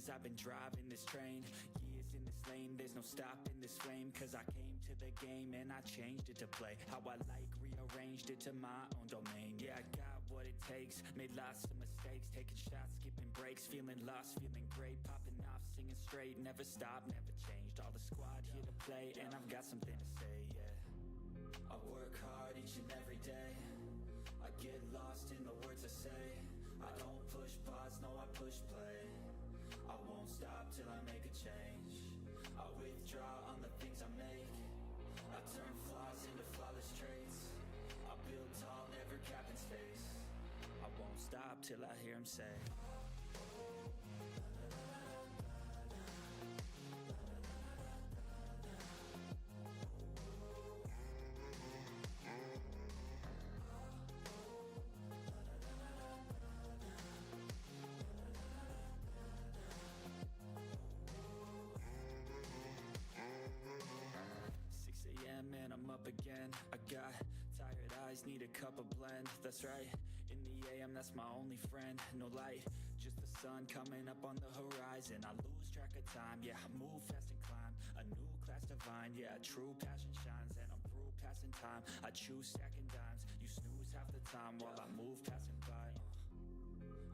veins, I've been driving this train. Years in this lane, there's no stopping this flame. Cause I came to the game and I changed it to play how I like, rearranged it to my own domain. Yeah, I got what it takes, made lots of mistakes, taking shots, skipping breaks, feeling lost, feeling great, popping off, singing straight, never stopped, never changed. All the squad here to play, and I've got something to say, yeah. I work hard each and every day, I get lost in the words I say. I don't push pause, no I push play. I won't stop till I make a change. I withdraw on the things I make. I turn flaws into flawless traits. I build tall, never capping space. I won't stop till I hear him say 6 a.m. and I'm up again. I got tired eyes, need a cup of blend. That's right, in the AM, that's my only friend. No light, just the sun coming up on the horizon. I lose track of time, yeah, I move fast and climb a new class divine, yeah, true passion shines. And I'm through passing time, I choose stacking dimes. You snooze half the time while I move passing by.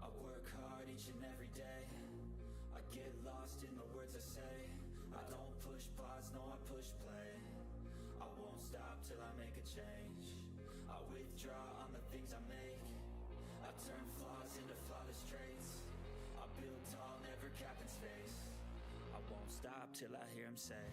I work hard each and every day, I get lost in the words I say. I don't push pause, no I push play. I won't stop till I make a change. I withdraw on the things I make. I turn flaws into flawless traits. I build tall, never capping space. I won't stop till I hear him say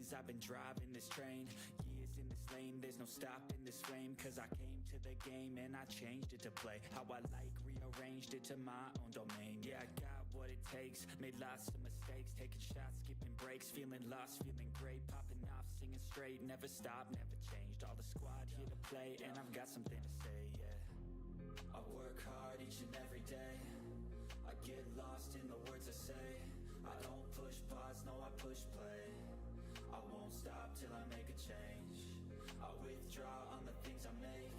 veins, I've been driving this train. Years in this lane, there's no stopping this flame. Cause I came to the game and I changed it to play how I like, rearranged it to my own domain. Yeah, I got what it takes, made lots of mistakes, taking shots, skipping breaks, feeling lost, feeling great, popping off, singing straight, never stopped, never changed. All the squad here to play, and I've got something to say, yeah. I work hard each and every day, I get lost in the words I say. I don't push pause, no I push play. I won't stop till I make a change. I withdraw on the things I make.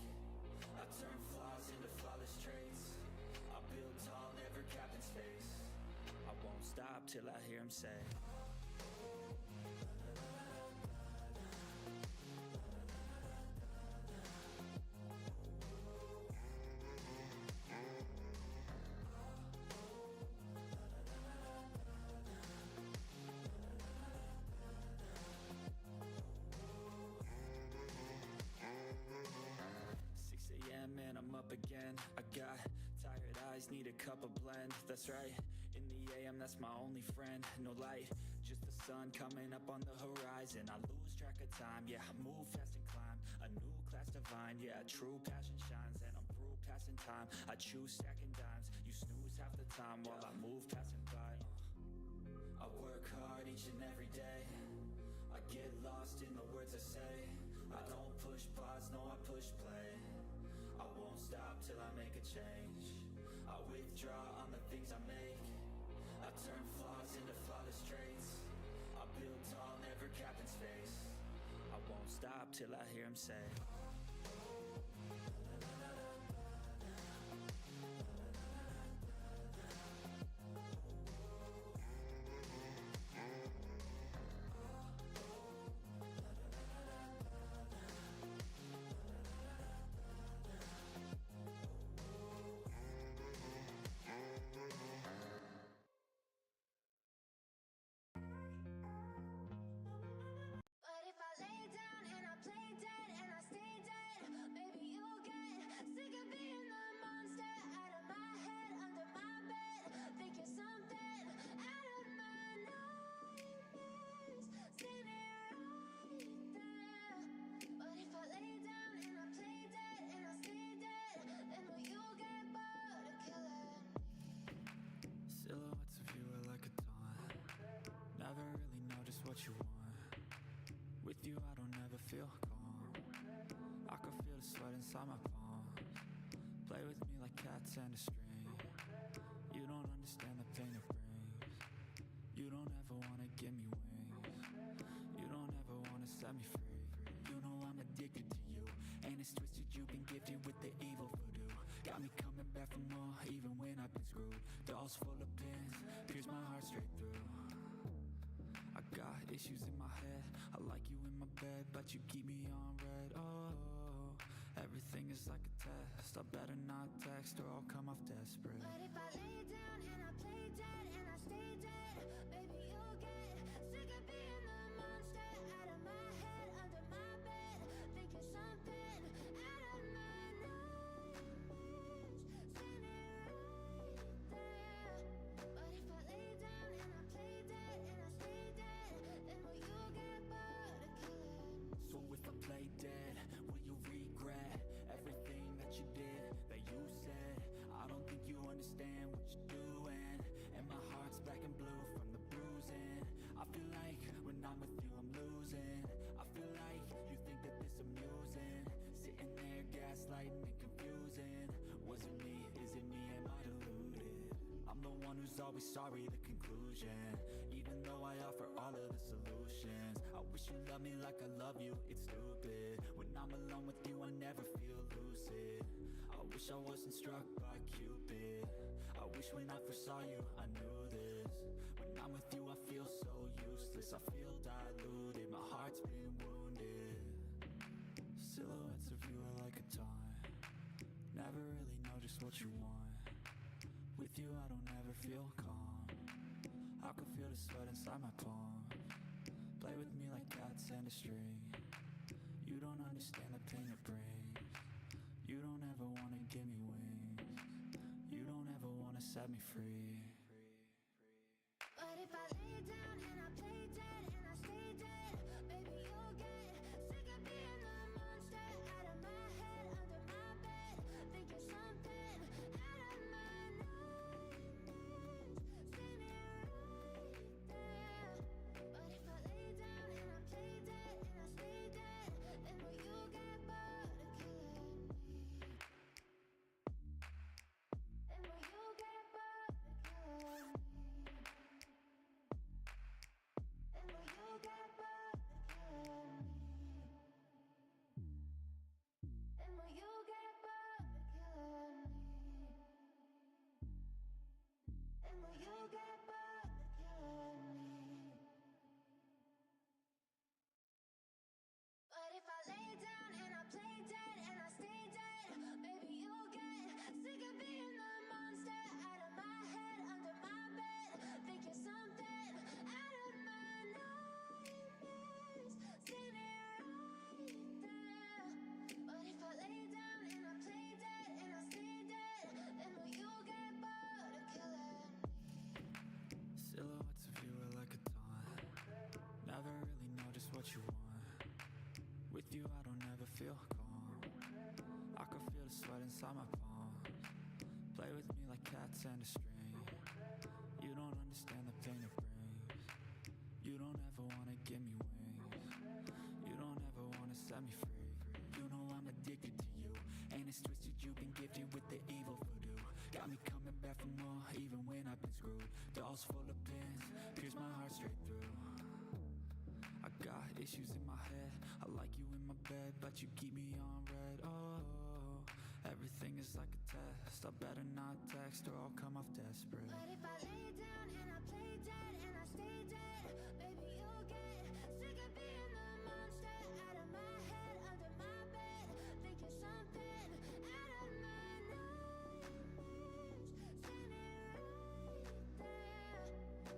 I turn flaws into flawless traits. I build tall, never capping space. I won't stop till I hear him say 6 a.m. and I'm up again. I got tired eyes, need a cup of blend. That's right, in the AM, that's my only friend. No light, just the sun coming up on the horizon. I lose track of time, yeah, I move fast and climb a new class divine, yeah, true passion shines. And I'm through passing time, I choose stacking dimes. You snooze half the time while I move passing by. I work hard each and every day, I get lost in the words I say. I don't push pause, no I push play. I won't stop till I make a change. I withdraw on the things I make. I turn flaws into flawless traits. I build tall, never capping space. I won't stop till I hear him say But if I lay down and I play dead and I stay dead, feel calm. I can feel the sweat inside my palms. Play with me like cats and a string. You don't understand the pain it brings. You don't ever wanna give me wings. You don't ever wanna set me free. You know I'm addicted to you, and it's twisted, you've been gifted with the evil voodoo. Got me coming back for more, even when I've been screwed. Dolls full of pins, pierce my heart straight through. I got issues in my head, I like you in my bed, but you keep me on red. Oh, everything is like a test, I better not text or I'll come off desperate. But if I lay down and I play dead and I stay dead, baby you'll get sick of being the monster out of my head, under my bed, thinking something out of my nightmares, standing right there. But if I lay down and I play dead and I stay dead, then will you get bored of killing? So if I play dead, will you regret everything that you did, that you said? I don't think you understand what you're doing, and my heart's black and blue from the bruising. I feel like when I'm with you I'm losing. I feel like you think that this amusing, sitting there gaslighting and confusing. Was it me? Is it me? Am I deluded? I'm the one who's always sorry, the conclusion, even though I offer all of the solutions. I wish you loved me like I love you, it's stupid. When I'm alone with you I never feel lucid. I wish I wasn't struck by Cupid. I wish when I first saw you I knew this. When I'm with you I feel so useless, I feel diluted, my heart's been wounded. Silhouettes of you are like a taunt, never really know just what you want. With you I don't ever feel calm, I can feel the sweat inside my palms. Play with me like cats and a string. You don't understand the pain it brings. You don't ever wanna give me wings. You don't ever wanna set me free. But if I lay down and I play dead and I stay dead, baby you'll get sick of being the monster out of my head, under my bed, thinking something out of my nightmares, standing right there. But if I lay down and I play dead and I stay dead, then will you get bored of killing me? And will you get bored of killing me? And will you get bored of killing me? And will you get bored of killing me? And will you get bored of killing me? But if I lay down and I play dead and I stay dead, baby you'll get sick of being the monster out of my head, under my bed, thinking something out of my nightmares, standing right there. But if I lay down and I play dead and I stay dead, then will you get bored of killing me? Silhouettes of you are like a taunt, never really know just what you want. With you I don't ever feel calm, I can feel the sweat inside my palms. Play with me like cats and a string. You don't understand the pain it brings. You don't ever wanna give me wings. You don't ever wanna set me free. You know I'm addicted to you, and it's twisted, you've been gifted with the evil voodoo. Got me coming back for more, even when I've been screwed. Dolls full of pins, pierce my heart straight through. I got issues in my head, I like you in my bed, but you keep me on red. Oh, everything is like a test, I better not text or I'll come off desperate. But if I lay down and I play dead and I stay dead, baby you'll get sick of being the monster out of my head, under my bed, thinking something out of my nightmares, standing right there.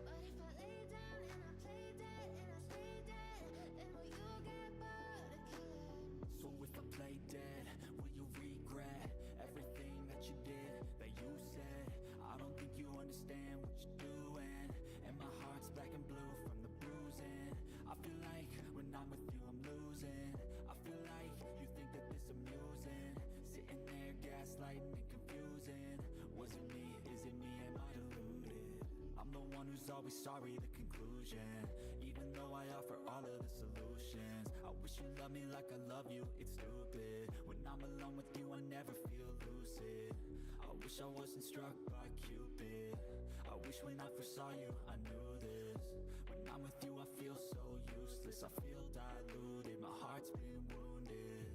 But if I lay down and I play dead and I stay dead, then will you get bored of killing me? So if I play dead, will you regret everything that you did, that you said? I don't think you understand what you're doing, and my heart's black and blue from the bruising. I feel like when I'm with you I'm losing. I feel like you think that this amusing, sitting there gaslighting and confusing. Was it me? Is it me? Am I deluded? I'm the one who's always sorry, the conclusion, even though I offer all of the solutions. I I wish you loved me like I love you, it's stupid. When I'm alone with you, I never feel lucid. I wish I wasn't struck by Cupid. I wish when I first saw you, I knew this. When I'm with you, I feel so useless. I feel diluted, my heart's been wounded.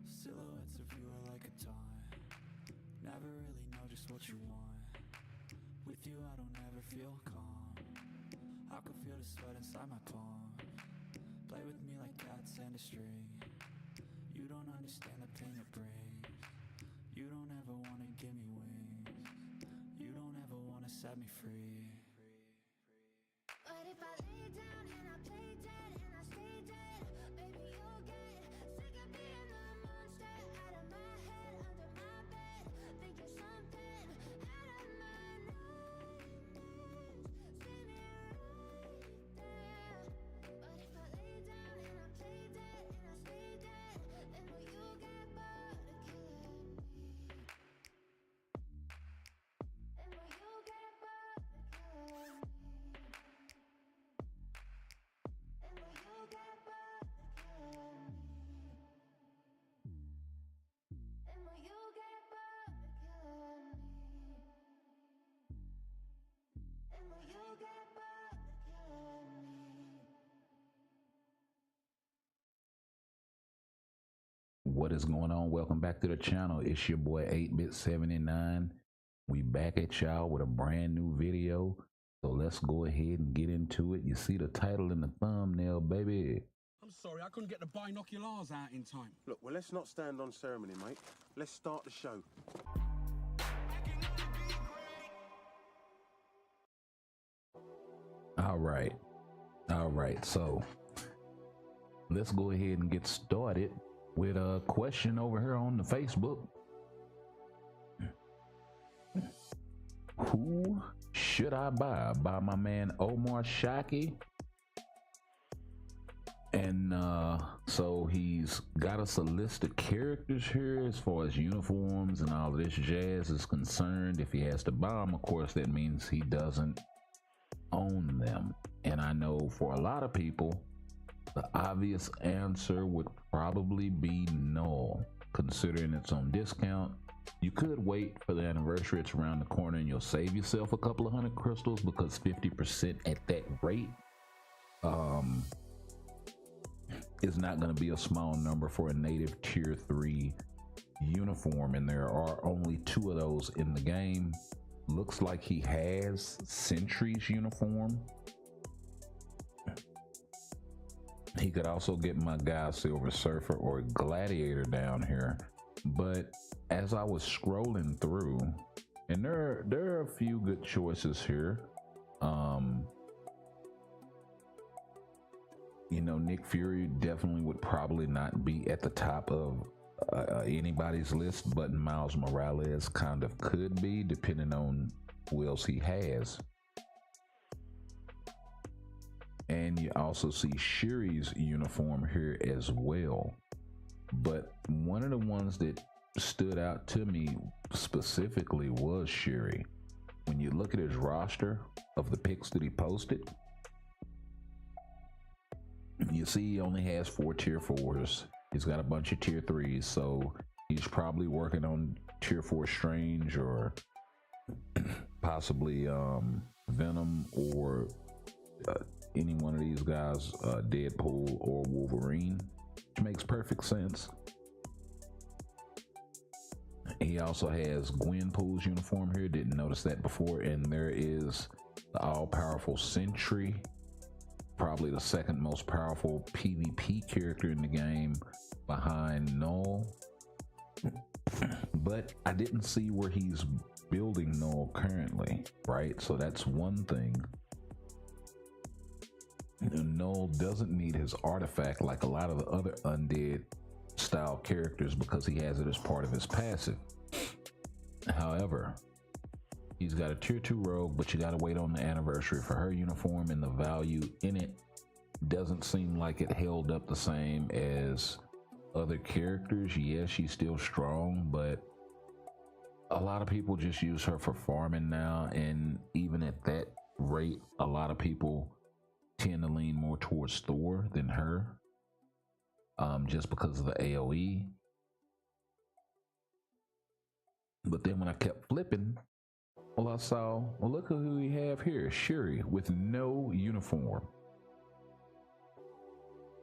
Silhouettes of you are like a taunt. Never really know just what you want. With you, I don't ever feel calm. I can feel the sweat inside my palm. Play with me like cats and a string. You don't understand the pain it brings. You don't ever wanna give me wings. You don't ever wanna set me free. But if I lay down and I play dead and I stay dead, baby, you'll get sick of being the monster out of my head, under my bed. Think you're something out of my nightmares. See me right there. But if I lay down and I play dead and I stay dead, then will you get bored of killing me? Then will you get bored of killing me? And will you get bored of killing me? And will you get bored of killing me? And will you get bored of killing me? What is going on? Welcome back to the channel. It's your boy 8bit79. We back at y'all with a brand new video. So let's go ahead and get into it. You see the title in the thumbnail, baby. I'm sorry, I couldn't get the binoculars out in time. Look, well, let's not stand on ceremony, mate. Let's start the show. All right. So let's go ahead and get started with a question over here on the Facebook. Who should I buy? By my man Omar Shaki. And so he's got us a list of characters here as far as uniforms and all of this jazz is concerned. If he has to buy them, of course, that means he doesn't own them. And I know for a lot of people, the obvious answer would probably be no, considering it's on discount. You could wait for the anniversary, it's around the corner, and you'll save yourself a couple of hundred crystals, because 50% at that rate is not going to be a small number for a native tier 3 uniform, and there are only 2 of those in the game. Looks like he has Sentry's uniform. He could also get my guy Silver Surfer or Gladiator down here. But as I was scrolling through, and there are a few good choices here. You know, Nick Fury definitely would probably not be at the top of anybody's list, but Miles Morales kind of could be, depending on who else he has. And you also see Shuri's uniform here as well. But one of the ones that stood out to me specifically was Shuri. When you look at his roster of the pics that he posted, you see he only has 4 tier 4s. He's got a bunch of tier 3s, so he's probably working on tier 4 Strange or possibly Venom or any one of these guys, Deadpool or Wolverine, which makes perfect sense. He also has Gwenpool's uniform here, didn't notice that before, and there is the all-powerful Sentry, probably the second most powerful PvP character in the game behind Null. But I didn't see where he's building Null currently, right? So that's one thing. Null doesn't need his artifact like a lot of the other undead style characters because he has it as part of his passive. However, he's got a tier 2 rogue, but you got to wait on the anniversary for her uniform, and the value in it doesn't seem like it held up the same as other characters. Yes, she's still strong, but a lot of people just use her for farming now, and even at that rate, a lot of people tend to lean more towards Thor than her. just because of the AoE. But then when I kept flipping, well, I saw, well, look who we have here, Shuri with no uniform.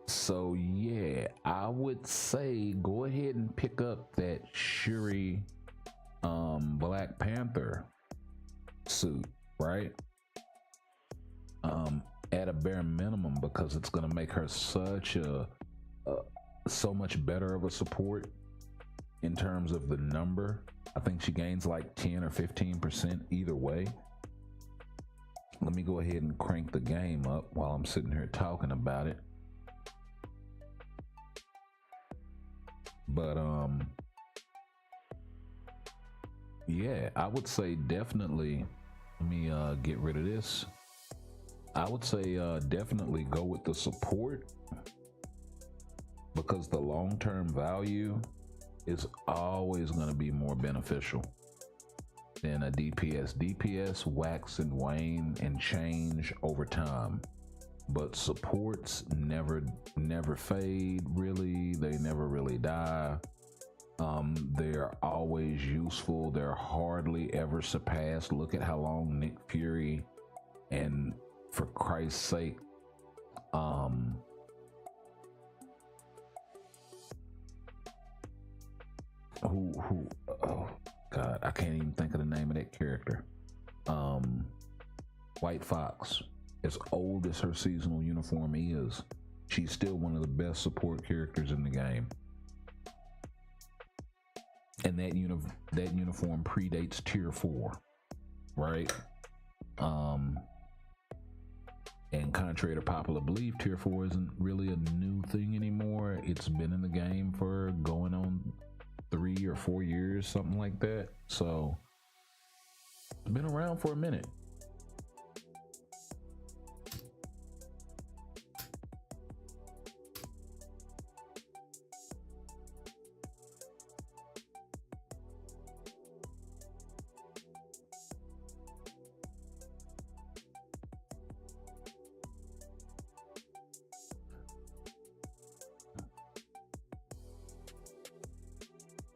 So yeah, I would say go ahead and pick up that Shuri Black Panther suit, right? At a bare minimum, because it's gonna make her such so much better of a support in terms of the number. I think she gains like 10 or 15% either way. Let me go ahead and crank the game up while I'm sitting here talking about it. But yeah, I would say definitely, let me get rid of this. I would say definitely go with the support, because the long-term value is always going to be more beneficial than a DPS. DPS wax and wane and change over time, but supports never fade, really. They never really die. They're always useful. They're hardly ever surpassed. Look at how long Nick Fury, and for Christ's sake, oh God, I can't even think of the name of that character. White Fox, as old as her seasonal uniform is, she's still one of the best support characters in the game. And that uniform predates tier 4, right? And contrary to popular belief, tier 4 isn't really a new thing anymore. It's been in the game for going on 3 or 4 years, something like that. So it's been around for a minute.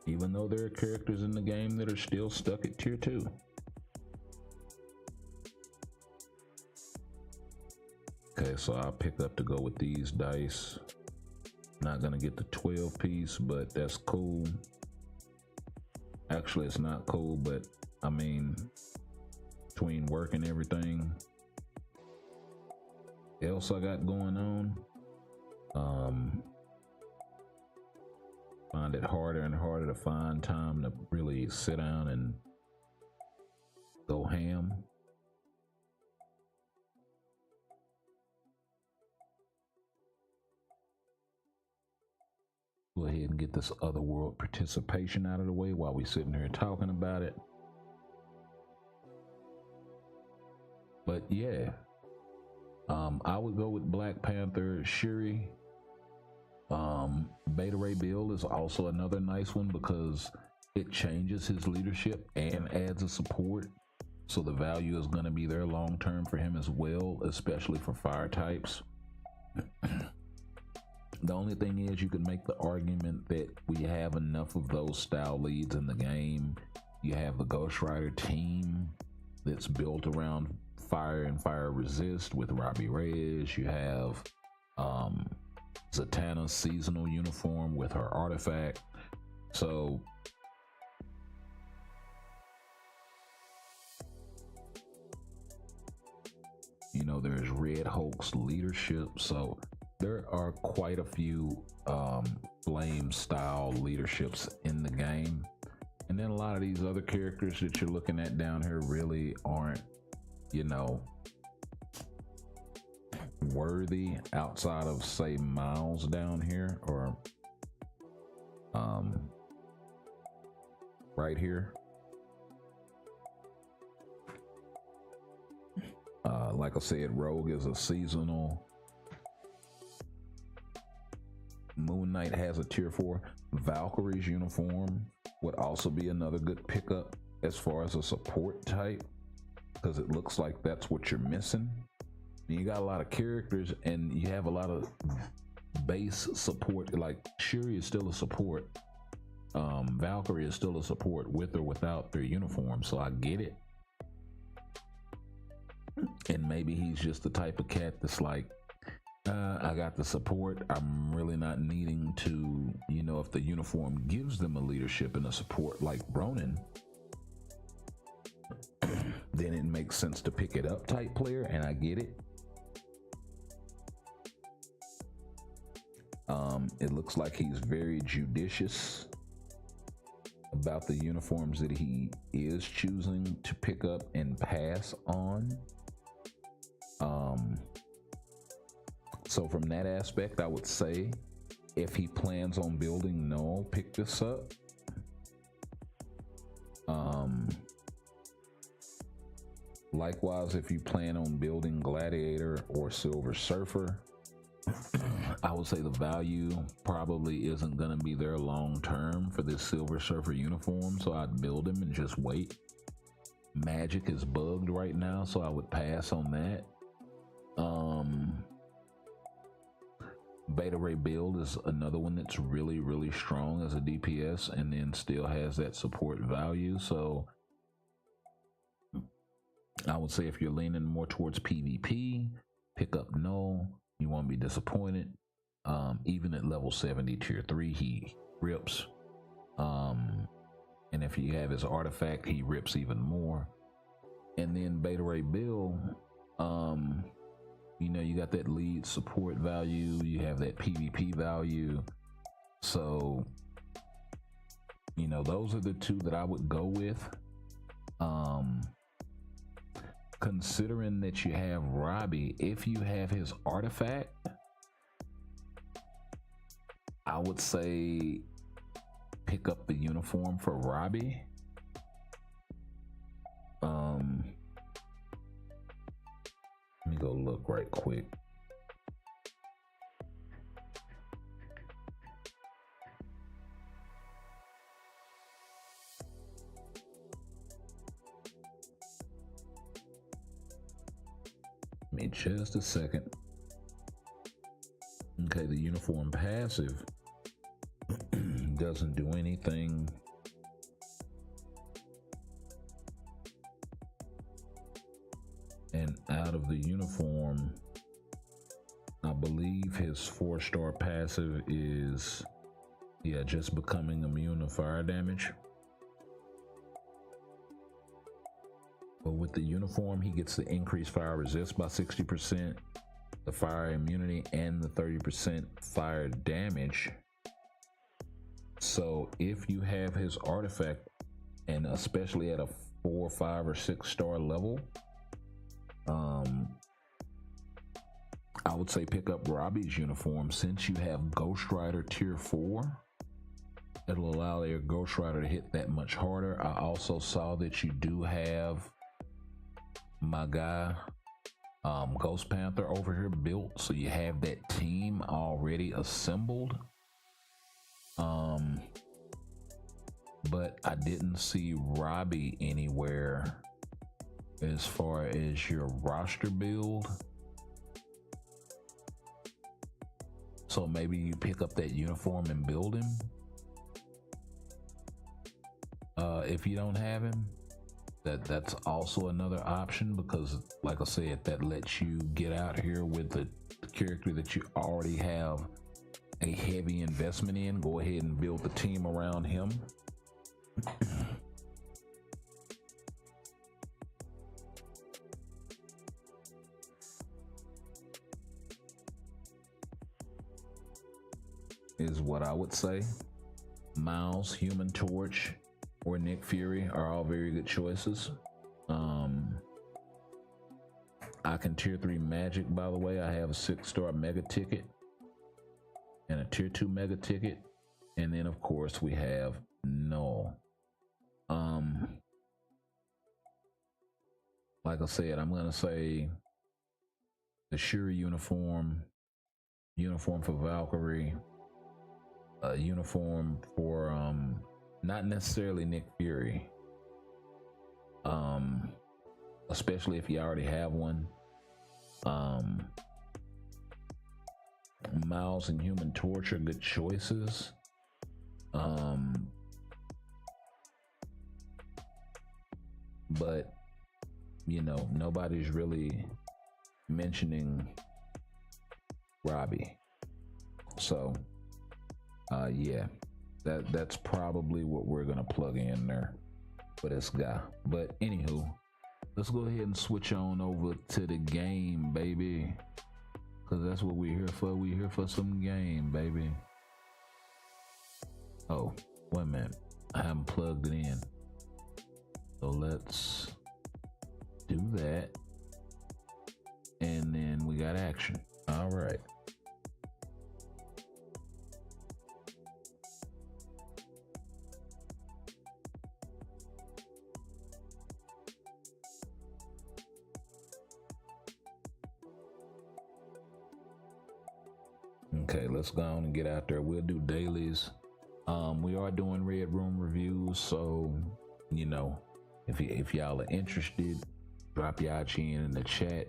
Even though there are characters in the game that are still stuck at tier 2. Okay, so I'll pick up to go with these dice. Not gonna get the 12 piece, but that's cool. Actually, it's not cool, but I mean, between work and everything else I got going on, find it harder and harder to find time to really sit down and go ham. Go ahead and get this other world participation out of the way while we sitting here talking about it. But yeah, I would go with Black Panther, Shuri. Beta Ray Bill is also another nice one because it changes his leadership and adds a support, so the value is going to be there long term for him as well, especially for fire types. The only thing is, you can make the argument that we have enough of those style leads in the game. You have the Ghost Rider team that's built around fire and fire resist with Robbie Reyes. You have Zatanna's seasonal uniform with her artifact. So you know, there's Red Hulk's leadership. So there are quite a few flame style leaderships in the game. And then a lot of these other characters that you're looking at down here really aren't, you know, worthy outside of, say, Miles down here, or right here. Like I said, Rogue is a seasonal. Moon Knight has a tier 4. Valkyrie's uniform would also be another good pickup as far as a support type, because it looks like that's what you're missing. You got a lot of characters and you have a lot of base support. Like Shuri is still a support. Valkyrie is still a support with or without their uniform, so I get it. And maybe he's just the type of cat that's like, I got the support. I'm really not needing to, if the uniform gives them a leadership and a support like Ronin, then it makes sense to pick it up type player, and I get it. It looks like he's very judicious about the uniforms that he is choosing to pick up and pass on. So from that aspect, I would say if he plans on building Null, pick this up. Likewise, if you plan on building Gladiator or Silver Surfer, I would say the value probably isn't going to be there long term for this Silver Surfer uniform, so I'd build him and just wait. Magic is bugged right now, so I would pass on that. Beta Ray build is another one that's really, really strong as a DPS and then still has that support value. So I would say if you're leaning more towards PvP, pick up Null. You won't be disappointed. Even at level 70 tier 3, he rips. And if you have his artifact, he rips even more. And then Beta Ray build, you got that lead support value, you have that PvP value. So, those are the two that I would go with. Considering that you have Robbie, if you have his artifact, I would say pick up the uniform for Robbie. Let me go look right quick. Give me just a second. Okay, the uniform passive doesn't do anything. And out of the uniform, I believe his 4-star passive is, just becoming immune to fire damage. But with the uniform, he gets the increased fire resist by 60%, the fire immunity, and the 30% fire damage. So if you have his artifact, and especially at a 4, 5, or 6-star level, I would say pick up Robbie's uniform. Since you have Ghost Rider tier 4, it'll allow your Ghost Rider to hit that much harder. I also saw that you do have my guy Ghost Panther over here built, so you have that team already assembled. But I didn't see Robbie anywhere as far as your roster build. So maybe you pick up that uniform and build him. If you don't have him, that's also another option, because like I said, that lets you get out here with the character that you already have a heavy investment in. Go ahead and build the team around him. Is what I would say. Miles, Human Torch, or Nick Fury are all very good choices. I can tier 3 Magic, by the way. I have a 6-star mega ticket and a tier 2 mega ticket. And then of course we have Null. Like I said, I'm gonna say the Shuri uniform for Valkyrie, a uniform for not necessarily Nick Fury, especially if you already have one. Miles and Human Torch are good choices. But you know, nobody's really mentioning Robbie. So yeah, that's probably what we're gonna plug in there for this guy. But anywho, let's go ahead and switch on over to the game, baby. Cause that's what we're here for. We're here for some game, baby. Oh, wait a minute. I haven't plugged it in. So let's do that. And then we got action. All right. Okay, let's go on and get out there. We'll do dailies. We are doing Red Room reviews, so you know, if y'all are interested, drop your IG in the chat.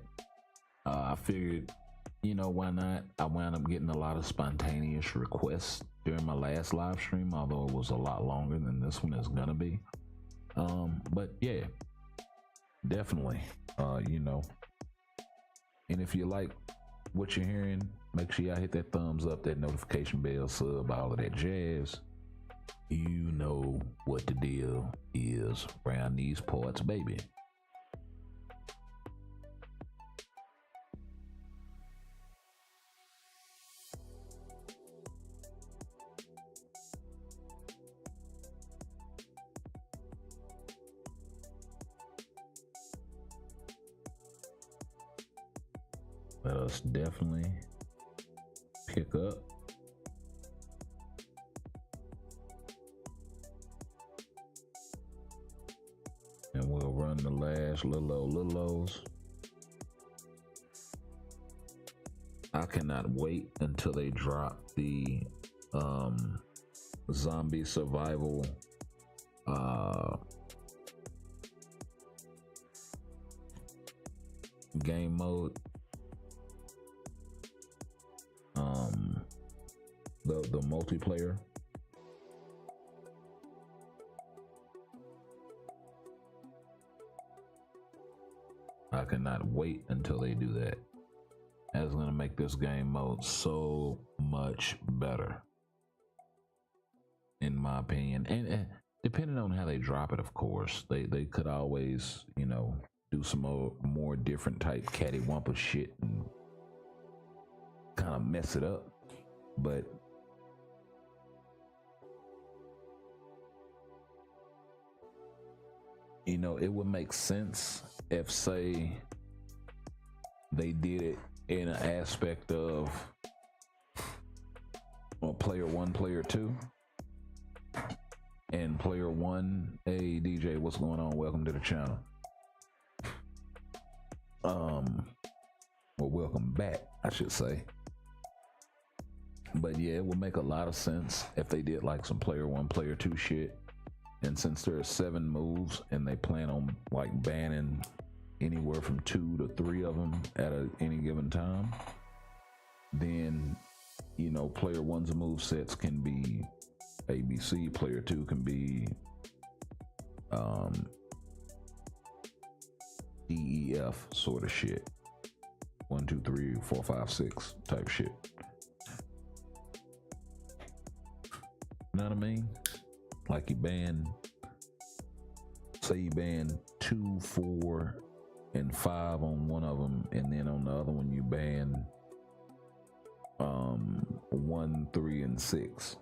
I figured, you know, why not? I wound up getting a lot of spontaneous requests during my last live stream, although it was a lot longer than this one is gonna be. But yeah, definitely, you know. And if you like what you're hearing, make sure y'all hit that thumbs up, that notification bell, sub, all of that jazz. You know what the deal is around these parts, baby. Let us definitely pick up. And we'll run the last little-os. I cannot wait until they drop the zombie survival game mode. The multiplayer. I cannot wait until they do that. That's gonna make this game mode so much better, in my opinion. And depending on how they drop it, of course, they could always, you know, do some more different type cattywampus shit and kind of mess it up. But you know, it would make sense if, say, they did it in an aspect of player one, player two, and player one. Hey DJ, what's going on? Welcome to the channel. Well, welcome back, I should say. But yeah, it would make a lot of sense if they did like some player one, player two shit. And since there are 7 moves and they plan on like banning anywhere from 2 to 3 of them at any given time, then, you know, player one's move sets can be ABC, player two can be DEF sort of shit. 1, 2, 3, 4, 5, 6 type shit. You know what I mean? Like you ban, say you ban 2, 4, and 5 on one of them, and then on the other one you ban 1, 3, and 6.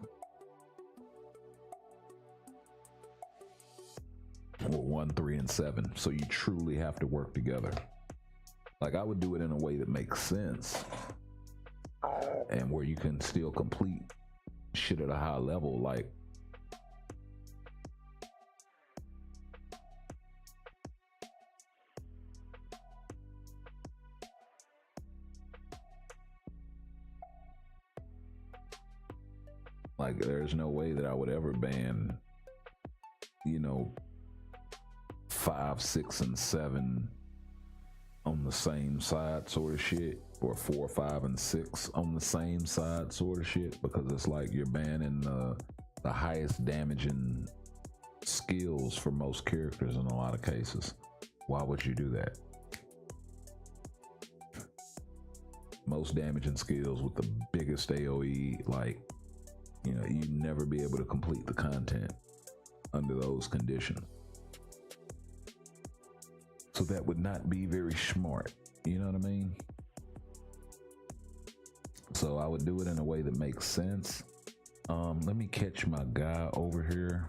Or 1, 3, and 7. So you truly have to work together. Like I would do it in a way that makes sense, and where you can still complete shit at a high level, like there's no way that I would ever ban, you know, 5, 6, and 7 on the same side sort of shit. or 4, 5, and 6 on the same side, sort of shit, because it's like you're banning the highest damaging skills for most characters in a lot of cases. Why would you do that? Most damaging skills with the biggest AoE, like, you know, you'd never be able to complete the content under those conditions. So that would not be very smart. You know what I mean? So I would do it in a way that makes sense. Let me catch my guy over here.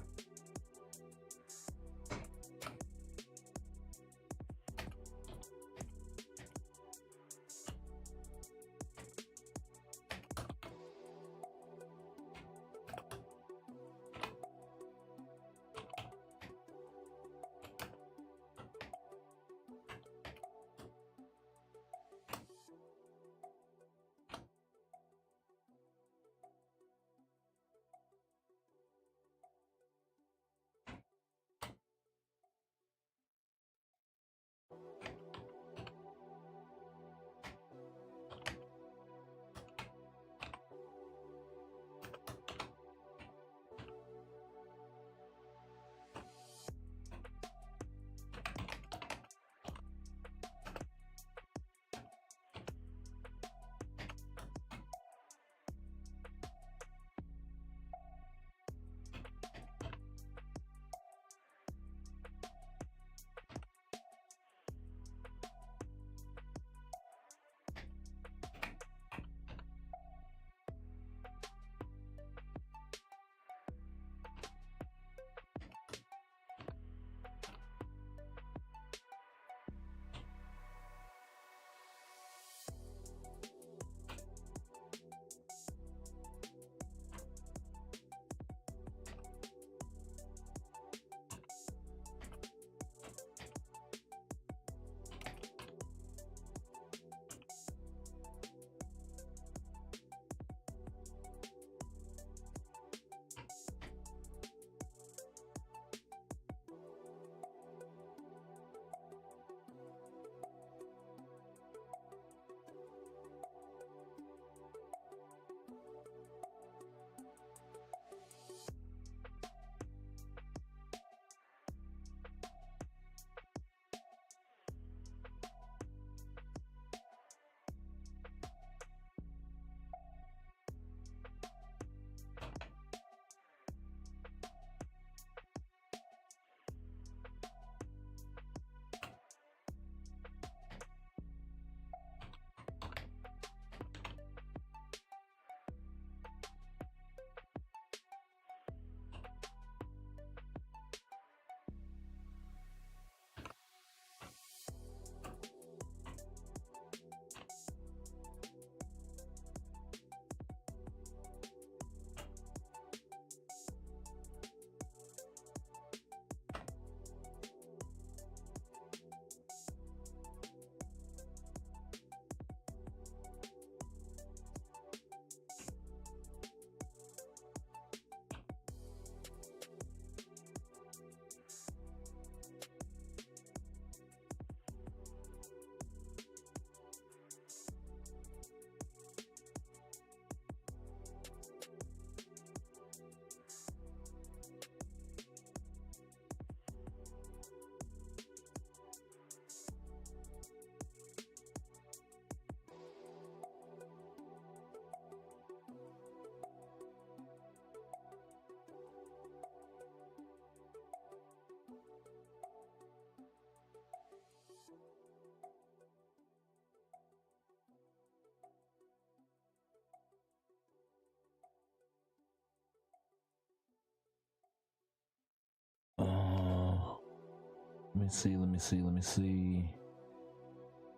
Let me see.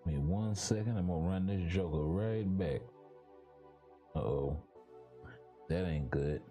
Give me 1 second. I'm gonna run this joker right back. Uh-oh. That ain't good.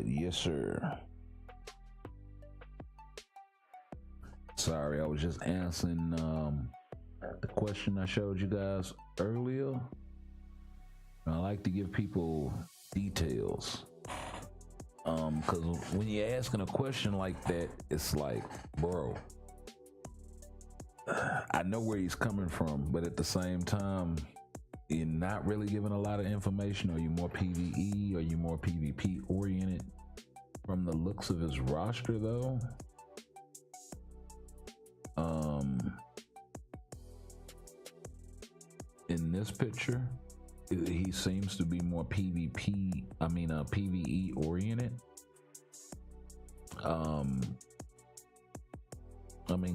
Yes, sir. Sorry, I was just answering the question I showed you guys earlier. I like to give people details. Because when you're asking a question like that, it's like, bro, I know where he's coming from, but at the same time, you're not really giving a lot of information. Are you more PvE? Are you more PvP oriented? From the looks of his roster, though, in this picture, he seems to be more PvP. PvE oriented.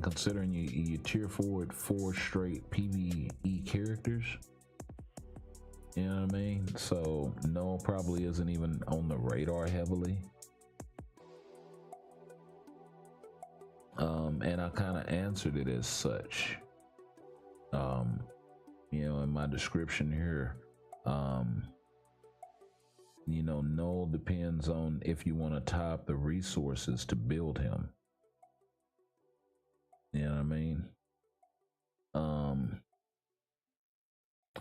Considering you tier forward 4 straight PvE characters, you know what I mean? So no, probably isn't even on the radar heavily. And I kind of answered it as such. In my description here, Null depends on if you want to top the resources to build him. You know what I mean?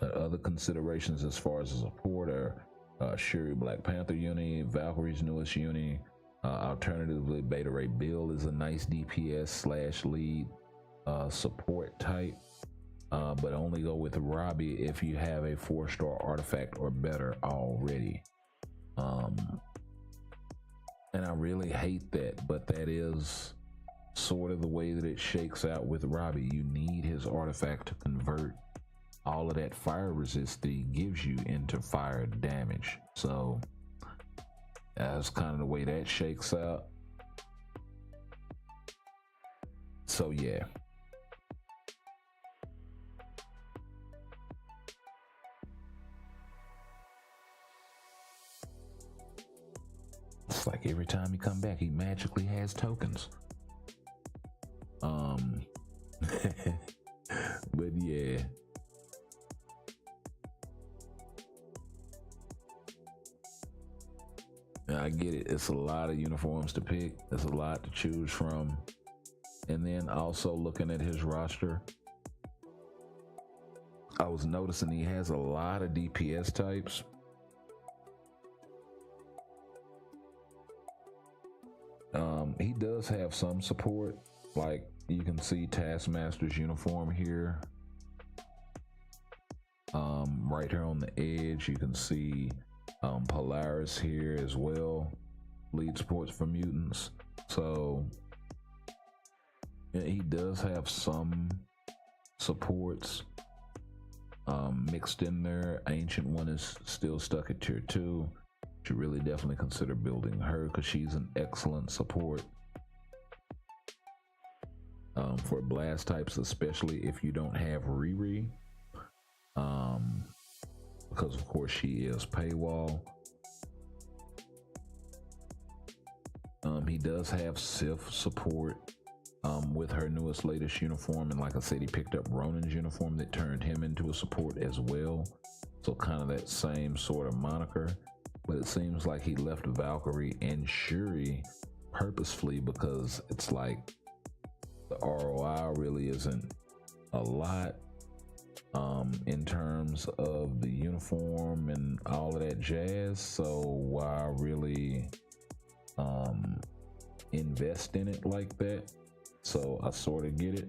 Other considerations as far as the support are Shuri Black Panther uni, Valkyrie's newest uni. Alternatively, Beta Ray Bill is a nice DPS / lead support type, but only go with Robbie if you have a 4-star artifact or better already. And I really hate that, but that is sort of the way that it shakes out with Robbie. You need his artifact to convert all of that fire resist that he gives you into fire damage. So that's kind of the way that shakes out. So yeah. It's like every time he come back, he magically has tokens. But yeah. I get it. It's a lot of uniforms to pick. It's a lot to choose from. And then also looking at his roster, I was noticing he has a lot of DPS types. He does have some support. Like you can see Taskmaster's uniform here. Right here on the edge, you can see Polaris here as well. Lead supports for mutants. So yeah, he does have some supports mixed in there. Ancient One is still stuck at tier 2. Should really definitely consider building her because she's an excellent support for blast types, especially if you don't have Riri, because of course she is paywall. He does have Sif support with her latest uniform, and like I said, he picked up Ronin's uniform that turned him into a support as well, so kind of that same sort of moniker. But it seems like he left Valkyrie and Shuri purposefully because it's like the ROI really isn't a lot in terms of the uniform and all of that jazz. So why really invest in it like that? So I sort of get it.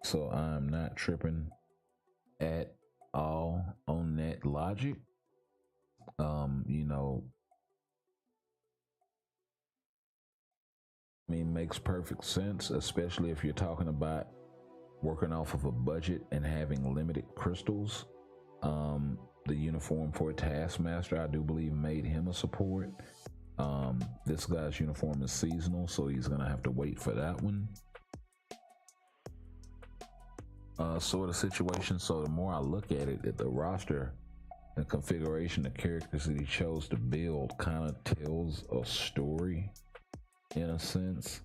So I'm not tripping at all on that logic. Makes perfect sense, especially if you're talking about working off of a budget and having limited crystals. The uniform for Taskmaster, I do believe, made him a support. This guy's uniform is seasonal, so he's gonna have to wait for that one. sort of situation. So the more I look at it, the roster and configuration, the characters that he chose to build kind of tells a story in a sense.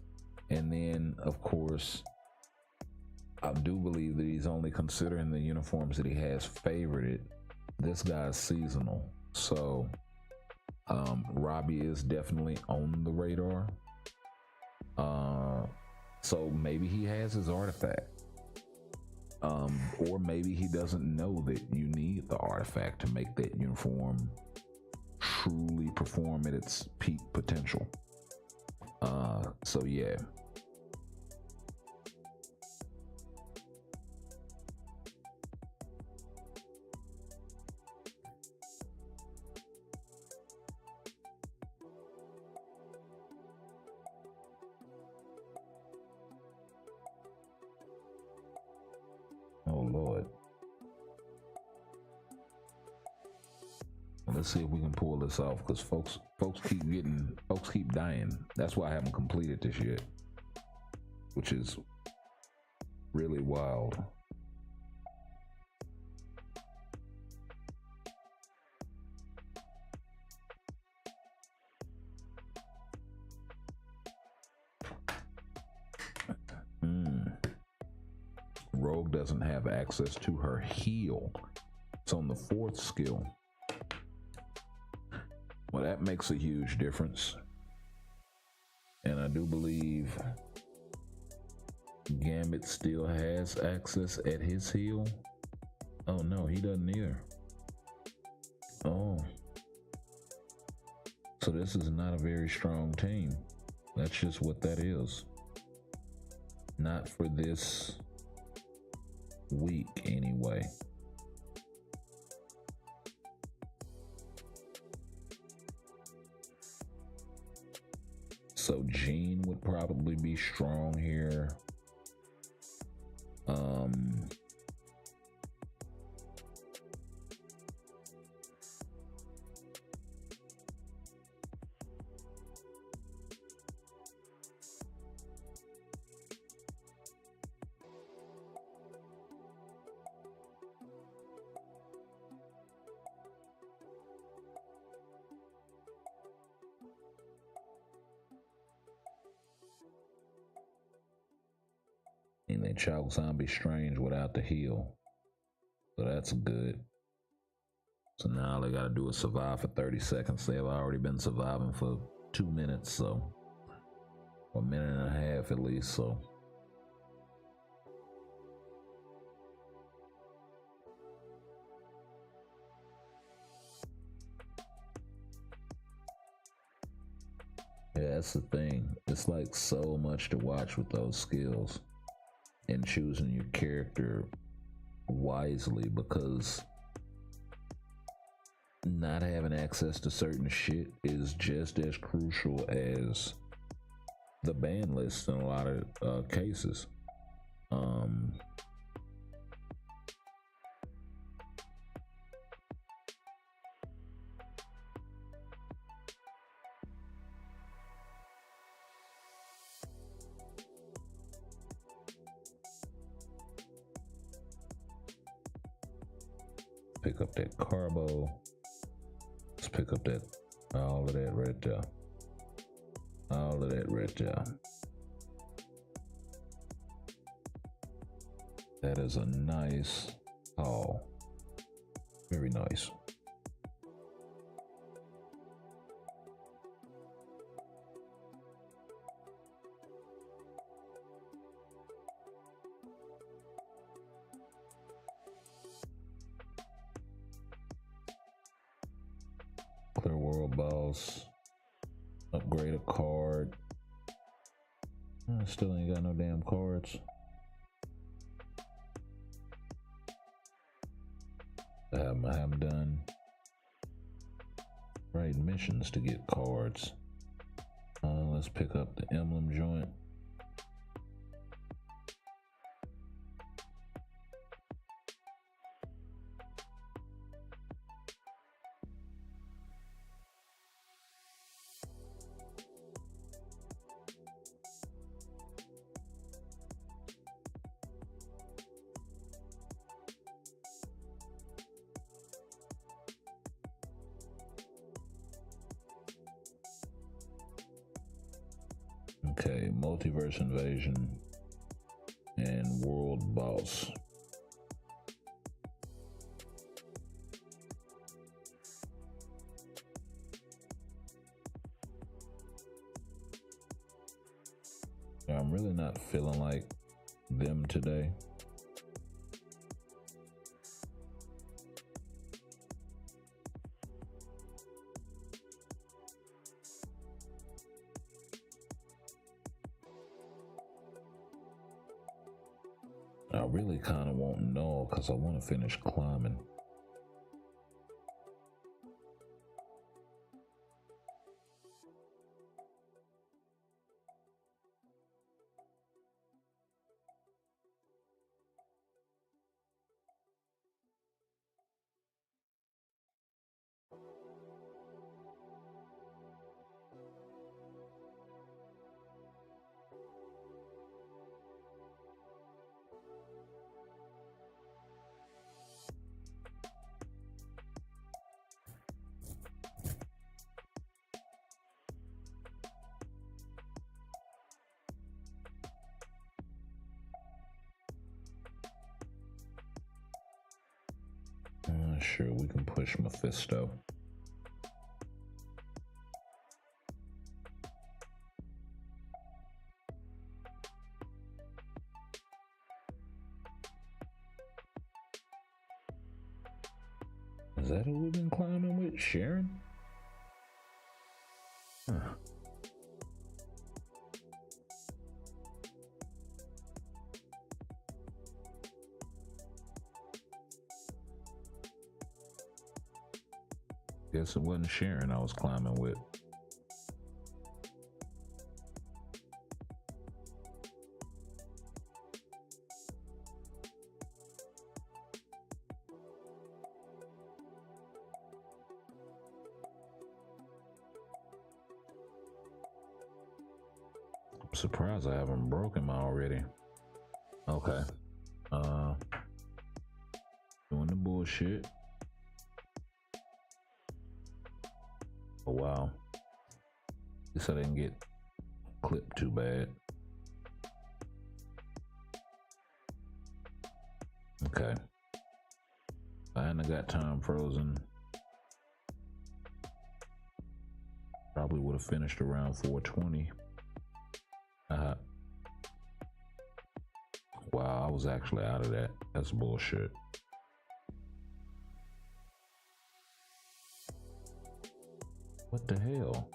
And then, of course, I do believe that he's only considering the uniforms that he has favorited. This guy's seasonal. So Robbie is definitely on the radar. So maybe he has his artifact. Or maybe he doesn't know that you need the artifact to make that uniform truly perform at its peak potential. So yeah. Oh Lord. Let's see if we can pull this off, because folks keep dying. That's why I haven't completed this yet, which is really wild. Rogue doesn't have access to her heal. It's on the 4th skill. Well, that makes a huge difference. And I do believe Gambit still has access at his heal. Oh no, he doesn't either. Oh. So this is not a very strong team. That's just what that is. Not for this week anyway. So Gene would probably be strong here. And they chalk Zombie Strange without the heal. So that's good. So now all they gotta do is survive for 30 seconds. They've already been surviving for 2 minutes, so. Or a minute and a half at least, so. Yeah, that's the thing. It's like so much to watch with those skills. And choosing your character wisely, because not having access to certain shit is just as crucial as the ban list in a lot of cases. Pick up that carbo. Let's pick up that, all of that right there. All of that right there. That is a nice haul. Very nice. Clear world boss. Upgrade a card. I still ain't got no damn cards. I haven't done right missions to get cards. Let's pick up the emblem joint. Okay, multiverse invasion and world boss. I'm really not feeling like them today. I really kind of want Null because I want to finish climbing. Sure, we can push Mephisto. Is that who we've been climbing with? Sharon? Huh. Guess it wasn't Sharon I was climbing with. I'm surprised I haven't broken him already. Okay. Doing the bullshit. Oh wow. At least I didn't get clipped too bad. Okay. I hadn't got time frozen. Probably would have finished around 420. Wow, I was actually out of that. That's bullshit. What the hell?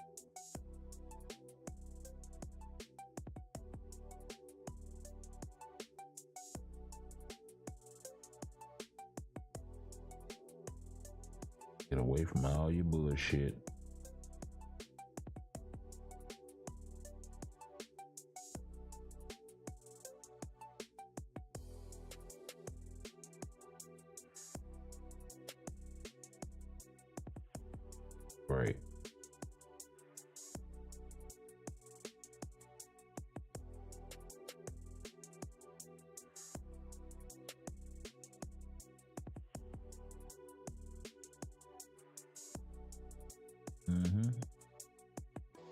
Get away from all your bullshit. Right.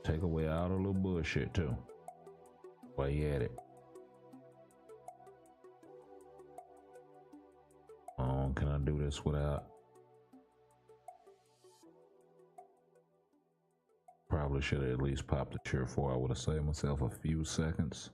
Take away all the little bullshit too. While you at it. Oh, can I do this without? Probably should have at least popped the tier 4. I would have saved myself a few seconds.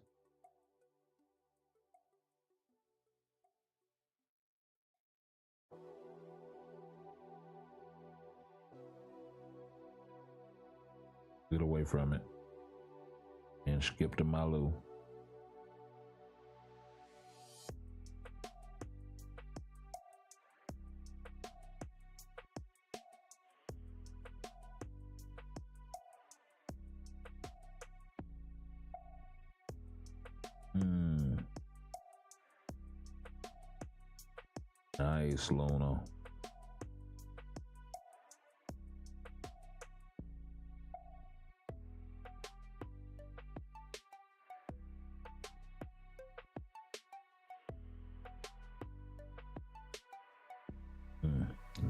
Get away from it. And skip to Malu. Nice, Luna.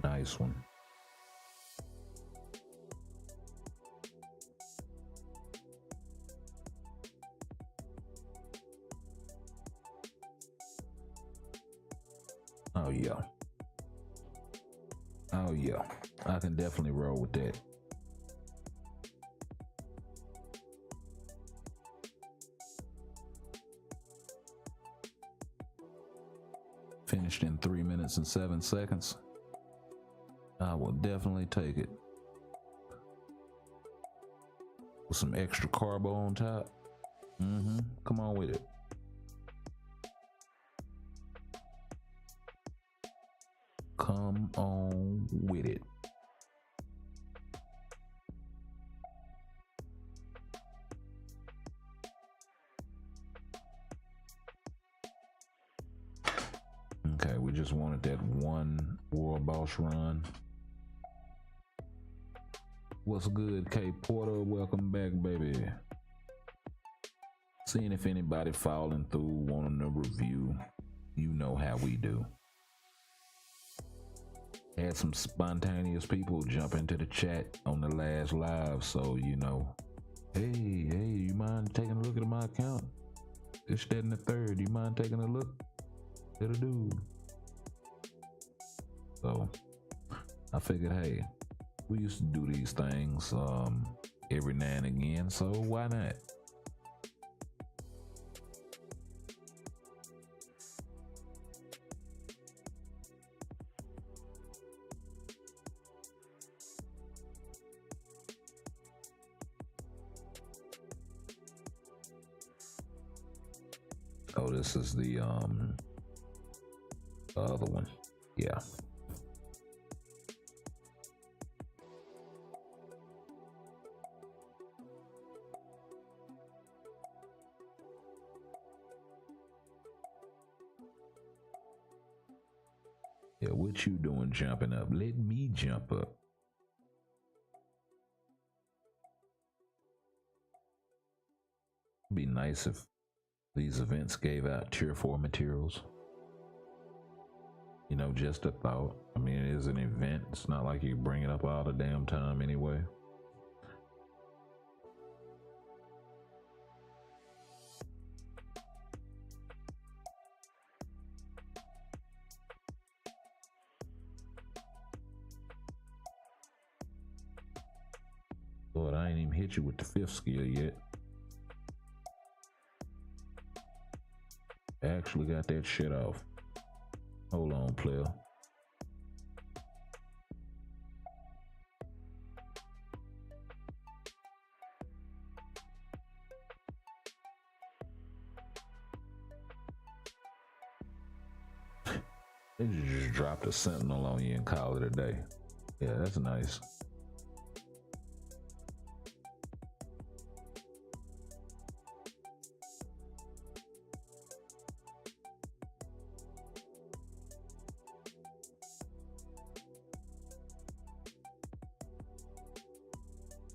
Nice one. Oh yeah, I can definitely roll with that. Finished in 3 minutes and 7 seconds. I will definitely take it. With some extra carbo on top. Come on with it. Come on with it. Okay, we just wanted that one World Boss run. What's good, K Porter? Welcome back, baby. Seeing if anybody falling through, wanting to review. You know how we do. Had some spontaneous people jump into the chat on the last live, so you know, hey, you mind taking a look at my account? This, that, and the third. You mind taking a look at a dude? So I figured, hey, we used to do these things every now and again, so why not? Oh, this is the other one. Yeah. Yeah, what you doing jumping up? Let me jump up. It'd be nice if these events gave out tier 4 materials. You know, just a thought. I mean, it is an event. It's not like you bring it up all the damn time anyway. Lord, I ain't even hit you with the 5th skill yet. I actually got that shit off. Hold on, player. They just dropped a sentinel on you and call it a day. Yeah, that's nice.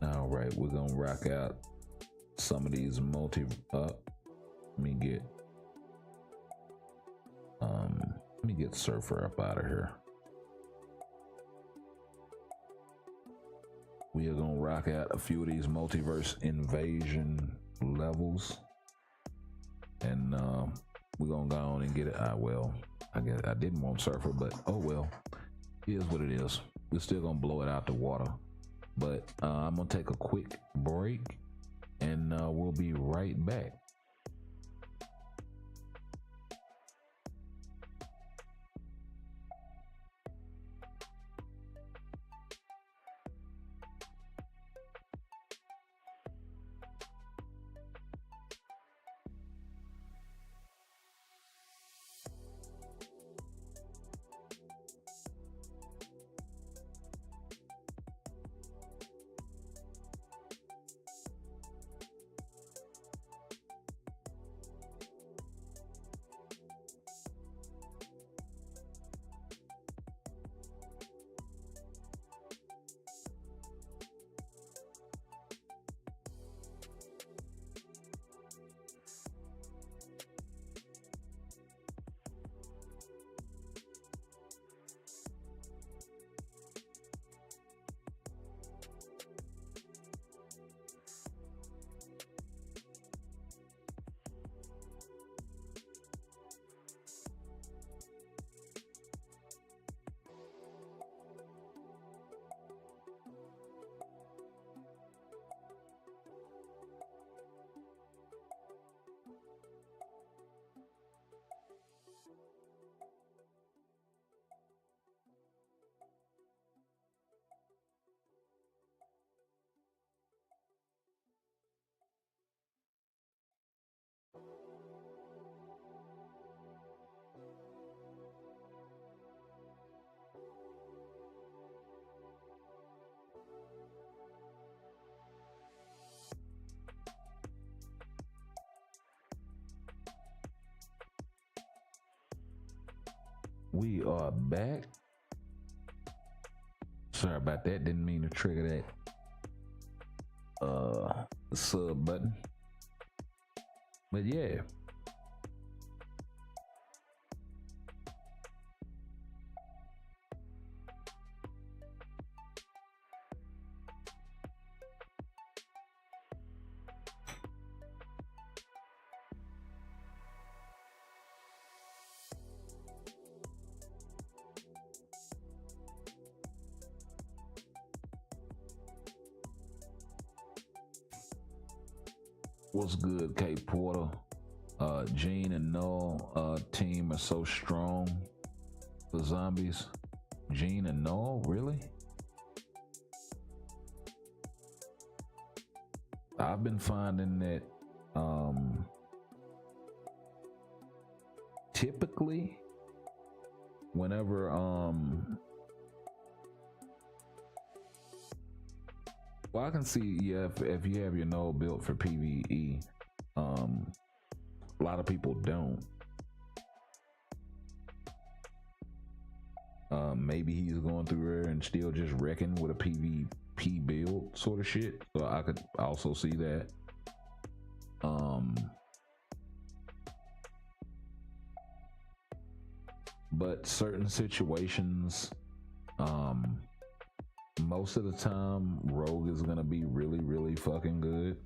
All right, we're gonna rock out some of these let me get Surfer up out of here. We are gonna rock out a few of these multiverse invasion levels, and we're gonna go on and get it. Well, I guess I didn't want Surfer, but oh well, here's what it is. We're still gonna blow it out the water. But I'm gonna take a quick break, and we'll be right back. We are back. Sorry about that. Didn't mean to trigger that sub button. But yeah. What's good, K Porter? Gene and Null team are so strong for zombies. Gene and Null, really? I've been finding that typically whenever well, I can see, yeah, if you have your Null built for PvE, a lot of people don't. Maybe he's going through there and still just wrecking with a PvP build sort of shit. So I could also see that. But certain situations, most of the time, Rogue is gonna be really, really fucking good.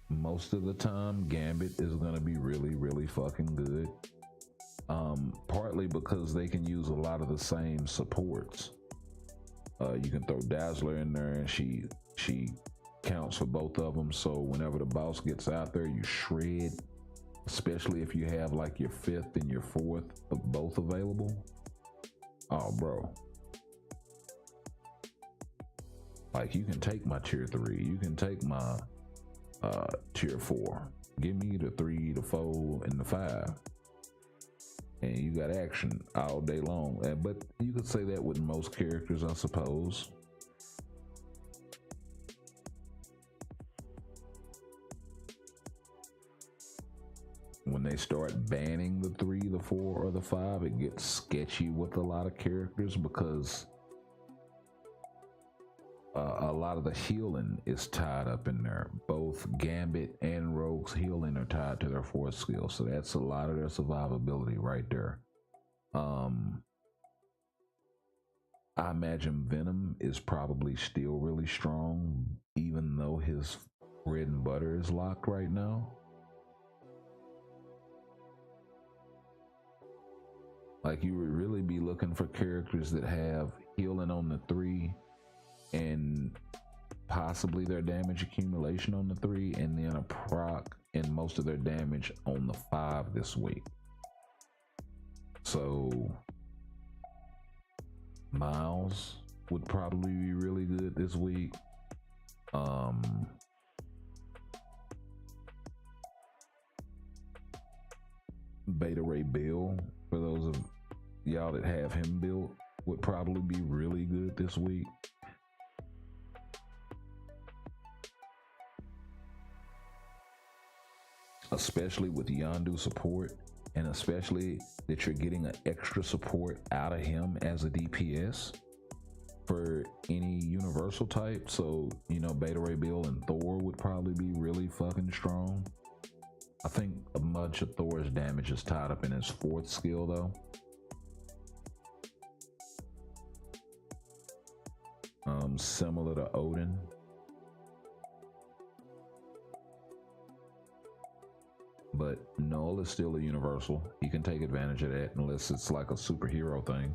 Most of the time, Gambit is gonna be really, really fucking good. Partly because they can use a lot of the same supports. You can throw Dazzler in there, and she counts for both of them. So whenever the boss gets out there, you shred. Especially if you have like your 5th and your 4th of both available. Oh, bro. Like, you can take my tier 3, you can take my tier 4. Give me the 3, the 4, and the 5. And you got action all day long. But you could say that with most characters, I suppose. When they start banning the 3, the 4, or the 5, it gets sketchy with a lot of characters because a lot of the healing is tied up in there. Both Gambit and Rogue's healing are tied to their 4th skill, so that's a lot of their survivability right there. I imagine Venom is probably still really strong, even though his bread and butter is locked right now. Like, you would really be looking for characters that have healing on the 3 and possibly their damage accumulation on the 3, and then a proc and most of their damage on the 5 this week. So Miles would probably be really good this week. Beta Ray Bill, for those of y'all that have him built, would probably be really good this week. Especially with Yondu support, and especially that you're getting an extra support out of him as a DPS for any universal type. So, you know, Beta Ray Bill and Thor would probably be really fucking strong. I think a bunch of Thor's damage is tied up in his 4th skill though. Similar to Odin. But Null is still a universal. He can take advantage of that unless it's like a superhero thing.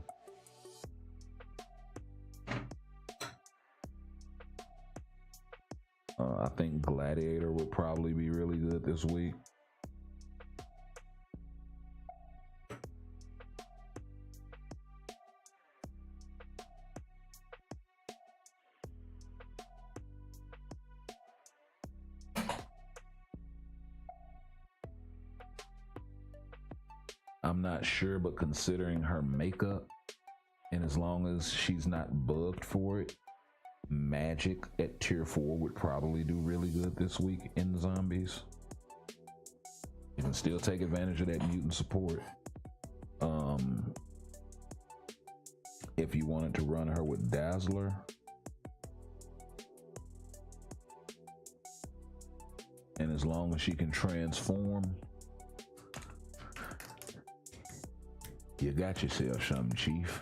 I think Gladiator will probably be really good this week. I'm not sure, but considering her makeup, and as long as she's not bugged for it, Magic at tier 4 would probably do really good this week in zombies. You can still take advantage of that mutant support. if you wanted to run her with Dazzler, and as long as she can transform, you got yourself something, Chief.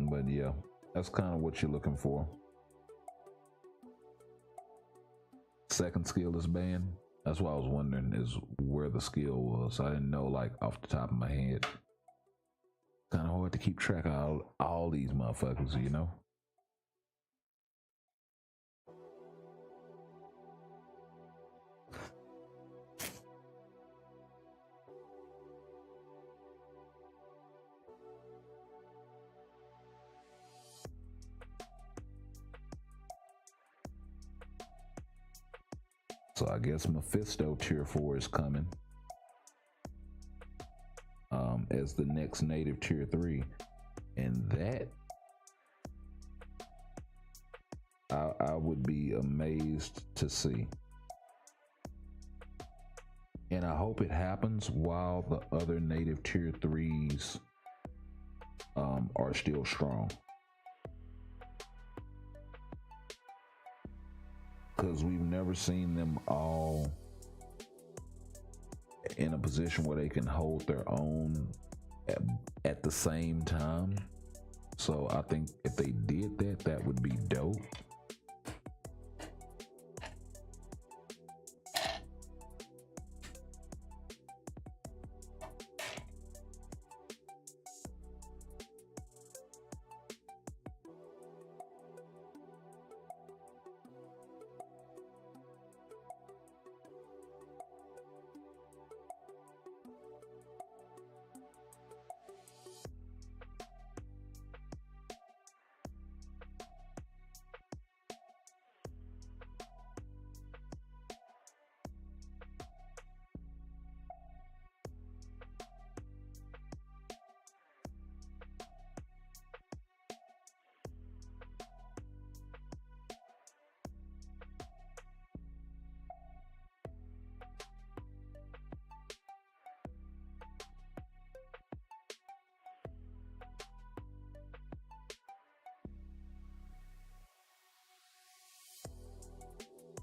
But yeah, that's kind of what you're looking for. Second skill is banned. That's why I was wondering is where the skill was. I didn't know, like, off the top of my head. Kind of hard to keep track of all these motherfuckers, you know? So I guess Mephisto tier 4 is coming as the next native tier 3, and that I would be amazed to see, and I hope it happens while the other native tier 3s are still strong, because we've never seen them all in a position where they can hold their own at the same time. So I think if they did that, that would be dope.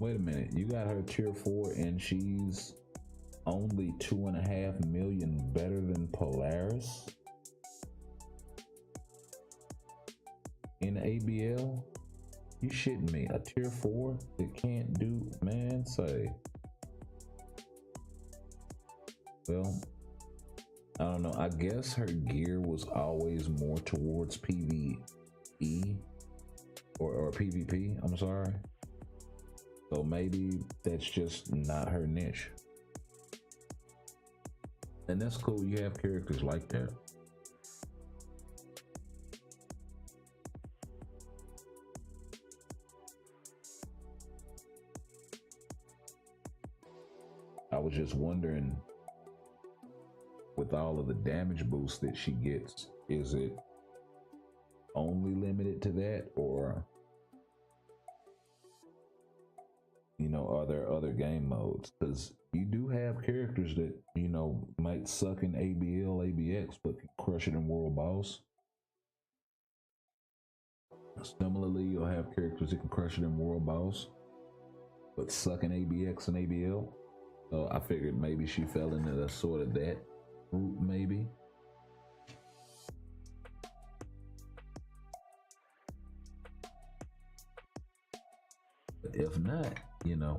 Wait a minute, you got her tier 4 and she's only 2.5 million better than Polaris in ABL? You shitting me? A tier 4 that can't do, man, say. Well, I don't know. I guess her gear was always more towards PvE or PvP, I'm sorry. So maybe that's just not her niche. And that's cool, you have characters like that. I was just wondering, with all of the damage boosts that she gets, is it only limited to that, or you know, are there other game modes? Because you do have characters that, you know, might suck in ABL, ABX, but can crush it in World Boss. Similarly, you'll have characters that can crush it in World Boss, but suck in ABX and ABL. So I figured maybe she fell into the sort of that group, maybe. But if not, you know,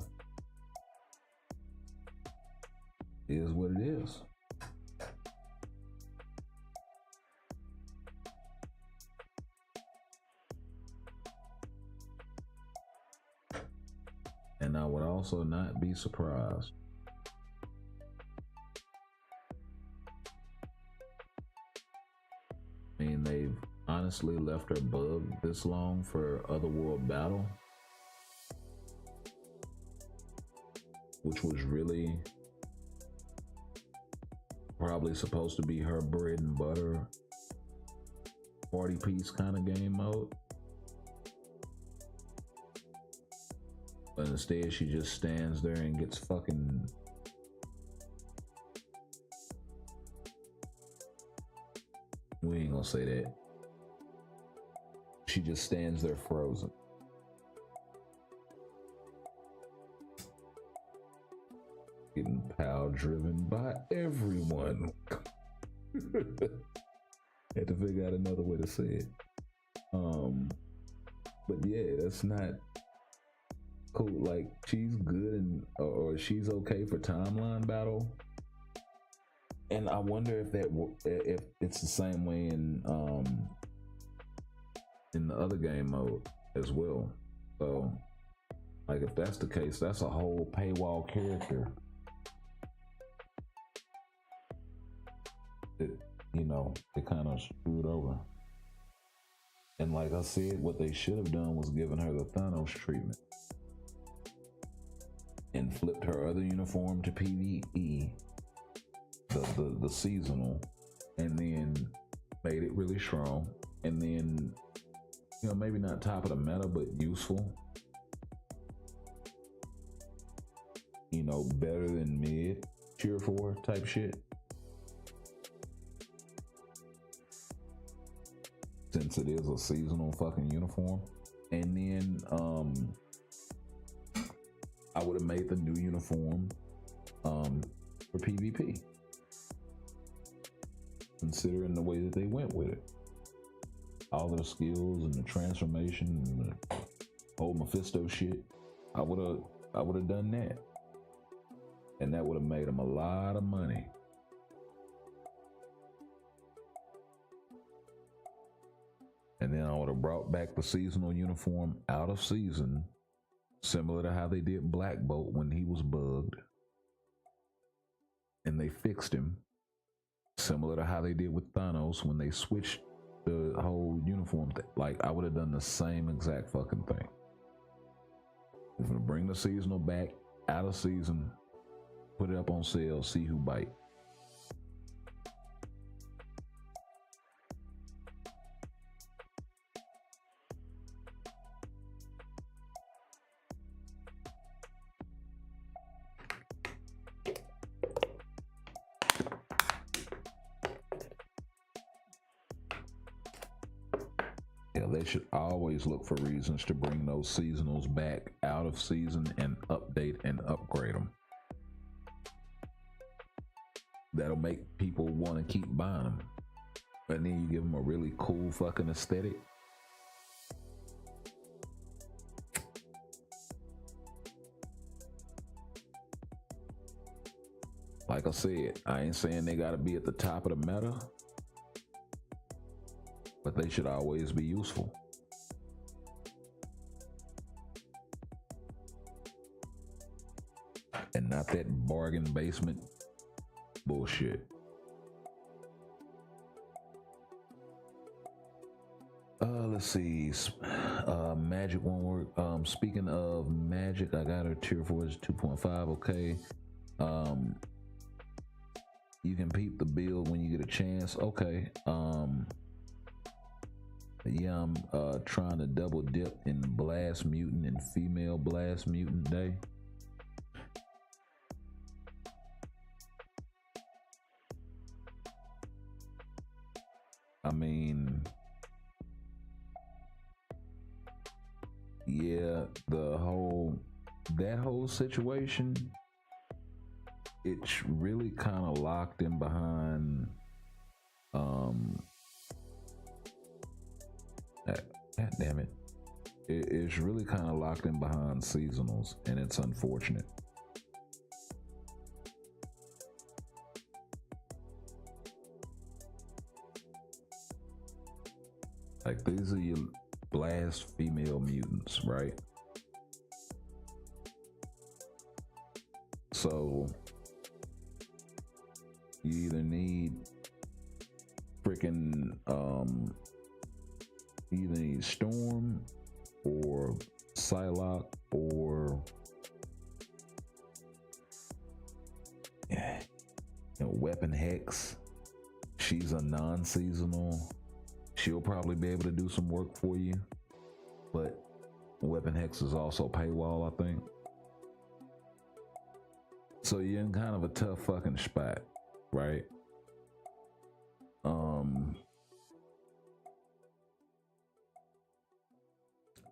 is what it is. And I would also not be surprised I mean, they've honestly honestly left her bugged this long for Otherworld Battle, which was really probably supposed to be her bread and butter party piece kind of game mode. But instead she just stands there and gets fucking we ain't gonna say that. She just stands there frozen. Getting power driven by everyone. Had to figure out another way to say it. But yeah, that's not cool. Like, she's good and or she's okay for timeline battle. And I wonder if it's the same way in the other game mode as well. So, like, if that's the case, that's a whole paywall character. It kind of screwed over. And like I said, what they should have done was given her the Thanos treatment and flipped her other uniform to PvE, the seasonal, and then made it really strong, and then maybe not top of the meta but useful, better than mid tier 4 type shit, since it is a seasonal fucking uniform. And then I would have made the new uniform for PvP, considering the way that they went with it. All their skills and the transformation and the whole Mephisto shit. I would have done that. And that would have made them a lot of money. And then I would have brought back the seasonal uniform out of season, similar to how they did Black Bolt when he was bugged. And they fixed him, similar to how they did with Thanos when they switched the whole uniform thing. Like, I would have done the same exact fucking thing. We're gonna bring the seasonal back out of season, put it up on sale, see who bite. They should always look for reasons to bring those seasonals back out of season and update and upgrade them. That'll make people want to keep buying them. And then you give them a really cool fucking aesthetic. Like I said, I ain't saying they gotta be at the top of the meta, but they should always be useful. And not that bargain basement bullshit. Let's see. Magic won't work. Speaking of Magic, I got her tier 4 is 2.5. Okay. You can peep the build when you get a chance. Okay. Yeah, I'm trying to double dip in Blast Mutant and female Blast Mutant Day. I mean, yeah, that whole situation, it's really kind of locked in behind God damn it. It's really kind of locked in behind seasonals, and it's unfortunate. Like, these are your Blast female mutants, right? So you either need freaking You either need Storm or Psylocke or Weapon Hex. She's a non-seasonal. She'll probably be able to do some work for you, but Weapon Hex is also paywall, I think. So you're in kind of a tough fucking spot, right?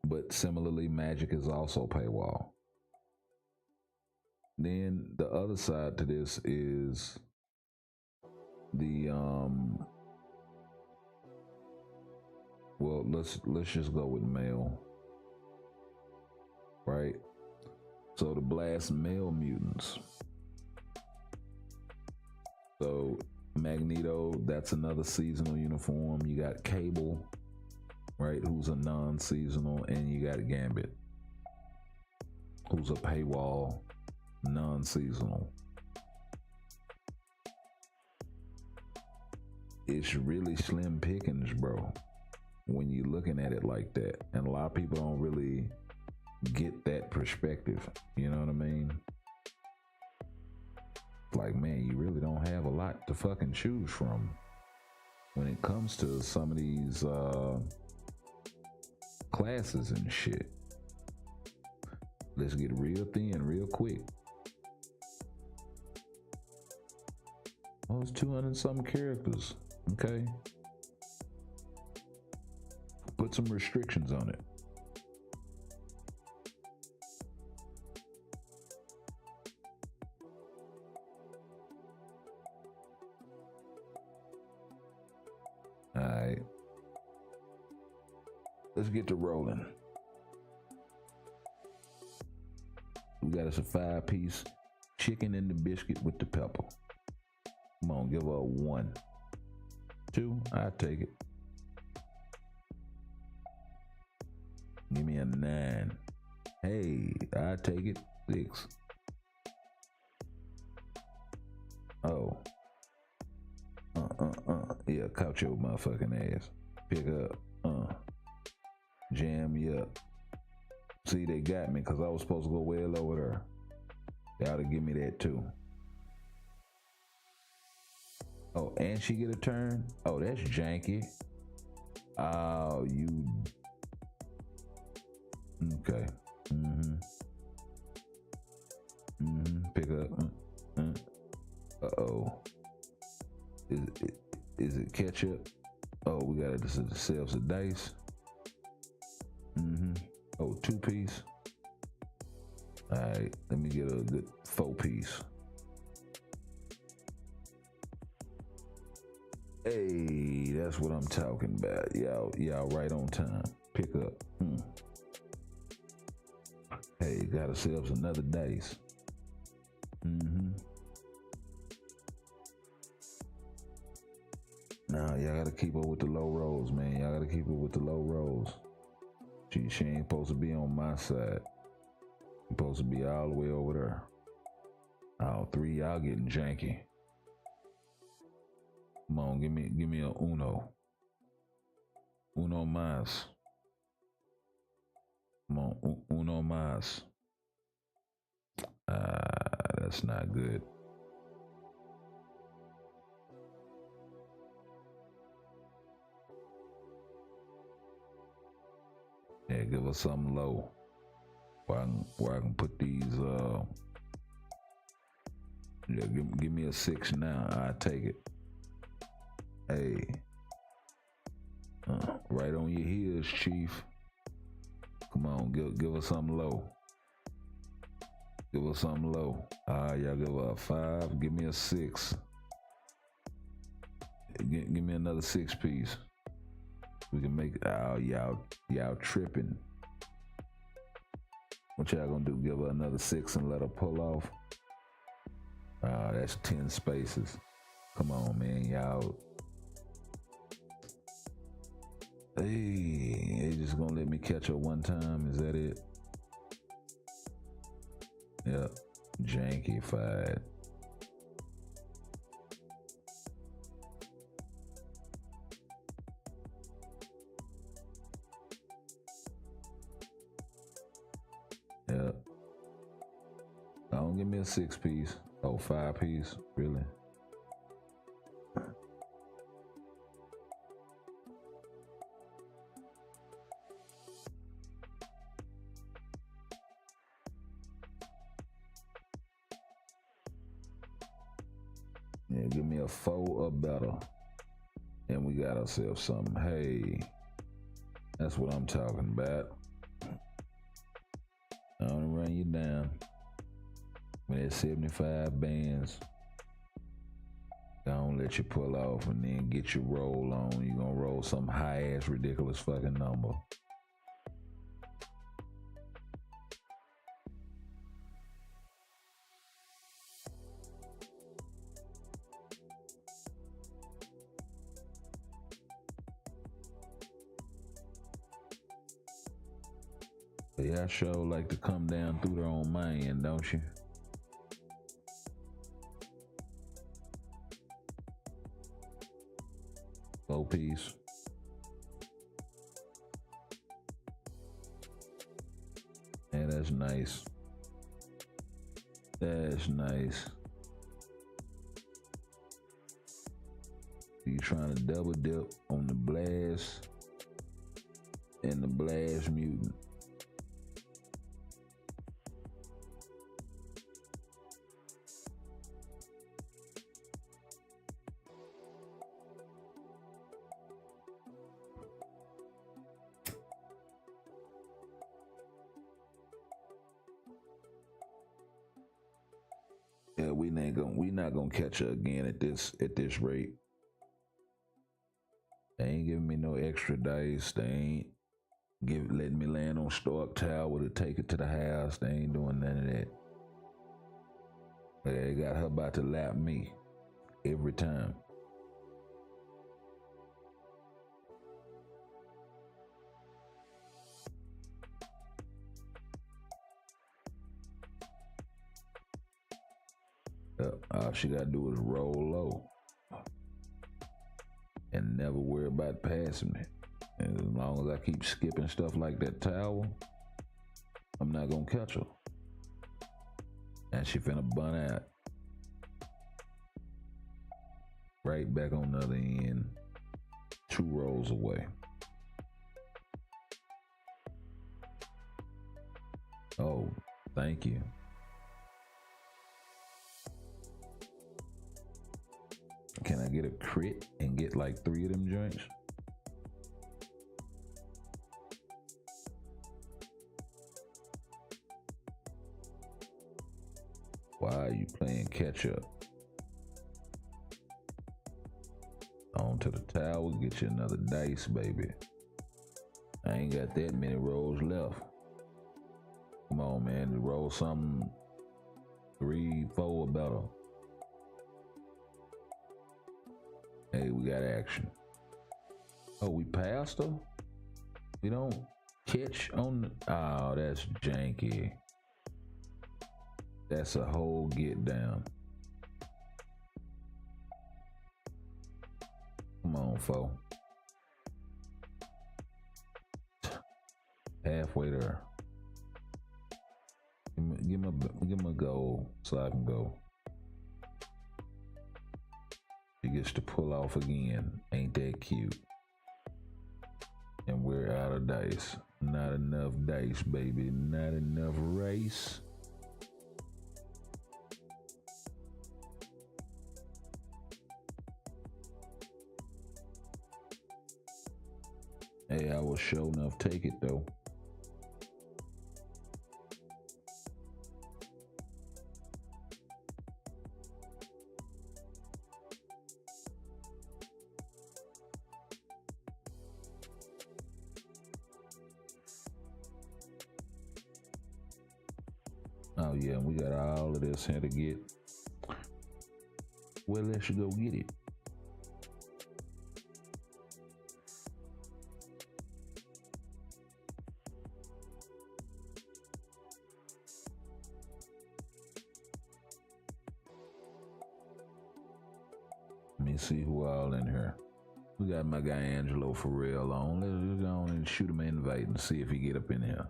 But similarly, Magic is also paywall. Then the other side to this is the well, let's just go with mail, right? So the Blast Male Mutants. So Magneto, that's another seasonal uniform. You got Cable, right, who's a non-seasonal, and you got Gambit, who's a paywall non-seasonal. It's really slim pickings, bro, when you're looking at it like that. And a lot of people don't really get that perspective. You know what I mean? Like, man, you really don't have a lot to fucking choose from when it comes to some of these classes and shit. Let's get real thin real quick. Oh, it's 200 and some characters. Okay. Put some restrictions on it. All right. Let's get to rolling. We got us a 5-piece chicken and the biscuit with the pepper. Come on, give her a 1. 2, I take it. Give me a 9. Hey, I take it. 6. Oh. Yeah, caught your motherfucking ass. Pick up. Jam you up. See, they got me because I was supposed to go well over there. They ought to give me that too. Oh, and she get a turn? Oh, that's janky. Oh, you. Okay. Pick up. Uh-oh. Is it ketchup? Oh, we got ourselves a dice. Oh, 2-piece. All right, let me get a good 4-piece. Hey, that's what I'm talking about. Y'all right on time. Pick up. Hey, got ourselves another dice. Nah, y'all gotta keep up with the low rolls, man. Y'all gotta keep up with the low rolls. She ain't supposed to be on my side. She's supposed to be all the way over there. Oh, 3, y'all getting janky. Come on, give me a uno. Uno más. Come on, uno más. That's not good. Yeah, give us something low. Where I can put these. Yeah, give me a 6 now. I take it. Hey, right on your heels, Chief. Come on, give us something low. Give us something low. Y'all give her a 5. Give me a 6. Give me another 6-piece. We can make. Y'all tripping. What y'all gonna do? Give her another 6 and let her pull off? That's 10 spaces. Come on, man, y'all. Hey, they just gonna let me catch her one time? Is that it? Yep, jankified. Yeah. Don't give me a 6-piece. Oh, 5-piece? Really? Yeah, give me a 4 or better. And we got ourselves something. Hey, that's what I'm talking about. I don't run you down. When it's 75 bands, don't let you pull off and then get your roll on. You're gonna roll some high ass ridiculous fucking number. But yeah, I sure like to come down through there on my end, don't you? Low piece. Yeah, that's nice. That's nice. You trying to double dip on the blast and the blast mutant. Yeah, we not gonna catch her again at this rate. They ain't giving me no extra dice. They ain't letting me land on Stark Tower to take it to the house. They ain't doing none of that. They got her about to lap me every time. All she gotta do is roll low and never worry about passing me. And as long as I keep skipping stuff like that tower, I'm not gonna catch her. And she finna bun out. Right back on the other end, 2 rolls away. Oh, thank you. Can I get a crit and get like 3 of them joints? Why are you playing catch up? On to the tower, get you another dice, baby. I ain't got that many rolls left. Come on, man, roll something 3, 4 or better. Hey, we got action. Oh, we passed her? We don't catch on the... Oh, that's janky. That's a whole get down. Come on, fo. Halfway there. Give me a goal so I can go. She gets to pull off again. Ain't that cute? And we're out of dice. Not enough dice, baby. Not enough race. Hey, I will sure enough take it though. Oh yeah, we got all of this here to get. Well, let's go get it. Let me see who all in here. We got my guy Angelo for real on. Let's go on and shoot him an invite and see if he get up in here.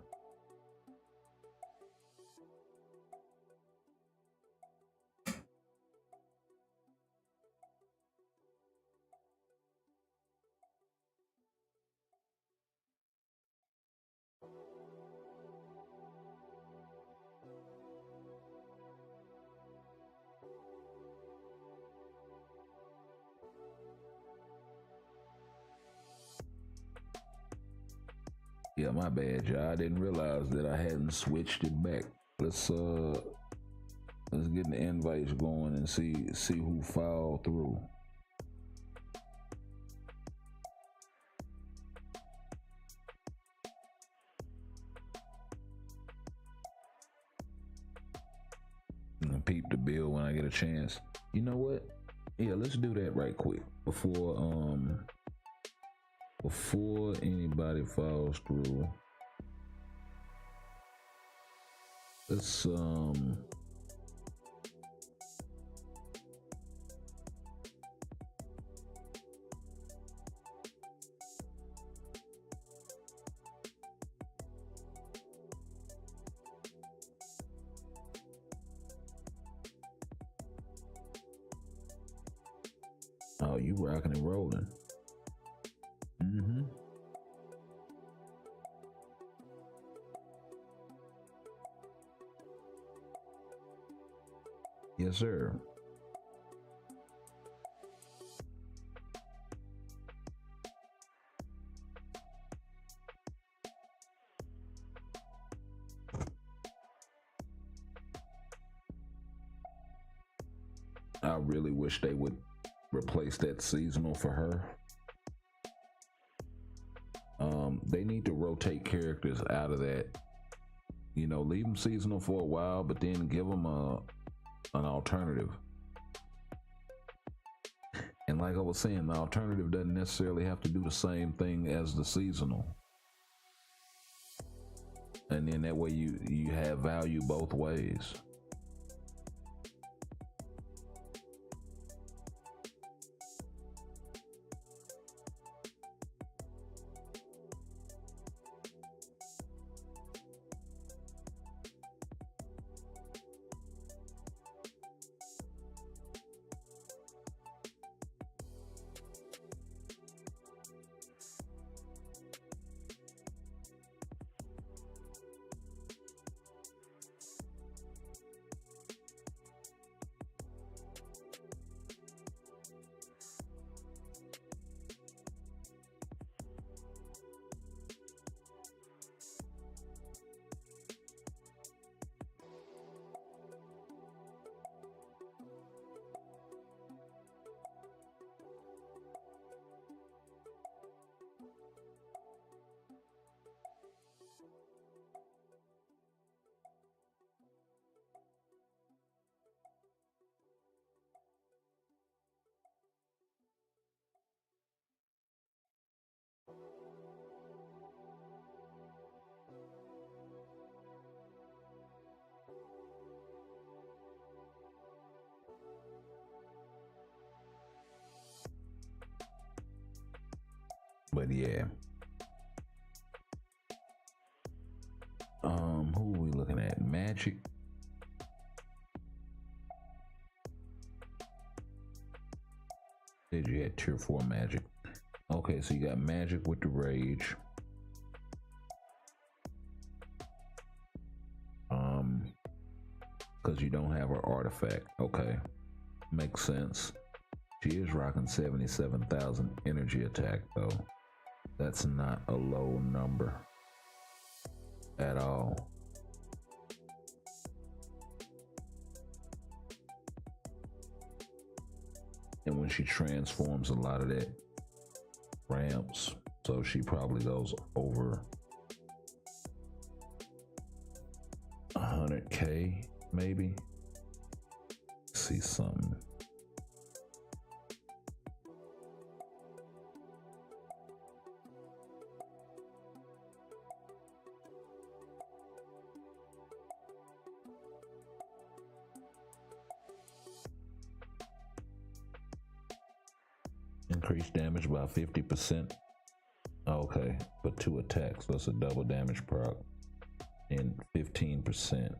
Yeah, my bad, y'all. I didn't realize that I hadn't switched it back. Let's get the invites going and see who filed through. And peep the bill when I get a chance. You know what? Yeah, let's do that right quick before anybody falls through. Let's oh, you rocking and rolling. Mm-hmm. Yes, sir. I really wish they would replace that seasonal for her. They need to rotate characters out of that. You know, leave them seasonal for a while, but then give them an alternative. And like I was saying, the alternative doesn't necessarily have to do the same thing as the seasonal. And then that way you have value both ways. But yeah. Who are we looking at? Magic. Said you had tier 4 magic. Okay, so you got magic with the rage. Because you don't have her artifact. Okay, makes sense. She is rocking 77,000 energy attack though. That's not a low number at all. And when she transforms, a lot of that ramps, so she probably goes over 100k maybe. See something. Increase damage by 50%. Okay, but 2 attacks. That's a double damage proc. And 15%.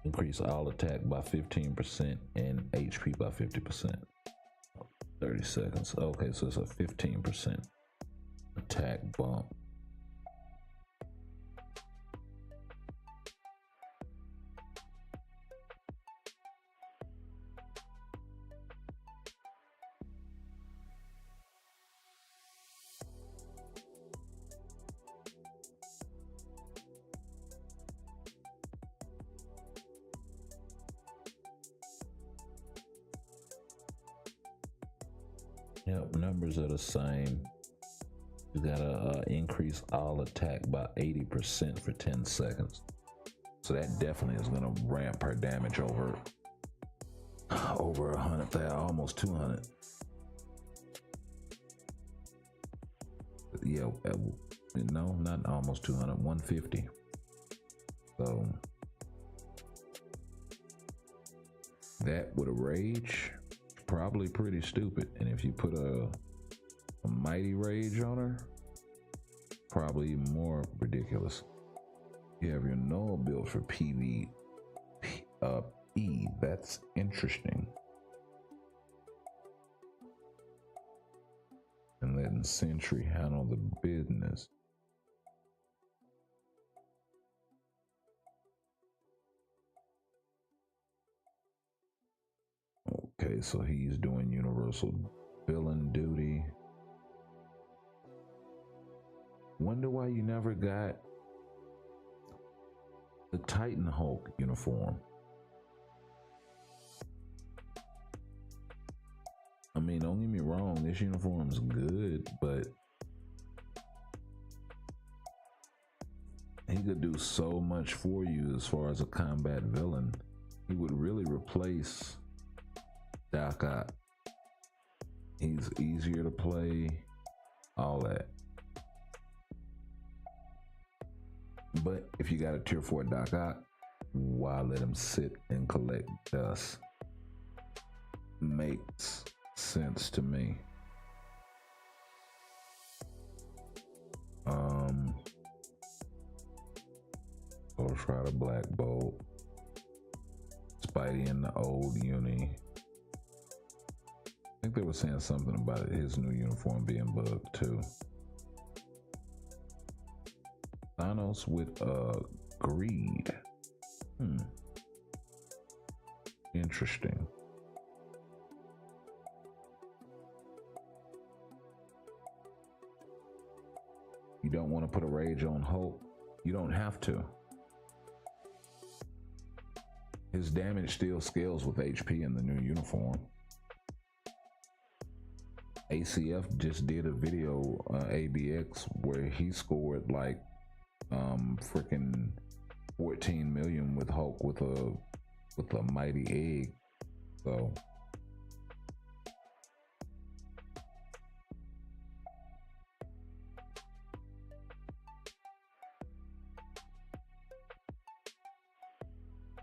Increase all attack by 15% and HP by 50%. 30 seconds. Okay, so it's a 15% attack bump. Yep, numbers are the same. You gotta increase all attack by 80% for 10 seconds. So that definitely is gonna ramp her damage over 100,000, almost 200. Yeah, no, not almost 200, 150. So that with a rage, probably pretty stupid. And if you put a mighty rage on her, probably even more ridiculous. You have your null built for PvE. That's interesting. And letting Sentry handle the business. Okay, so he's doing universal villain duty. Wonder why you never got the Titan Hulk uniform. I mean, don't get me wrong, this uniform's good, but he could do so much for you as far as a combat villain. He would really replace Doc Ock. He's easier to play, all that. But if you got a tier 4 Doc Ock, why let him sit and collect dust? Makes sense to me. Ghost Rider Black Bolt, Spidey in the old uni. I think they were saying something about his new uniform being bugged too. Thanos with greed. Interesting. You don't want to put a rage on Hulk? You don't have to. His damage still scales with HP in the new uniform. ACF just did a video, ABX, where he scored like freaking 14 million with Hulk with a mighty egg. So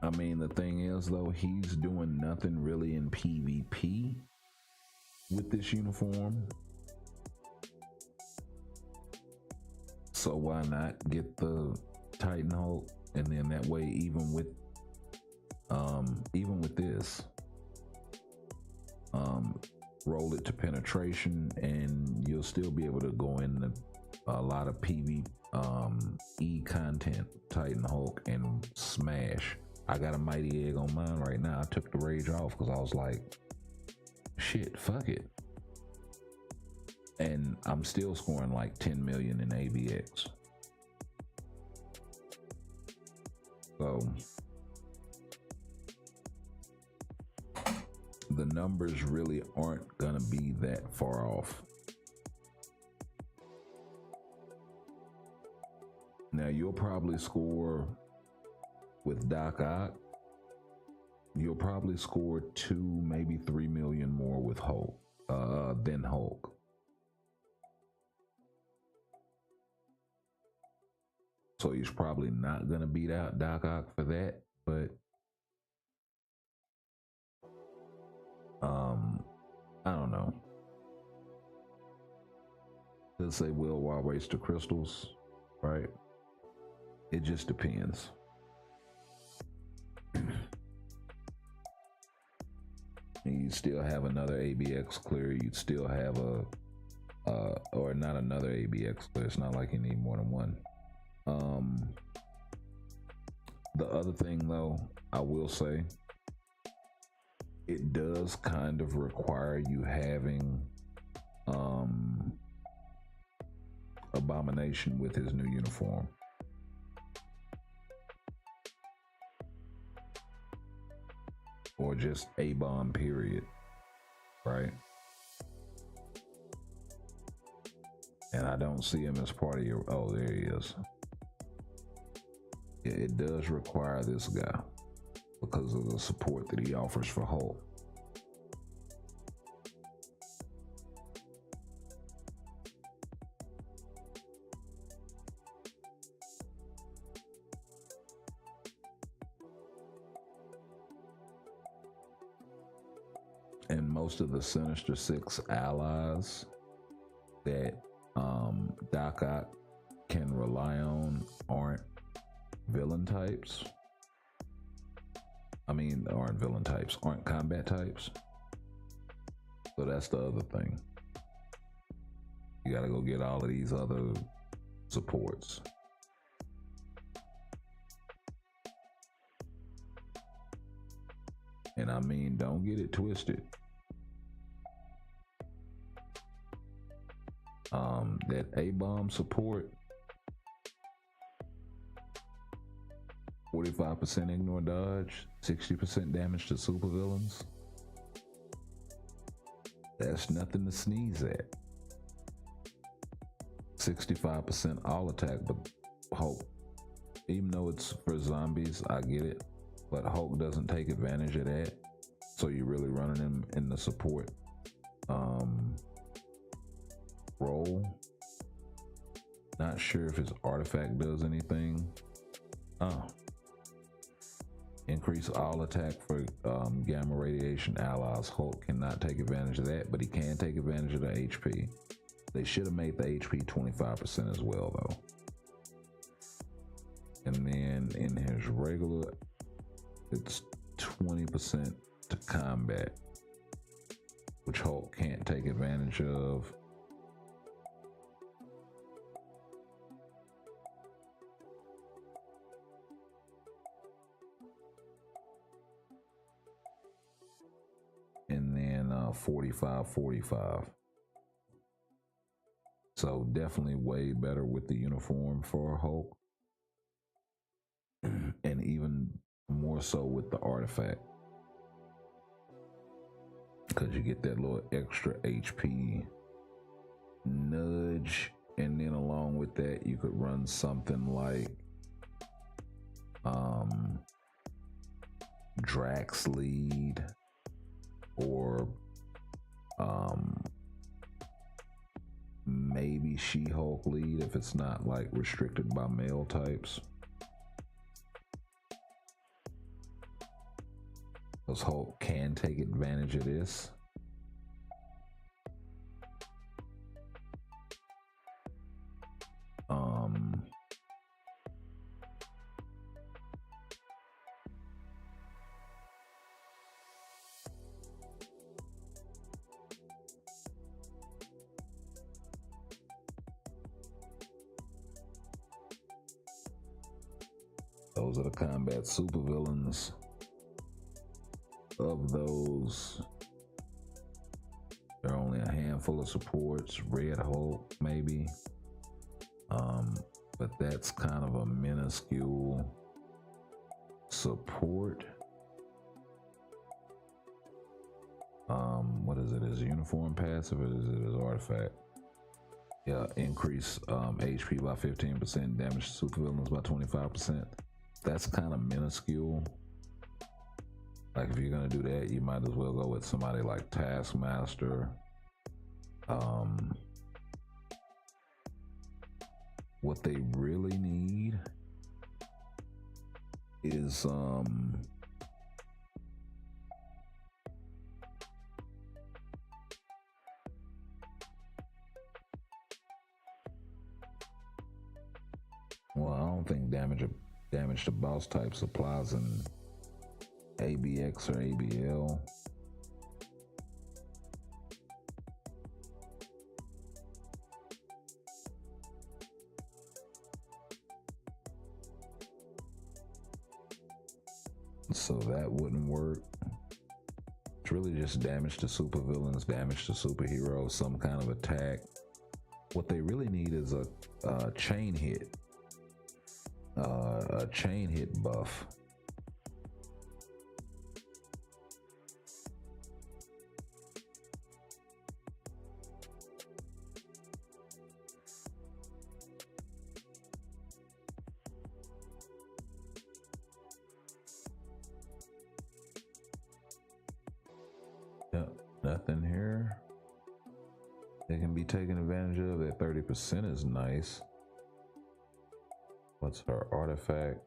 I mean, the thing is though, he's doing nothing really in PvP with this uniform. So why not get the Titan Hulk, and then that way even with this, roll it to penetration and you'll still be able to go into a lot of PvE content, Titan Hulk, and smash. I got a mighty egg on mine right now. I took the rage off because I was like, shit, fuck it. And I'm still scoring like 10 million in ABX. So the numbers really aren't gonna be that far off. Now you'll probably score with Doc Ock. You'll probably score 2, maybe 3 million more with Hulk than Hulk. So he's probably not gonna beat out Doc Ock for that, but I don't know. Let's say Will Wall waste the crystals, right? It just depends. You'd still have another ABX clear. You'd still have or not another ABX clear. It's not like you need more than one. The other thing though, I will say, it does kind of require you having Abomination with his new uniform. Or just A-bomb period, right? And I don't see him as part of your. Oh, there he is. Yeah, it does require this guy because of the support that he offers for Hulk. And most of the Sinister Six allies that Doc Ock can rely on aren't villain types. Aren't combat types. So that's the other thing. You gotta go get all of these other supports. And I mean, don't get it twisted. That A-bomb support, 45% ignore dodge, 60% damage to supervillains. That's nothing to sneeze at. 65% all attack, but Hulk, even though it's for zombies, I get it, but Hulk doesn't take advantage of that. So you're really running him in the support role. Not sure if his artifact does anything. Increase all attack for gamma radiation allies. Hulk cannot take advantage of that, but he can take advantage of the HP. They should have made the HP 25% as well, though. And then in his regular, it's 20% to combat, which Hulk can't take advantage of. And then 45. So definitely way better with the uniform for Hulk. And even more so with the artifact. Because you get that little extra HP nudge. And then along with that, you could run something like Drax lead, or maybe She-Hulk lead if it's not like restricted by male types. Because Hulk can take advantage of this. Those are the combat supervillains. Of those, there are only a handful of supports. Red Hulk, maybe. But that's kind of a minuscule support. What is it? Is uniform passive or is it his artifact? Yeah, increase HP by 15%, damage to supervillains by 25%. That's kind of minuscule. Like if you're gonna do that, you might as well go with somebody like Taskmaster. What they really need is well, I don't think damage to boss types applies in ABX or ABL. So that wouldn't work. It's really just damage to supervillains, damage to superheroes, some kind of attack. What they really need is a chain hit. A chain hit buff. Nothing here. They can be taken advantage of. That 30% is nice. What's her artifact?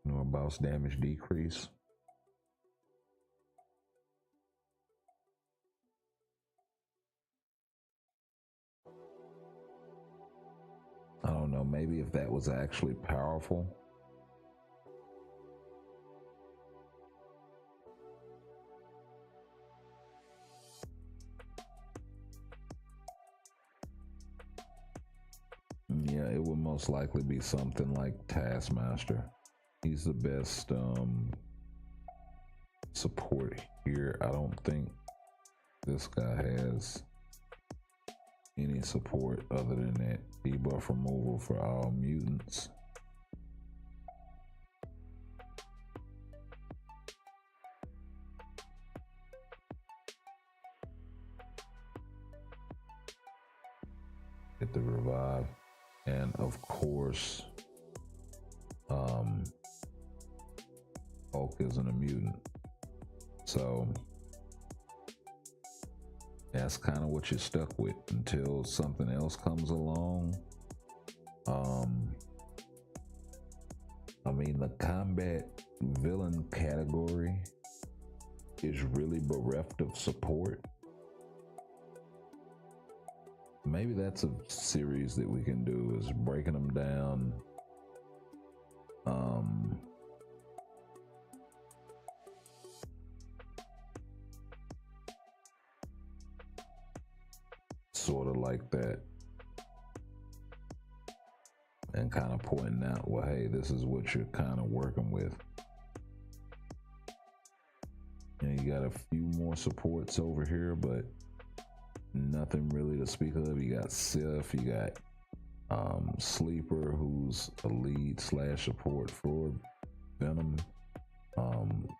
More boss damage decrease. I don't know, maybe if that was actually powerful. Yeah, it would most likely be something like Taskmaster. He's the best support here. I don't think this guy has any support other than that debuff removal for all mutants. Get the revive. And of course, Hulk isn't a mutant. So that's kind of what you're stuck with until something else comes along. I mean, the combat villain category is really bereft of support. Maybe that's a series that we can do, is breaking them down. Sort of like that. And kind of pointing out, well, hey, this is what you're kind of working with. And you got a few more supports over here, but nothing really to speak of. You got Sif, you got Sleeper, who's a lead / support for Venom.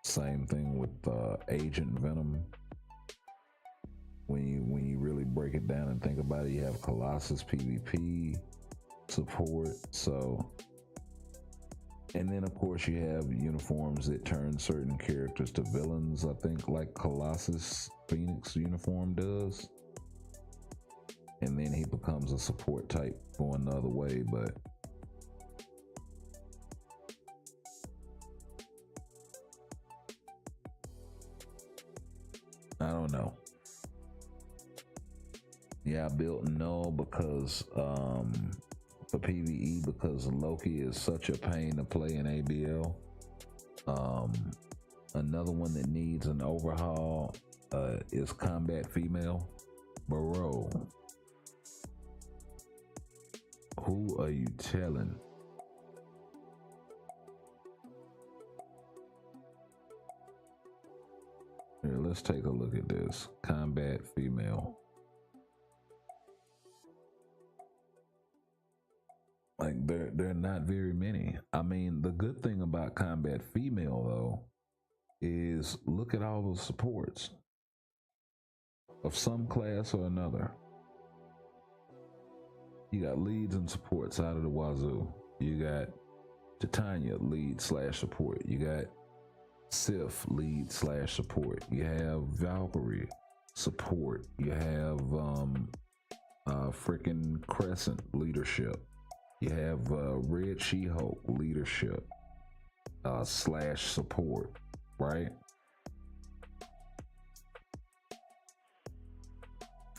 Same thing with Agent Venom. When you really break it down and think about it, you have Colossus PvP support. So, and then of course you have uniforms that turn certain characters to villains. I think like Colossus Phoenix uniform does. And then he becomes a support type going the other way, but I don't know. Yeah, I built Null because for PvE, because Loki is such a pain to play in ABL. Another one that needs an overhaul is Combat Female. Bro, who are you telling? Here, let's take a look at this. Combat Female. Like, there are not very many. I mean, the good thing about Combat Female, though, is look at all the supports of some class or another. You got leads and supports out of the wazoo. You got Titania, lead / support. You got Sif, lead / support. You have Valkyrie, support. You have freaking Crescent, leadership. You have Red She-Hulk, leadership / support, right?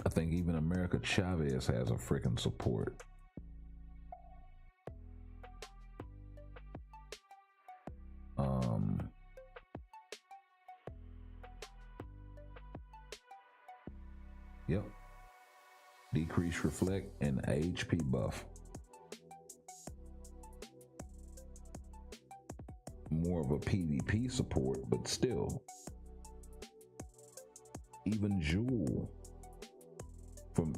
I think even America Chavez has a freaking support. Yep. Decrease reflect and HP buff. More of a PvP support, but still. Even Jewel from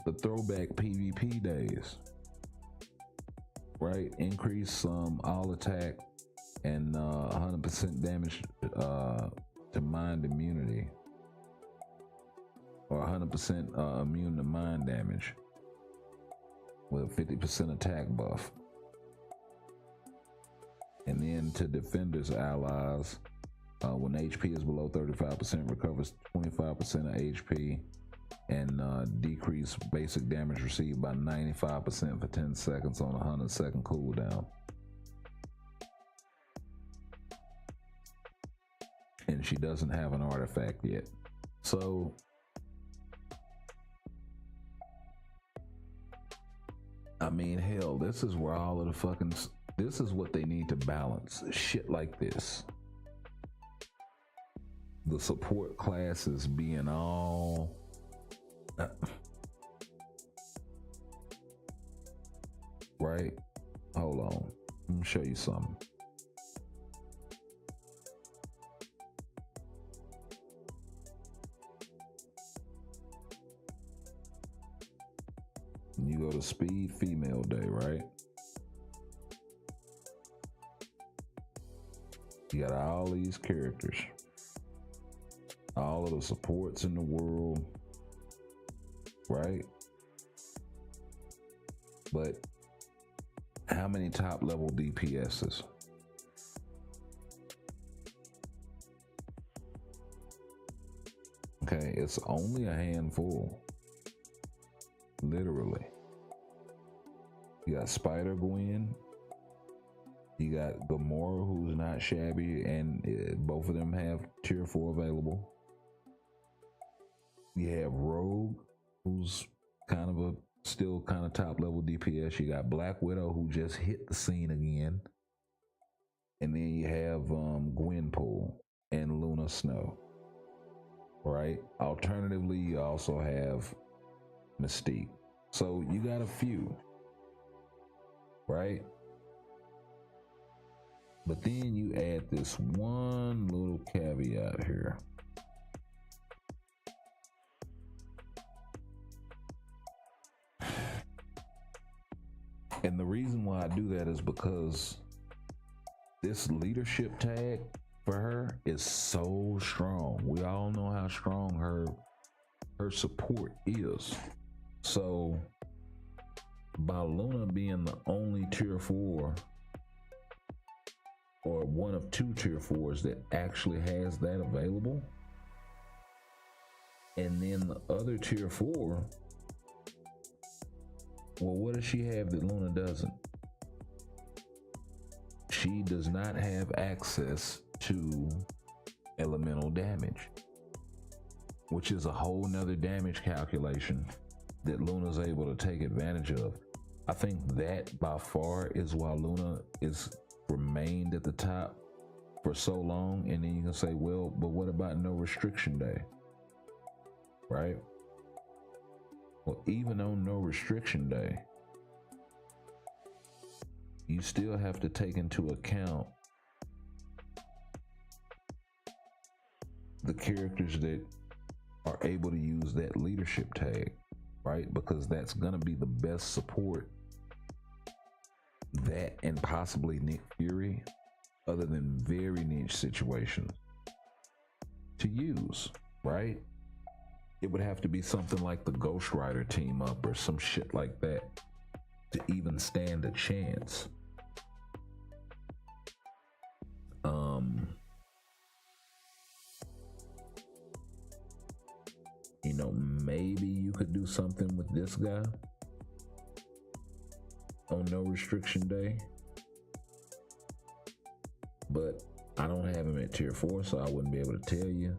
the throwback PvP days, right? Increase all attack and 100% damage to mind immunity, or 100% immune to mind damage with a 50% attack buff. And then to Defender's allies, when HP is below 35%, recovers 25% of HP and decrease basic damage received by 95% for 10 seconds on a 100-second cooldown. And she doesn't have an artifact yet. So I mean, hell, this is where all of the fucking, this is what they need to balance. Shit like this. The support classes being all right. Hold on, let me show you something. You go to speed female day, right? You got all these characters, all of the supports in the world, right? But how many top level DPSs? Okay, it's only a handful. Literally. You got Spider Gwen. You got Gamora, who's not shabby, and both of them have tier 4 available. You have Rogue, who's kind of a still kind of top level DPS. You got Black Widow, who just hit the scene again. And then you have Gwenpool and Luna Snow. Right? Alternatively, you also have Mystique. So you got a few, right? But then you add this one little caveat here. And the reason why I do that is because this leadership tag for her is so strong. We all know how strong her support is. So by Luna being the only tier 4 or one of 2 tier 4s that actually has that available, and then the other tier 4, well, what does she have that Luna doesn't? She does not have access to elemental damage, which is a whole nother damage calculation that Luna's able to take advantage of. I think that by far is why Luna is remained at the top for so long. And then you can say, well, but what about no restriction day? Right? Well, even on no restriction day, you still have to take into account the characters that are able to use that leadership tag, right? Because that's gonna be the best support, that and possibly Nick Fury, other than very niche situations, to use, right? It would have to be something like the Ghost Rider team up or some shit like that to even stand a chance. You know, maybe you could do something with this guy on no restriction day, but I don't have him at tier 4, so I wouldn't be able to tell you.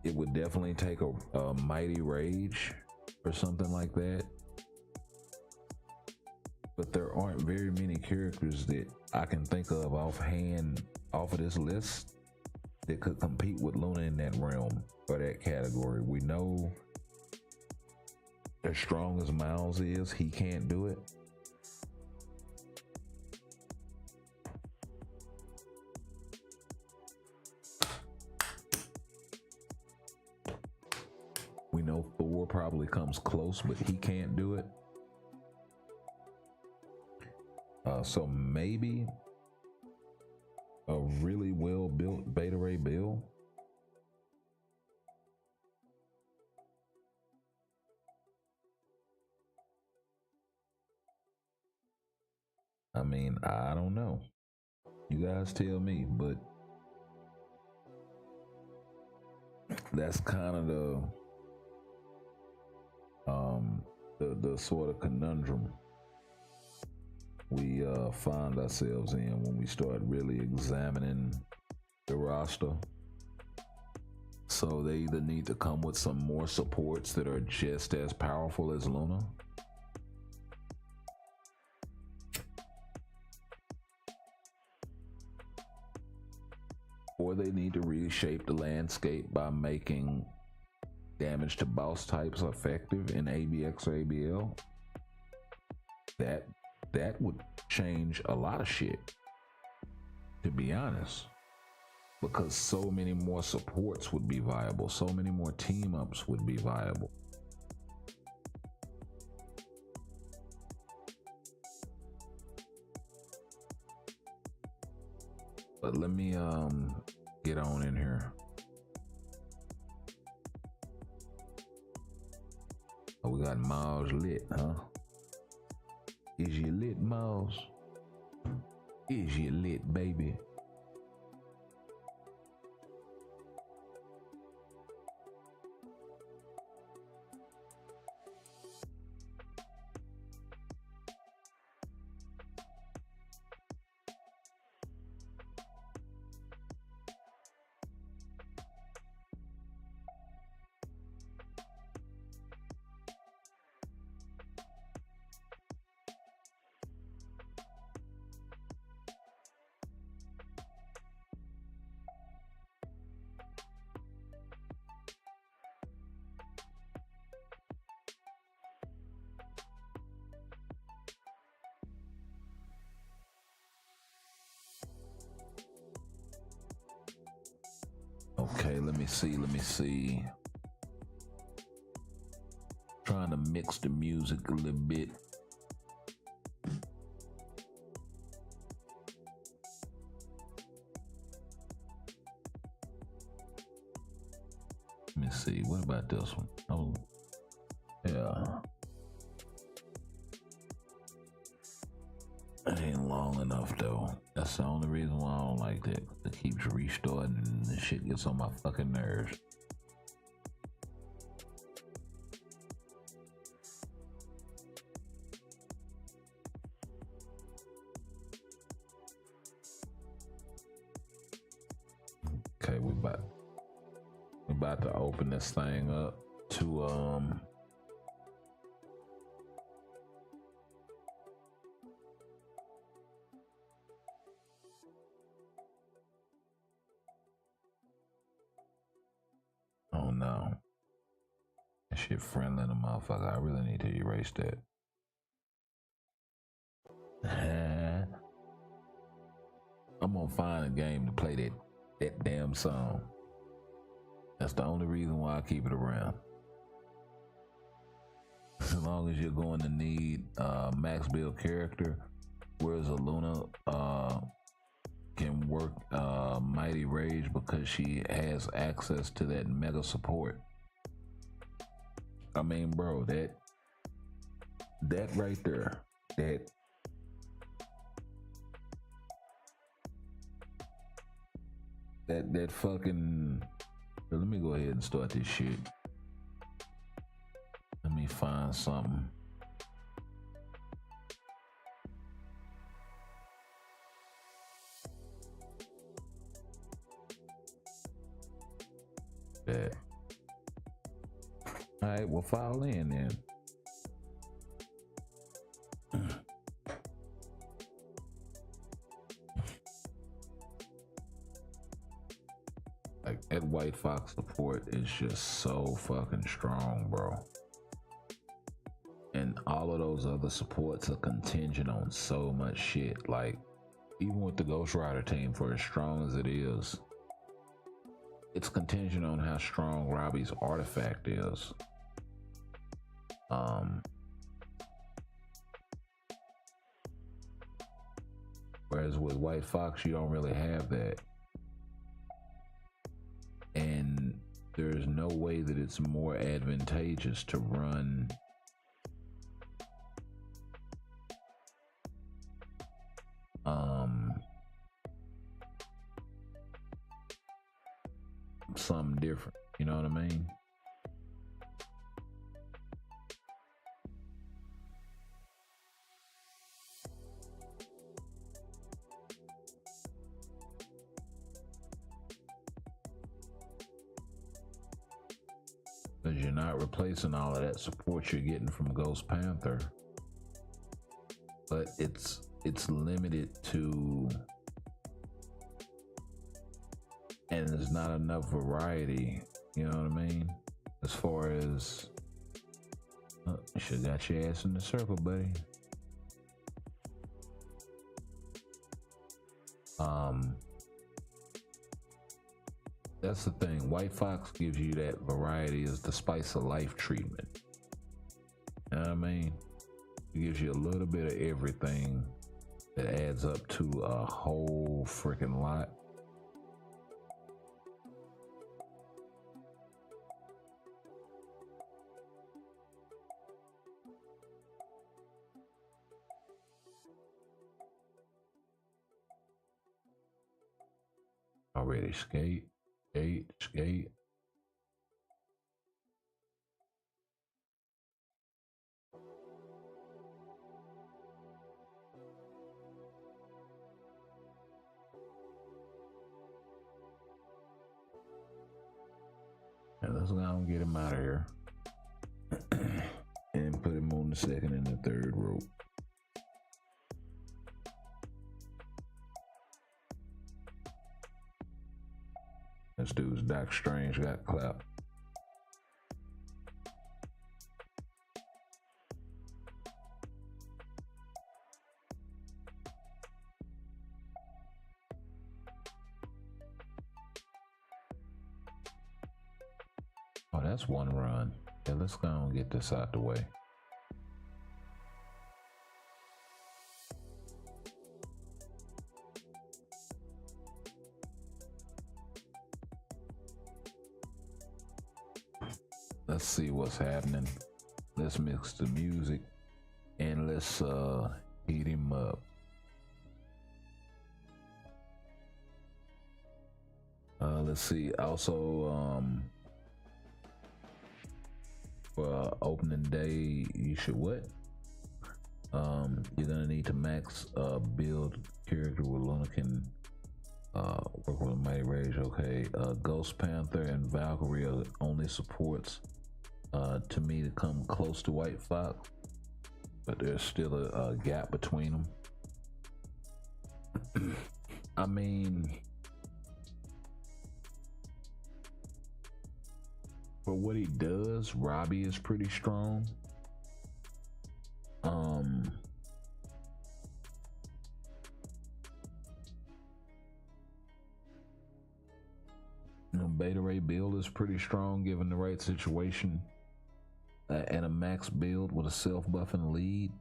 It would definitely take a Mighty Rage or something like that, but there aren't very many characters that I can think of offhand off of this list that could compete with Luna in that realm or that category. We know as strong as Miles is, he can't do it. We know Thor probably comes close, but he can't do it. So maybe a really well-built Beta Ray Bill. I mean, I don't know. You guys tell me, but that's kind of the sort of conundrum we find ourselves in when we start really examining the roster. So they either need to come with some more supports that are just as powerful as Luna, or they need to reshape the landscape by making damage to boss types effective in ABX or ABL. That would change a lot of shit, to be honest, because so many more supports would be viable, so many more team ups would be viable. But let me get on in here. Oh, we got Miles lit, huh? Is you lit, Miles? Is you lit, baby? Okay, let me see. Trying to mix the music a little bit. Let me see, what about this one? Oh, yeah. It ain't long enough though. That's the only reason why I don't like that. It keeps restarting and the shit gets on my fucking nerves. Okay, we about to open this thing up to oh no. That shit friendly in the motherfucker. I really need to erase that. I'm gonna find a game to play that damn song. That's the only reason why I keep it around. As long as you're going to need max build character, whereas a Luna can work Mighty Rage because she has access to that mega support. I mean, bro, that right there, that fucking. Let me go ahead and start this shit. Let me find something. Bet. All right, well, file in then. Like, that White Fox support is just so fucking strong, bro. And all of those other supports are contingent on so much shit. Like, even with the Ghost Rider team, for as strong as it is, it's contingent on how strong Robbie's artifact is. Whereas with White Fox, you don't really have that. And there's no way that it's more advantageous to run different. You know what I mean? Because you're not replacing all of that support you're getting from Ghost Panther, but it's limited to, and there's not enough variety. You know what I mean? As far as you should got your ass in the circle, buddy. That's the thing. White Fox gives you that variety as the spice of life treatment. You know what I mean? It gives you a little bit of everything that adds up to a whole freaking lot. Already skate. And let's go and get him out of here and put him on the second and the third rope. This dude's Doc Strange got clapped. Oh, that's one run. Yeah, let's go and get this out the way. Let's see what's happening. Let's mix the music and let's heat him up. Let's see. Also, for opening day, you should what? You're gonna need to max build character where Luna can work with a Mighty Rage. Okay, Ghost Panther and Valkyrie are only supports to me to come close to White Fox, but there's still a gap between them. I mean, for what he does, Robbie is pretty strong. Beta Ray build is pretty strong given the right situation, and a max build with a self-buffing lead.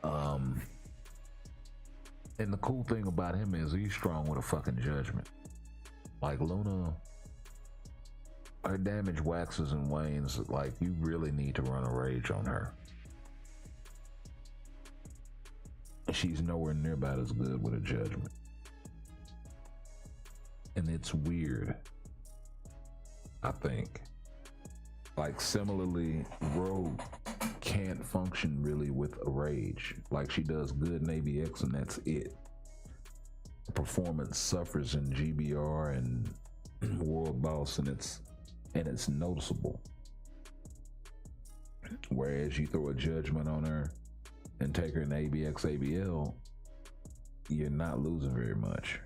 And the cool thing about him is he's strong with a fucking judgment. Like Luna, her damage waxes and wanes. Like, you really need to run a rage on her. She's nowhere near about as good with a judgment. And it's weird, I think. Like, similarly, Rogue can't function really with a rage. Like, she does good in ABX and that's it. Performance suffers in GBR and World Boss, and it's noticeable. Whereas you throw a judgment on her and take her in ABX ABL, you're not losing very much.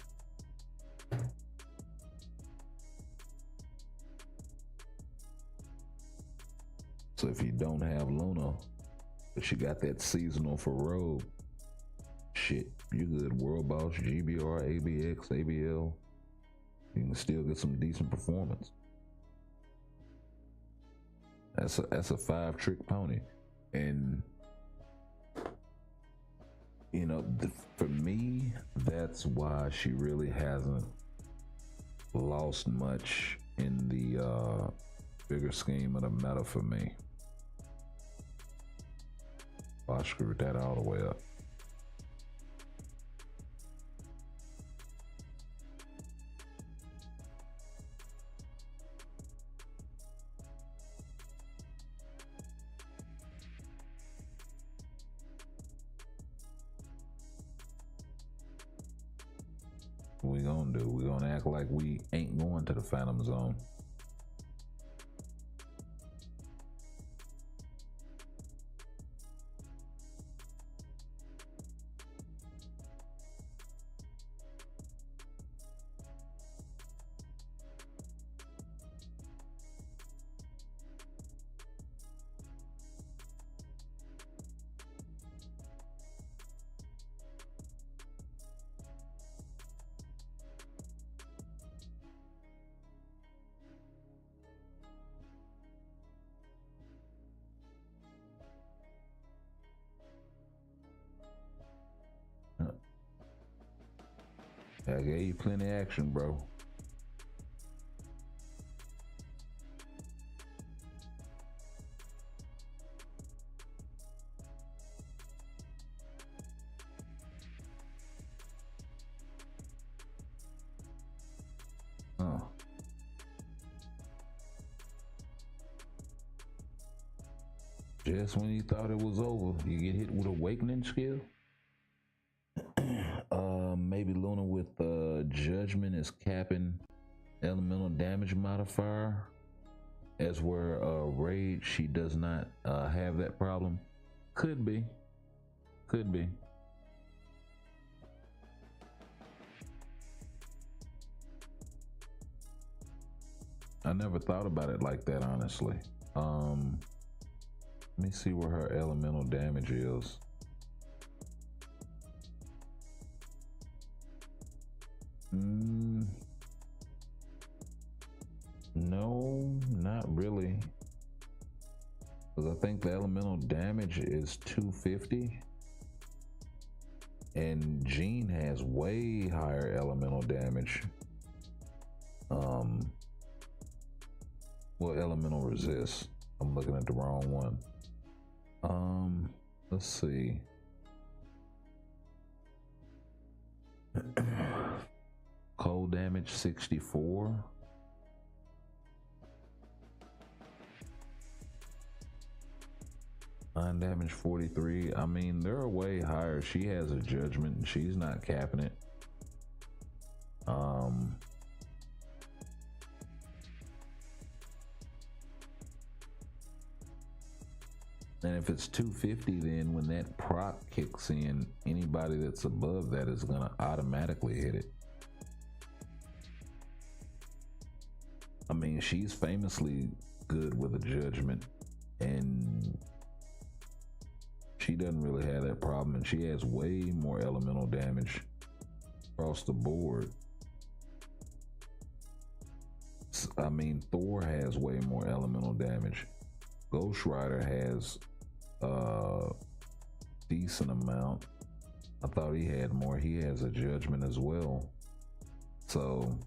So if you don't have Luna, but you got that seasonal for Rogue, shit, you good. World Boss, GBR, ABX, ABL, you can still get some decent performance. That's a 5-trick pony. And you know, for me, that's why she really hasn't lost much in the bigger scheme of the meta for me. I screwed that all the way up. we gonna do. We gonna act like we ain't going to the Phantom Zone. I gave you plenty of action, bro. Oh. Just when you thought it was over, you get hit with awakening skill. Maybe Luna with Judgment is capping elemental damage modifier, as where Rage, she does not have that problem. Could be. I never thought about it like that, honestly. Let me see where her elemental damage is. No, not really. Because I think the elemental damage is 250. And Jean has way higher elemental damage. Well, elemental resist. I'm looking at the wrong one. Let's see. Cold damage 64. Mind damage 43. I mean, they're way higher. She has a judgment and she's not capping it. And if it's 250, then when that proc kicks in, anybody that's above that is gonna automatically hit it. I mean, she's famously good with a judgment, and she doesn't really have that problem, and she has way more elemental damage across the board. I mean, Thor has way more elemental damage. Ghost Rider has a decent amount. I thought he had more. He has a judgment as well. So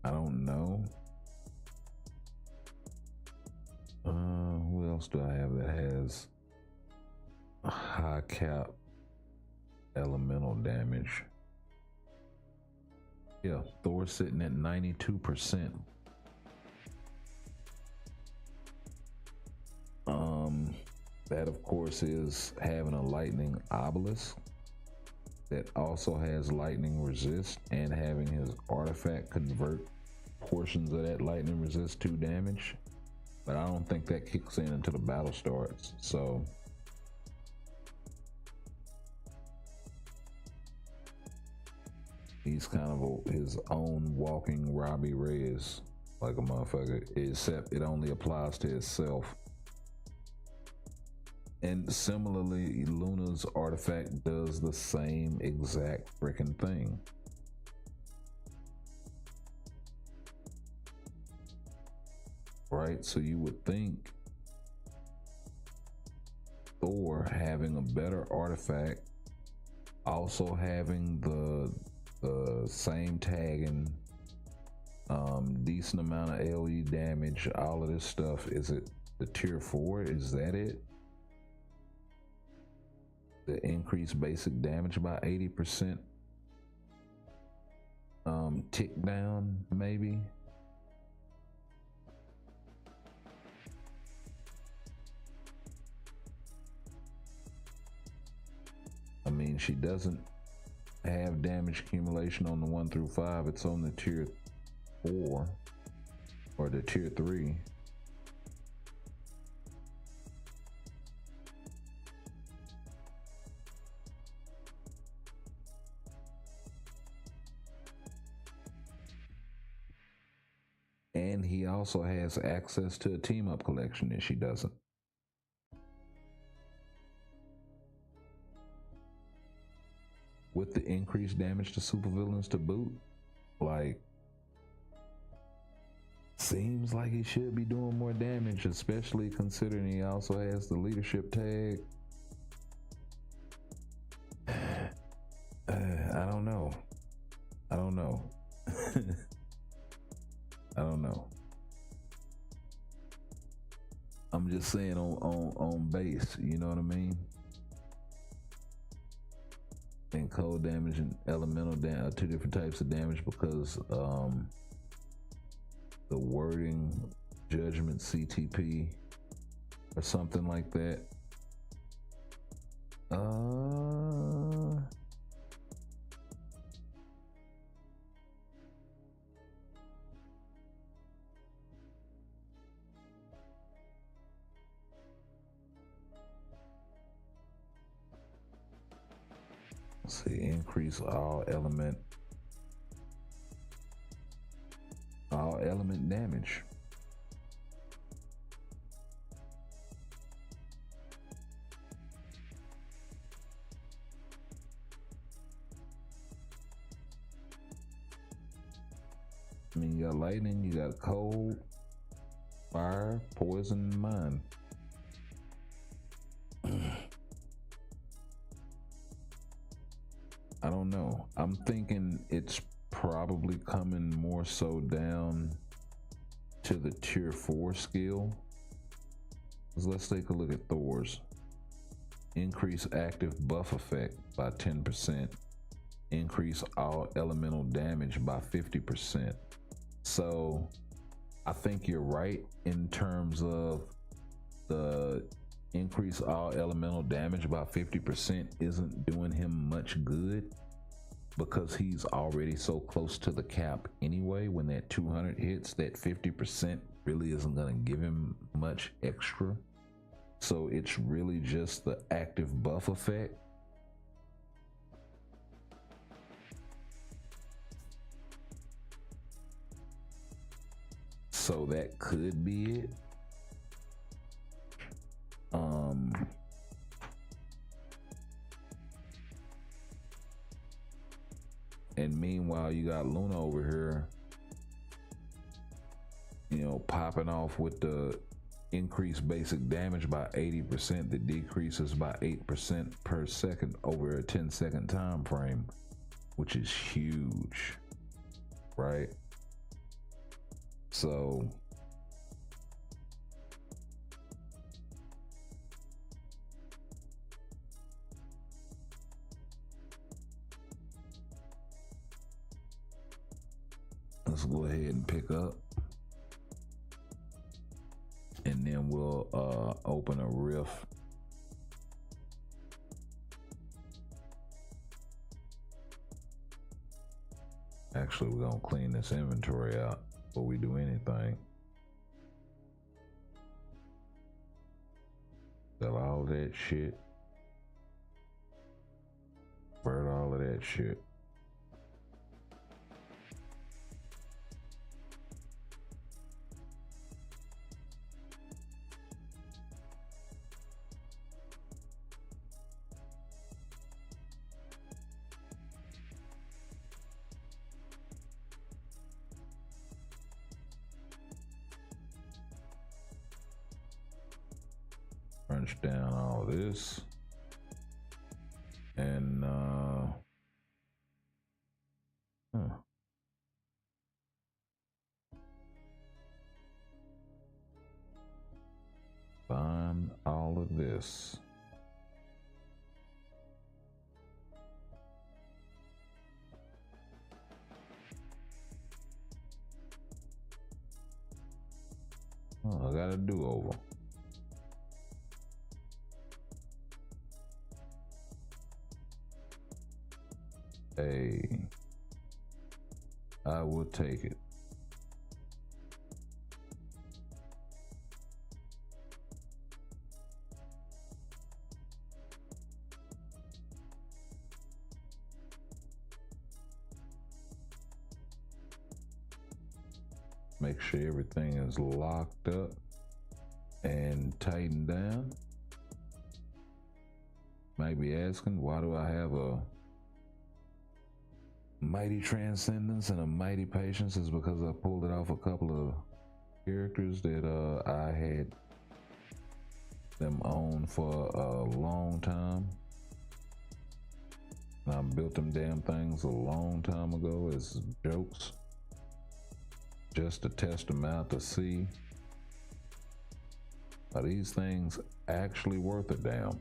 I don't know. Who else do I have that has a high cap elemental damage? Yeah, Thor's sitting at 92%. That of course is having a lightning obelisk that also has lightning resist, and having his artifact convert portions of that lightning resist to damage. But I don't think that kicks in until the battle starts. So he's kind of his own walking Robbie Reyes, like a motherfucker, except it only applies to itself. And similarly, Luna's artifact does the same exact freaking thing. Right? So you would think Thor having a better artifact, also having the same tagging, decent amount of AoE damage, all of this stuff. Is it the tier 4? Is that it? The increased basic damage by 80%. Tick down, maybe. I mean, she doesn't have damage accumulation on the 1 through 5. It's on the tier 4 or the tier 3. And he also has access to a team up collection that she doesn't. With the increased damage to supervillains to boot, like, seems like he should be doing more damage, especially considering he also has the leadership tag. I don't know. I don't know. I don't know. I'm just saying on base, you know what I mean? And cold damage and elemental damage are two different types of damage because the wording judgment CTP or something like that. Let's see, increase all element damage. I mean, you got lightning, you got cold, fire, poison, and mine. I don't know. I'm thinking it's probably coming more so down to the tier 4 skill. Let's take a look at Thor's. Increase active buff effect by 10%. Increase all elemental damage by 50%. So I think you're right in terms of the increase all elemental damage by 50% isn't doing him much good because he's already so close to the cap anyway. When that 200 hits, that 50% really isn't going to give him much extra. So it's really just the active buff effect. So that could be it. And meanwhile, you got Luna over here, you know, popping off with the increased basic damage by 80% that decreases by 8% per second over a 10-second time frame, which is huge, right? So let's go ahead and pick up, and then we'll open a rift. Actually, we're gonna clean this inventory out before we do anything. Sell all that shit. Burn all of that shit. Crunch down all this, and find all of this. Oh, I got a do-over. Hey, I will take it. Make sure everything is locked up and tightened down. Might be asking, why do I have a mighty transcendence and a mighty patience? Is because I pulled it off a couple of characters that I had them on for a long time. And I built them damn things a long time ago as jokes, just to test them out to see, are these things actually worth a damn?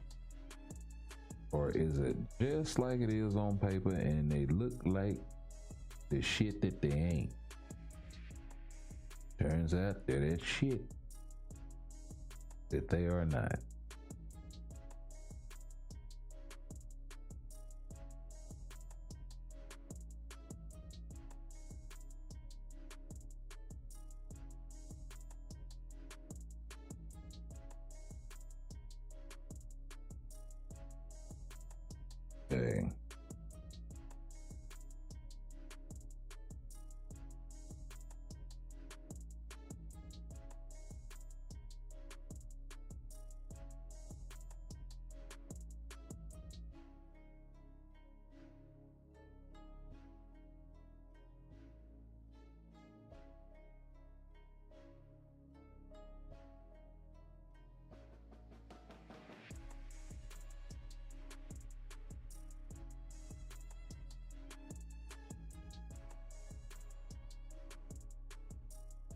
Or is it just like it is on paper and they look like the shit that they ain't? Turns out they're that shit that they are not. Okay.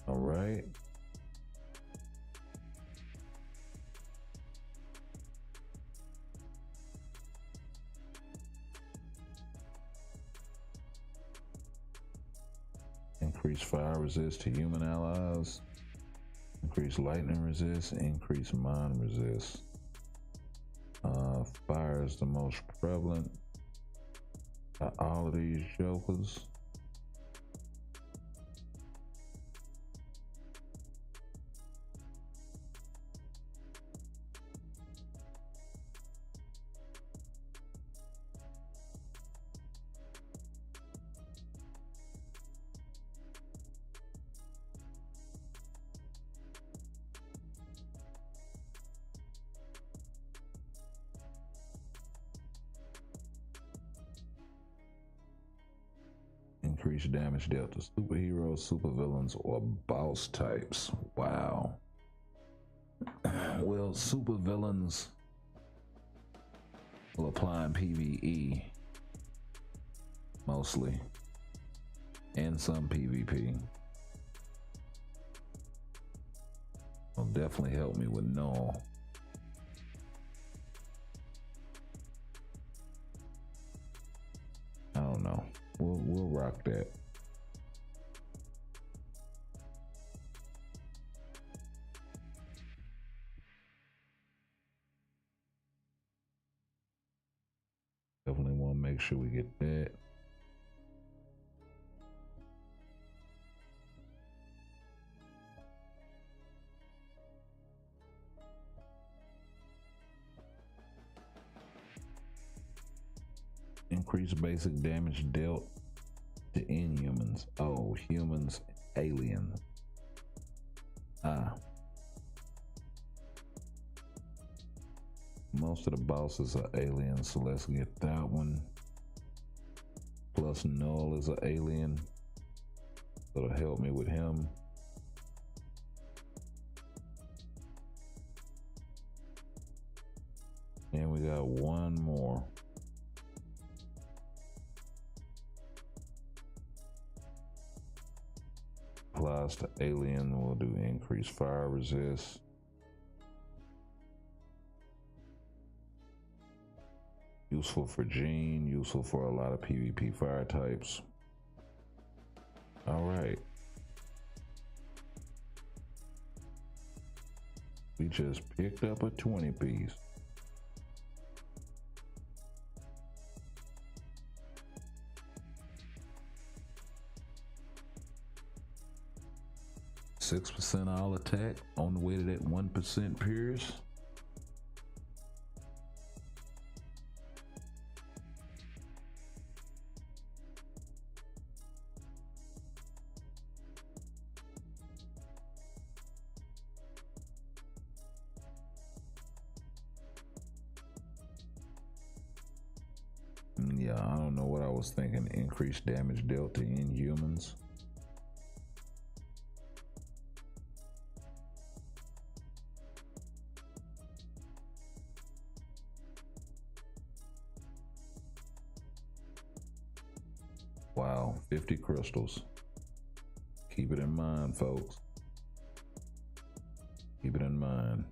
All right. Increase fire resist to human allies. Increase lightning resist. Increase mine resist. Fire is the most prevalent of all of these jokers. Increase damage dealt to superheroes, supervillains, or boss types. Wow. Well, supervillains will apply in PvE mostly, and some PvP. Will definitely help me with null. I don't know. We'll rock that. Definitely want to make sure we get that. Increase basic damage dealt to inhumans. Oh, humans, alien. Most of the bosses are aliens, so let's get that one. Plus Null is an alien. That'll help me with him. And we got one more. Applies to alien. We'll do increased fire resist. Useful for Gene, useful for a lot of PvP fire types. All right. We just picked up a 20 piece. 6% all attack on the way to that 1% pierce. Yeah, I don't know what I was thinking. Increased damage dealt to inhumans. Wow, 50 crystals. Keep it in mind, folks. Keep it in mind.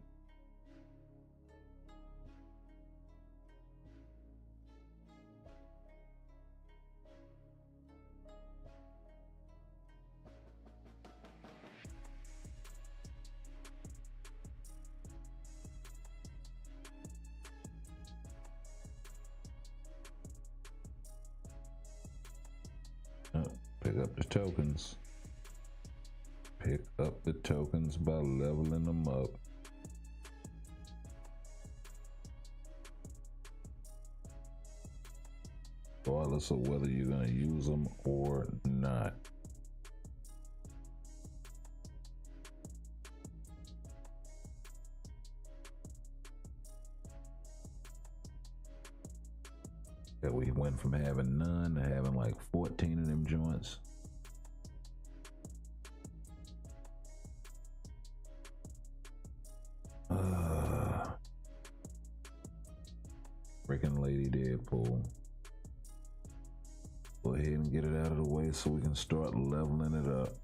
Pick up the tokens. Pick up the tokens by leveling them up. Regardless of whether you're going to use them or not. That we went from having none to having like 14 of them joints. Freaking Lady Deadpool. Go ahead and get it out of the way so we can start leveling it up.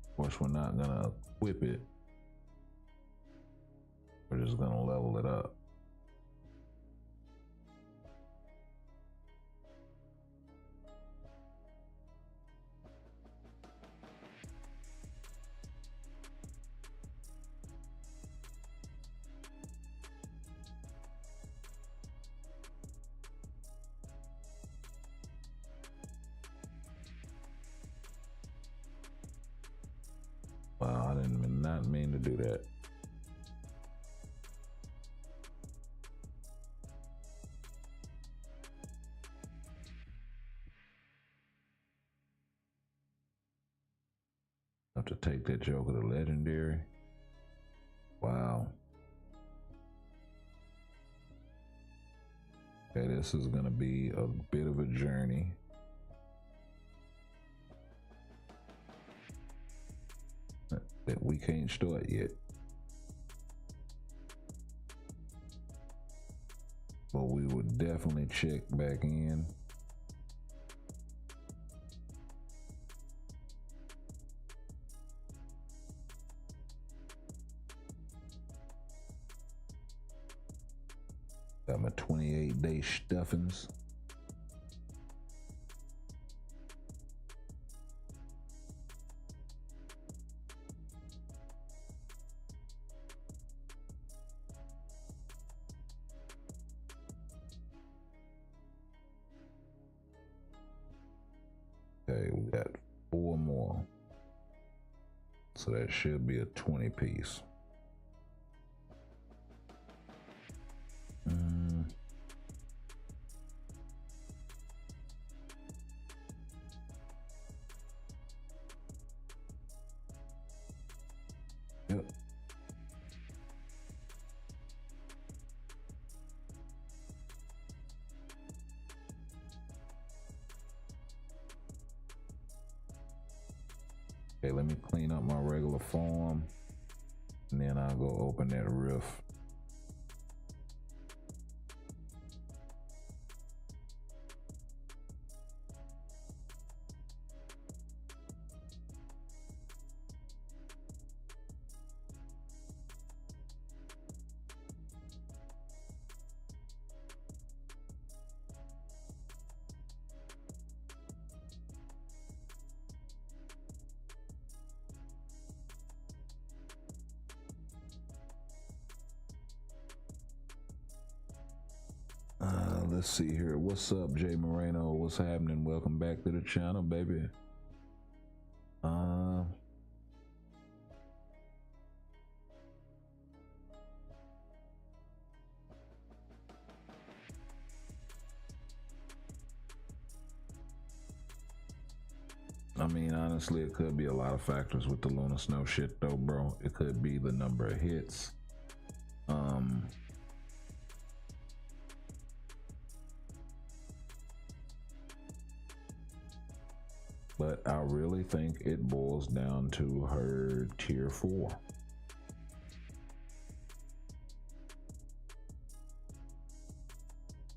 Of course, we're not gonna equip it. We're just gonna level it up. Wow, I didn't not mean to do that. Have to take that joker to legendary. Wow. Okay, this is gonna be a bit of a journey. That we can't start yet. But we will definitely check back in. Got my 28-day stuffings. Okay, we got 4 more. So that should be a 20 piece. Yep. Okay, let me clean up my regular farm, and then I'll go open that rift. Let's see here. What's up, Jay Moreno? What's happening? Welcome back to the channel, baby. mean, honestly, it could be a lot of factors with the Luna Snow shit, though, bro. It could be the number of hits. But I really think it boils down to her tier 4.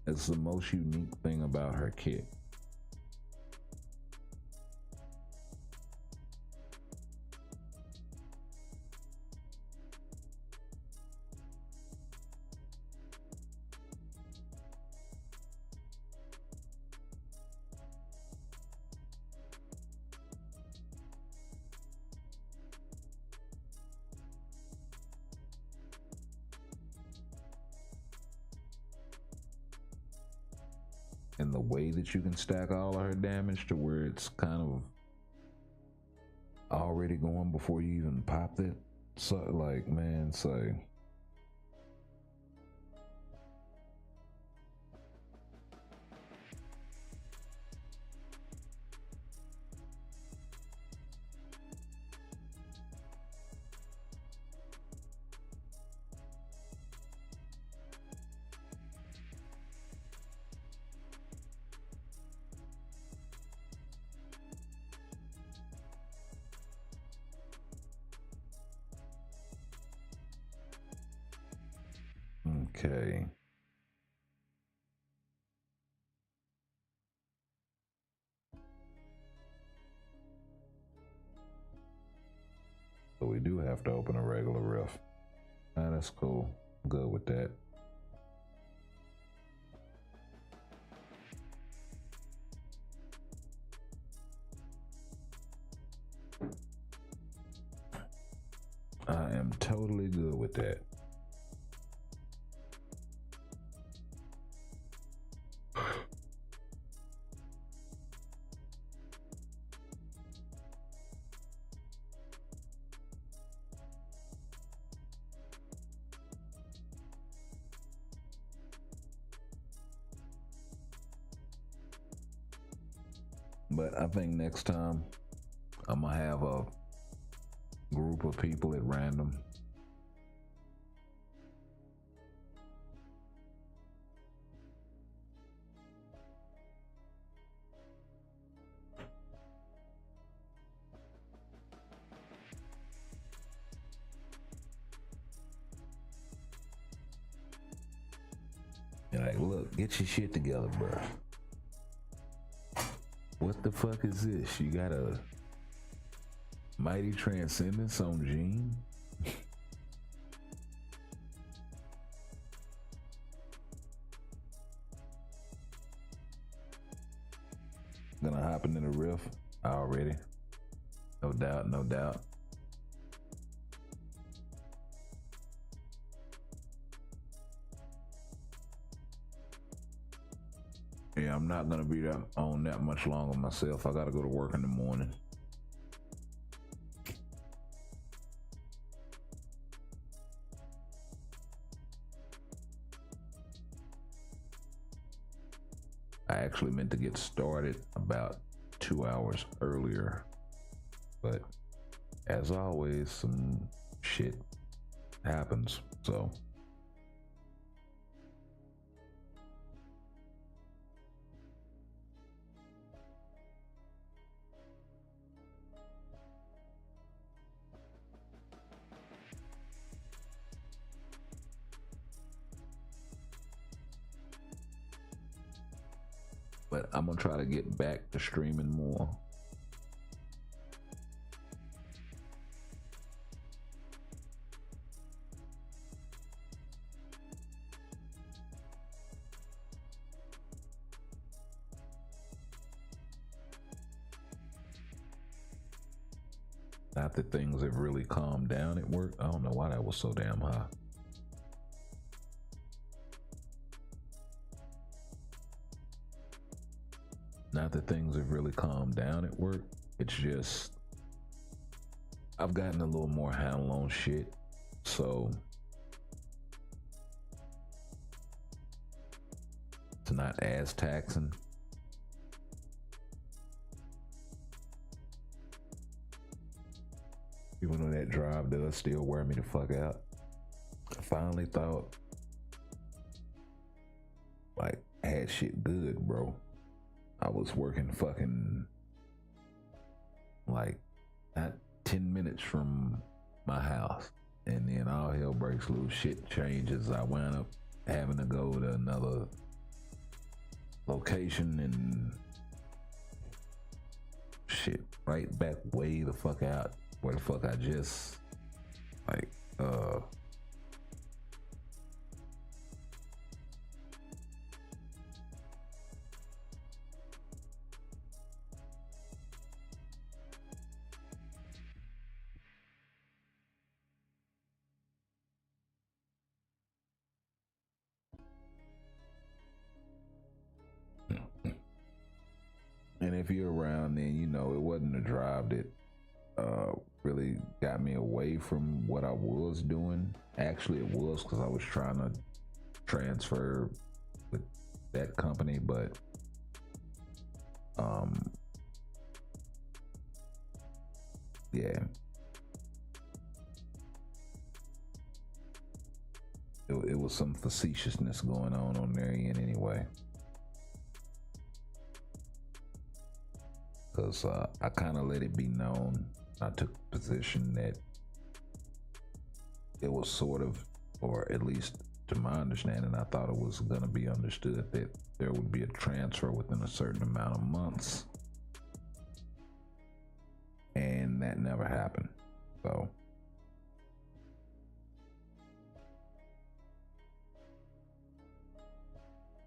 It's the most unique thing about her kit. And the way that you can stack all of her damage to where it's kind of already going before you even popped it. So, like, man, say. Okay. So we do have to open a regular rift. That's cool. I'm good with that. I am totally good with that. But I think next time I'm gonna have a group of people at random. And like, look, get your shit together, bro. What the fuck is this? You got a mighty transcendence on Gene? Gonna hop into the riff already. No doubt, no doubt. Yeah, I'm not gonna be on that much longer myself. I gotta go to work in the morning. I actually meant to get started about 2 hours earlier, but as always, some shit happens, so. But I'm gonna try to get back to streaming more. Not that things have really calmed down at work. I don't know why that was so damn high. Not that things have really calmed down at work. It's just I've gotten a little more handle on shit. So it's not as taxing. Even though that drive does still wear me the fuck out. I finally thought, like, I had shit good, bro. I was working fucking, like, not 10 minutes from my house. And then all hell breaks loose. Shit changes. I wound up having to go to another location and shit right back way the fuck out where the fuck I just like and if you're around then you know it wasn't a drive that really got me away from what I was doing. Actually it was because I was trying to transfer with that company, but yeah, it was some facetiousness going on their end anyway. Because I kind of let it be known. I took the position that it was sort of, or at least to my understanding, I thought it was going to be understood that there would be a transfer within a certain amount of months. And that never happened. So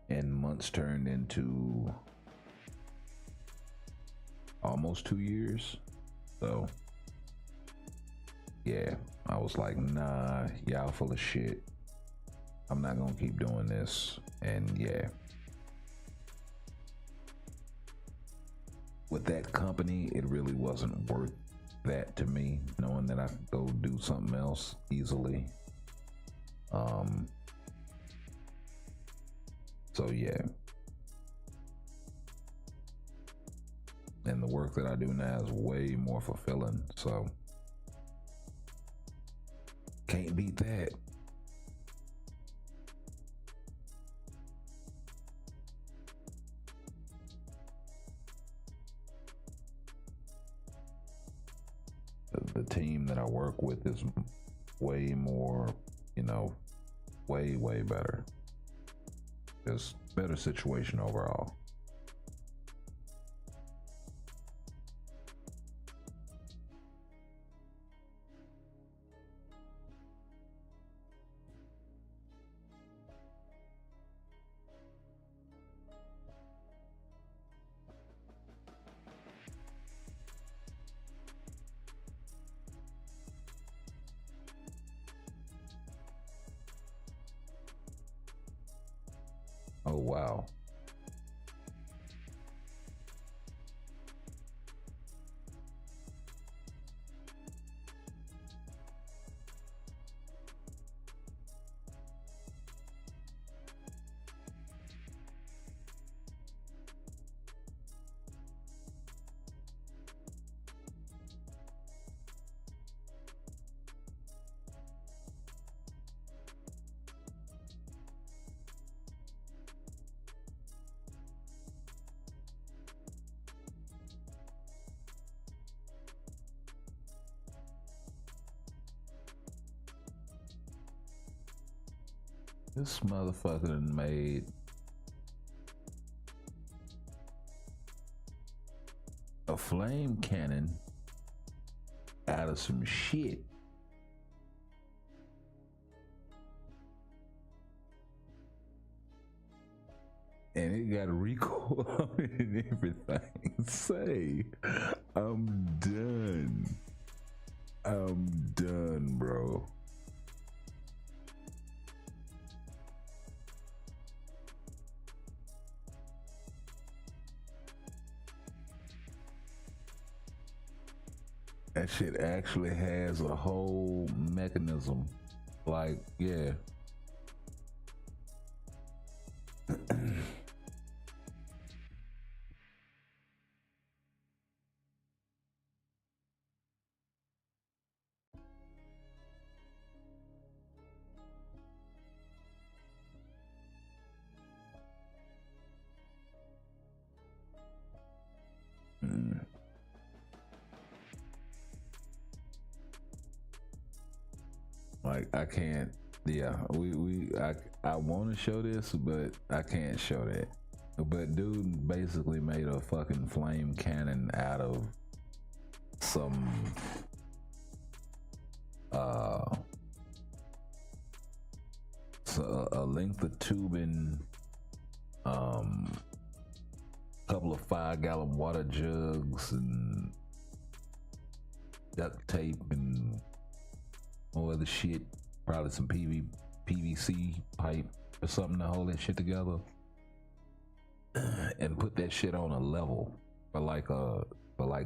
and months turned into almost 2 years. So yeah, I was like, nah, y'all full of shit. I'm not gonna keep doing this. And yeah, with that company, it really wasn't worth that to me, knowing that I could go do something else easily. So yeah. And the work that I do now is way more fulfilling, so can't beat that. The team that I work with is way more, you know, way better. Just better situation overall. Oh, wow. This motherfucker done made a flame cannon out of some shit. And it got a recoil on it and everything. Say, I'm done. I'm done, bro. That shit actually has a whole mechanism. Like, yeah. Like I can't. Yeah, I want to show this, but I can't show that. But dude basically made a fucking flame cannon out of some so a length of tubing, couple of 5-gallon water jugs and duct tape and more other shit, probably some PVC pipe or something to hold that shit together, and put that shit on a level for like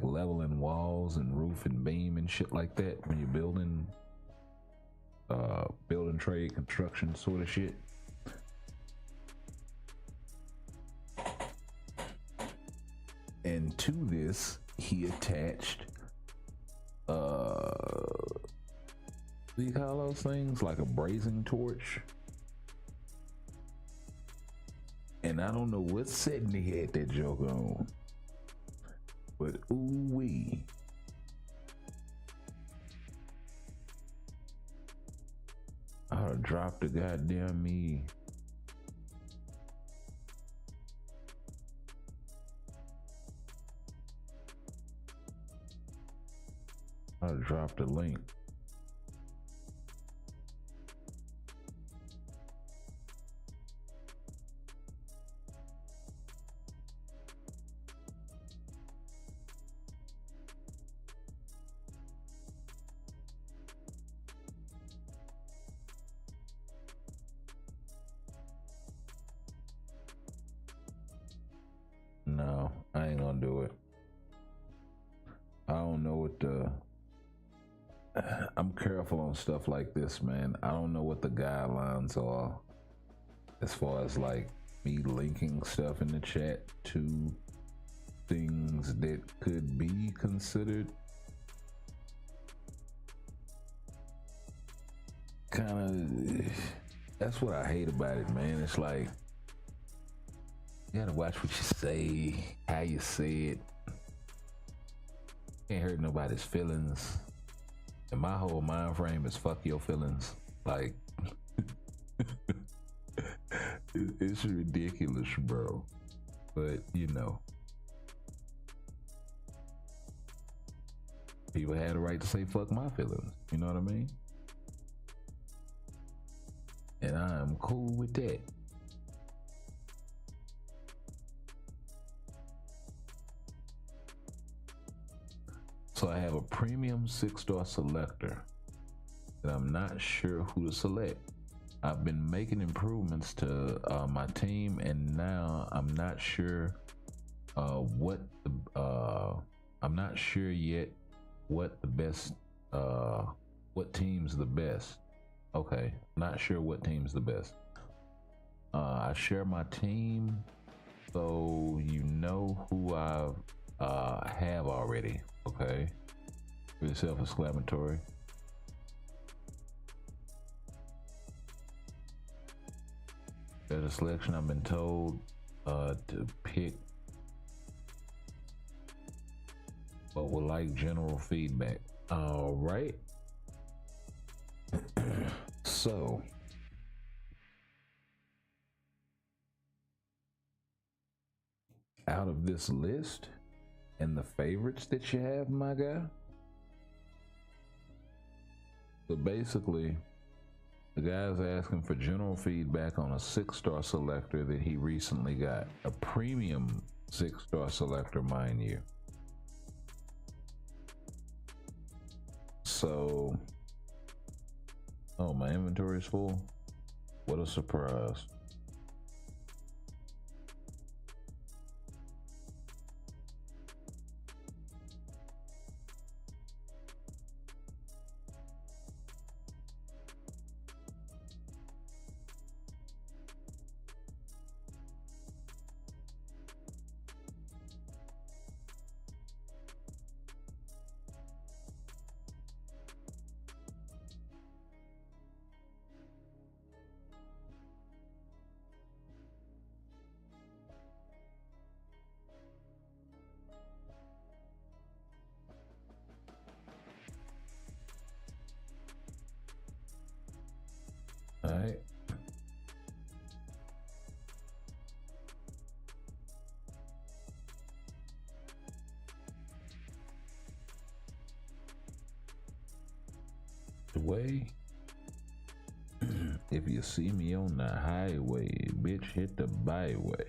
leveling walls and roof and beam and shit like that when you're building trade construction sort of shit. And to this he attached what do you call those things, like a brazing torch, and I don't know what setting he had that joke on, but ooh wee, I oughta drop the goddamn me. I dropped the link. No, I ain't gonna do it. I don't know what I'm careful on stuff like this, man. I don't know what the guidelines are as far as like me linking stuff in the chat to things that could be considered kind of. That's what I hate about it, man. It's like you gotta watch what you say, how you say it. Can't hurt nobody's feelings. And my whole mind frame is fuck your feelings. Like, it's ridiculous, bro. But, you know, people had a right to say fuck my feelings. You know what I mean? And I'm cool with that. So I have a premium 6-star selector that I'm not sure who to select. I've been making improvements to my team, and now I'm not sure I'm not sure yet what the best what team's the best. Okay, not sure what team's the best. I share my team, so you know who I have already. Okay, pretty self-explanatory. There's a selection I've been told to pick, but would like general feedback. All right. So out of this list and the favorites that you have, my guy, so basically the guy's asking for general feedback on a 6-star selector that he recently got, a premium 6-star selector, mind you. So, oh, my inventory is full. What a surprise. the way. If you see me on the highway, bitch, hit the byway.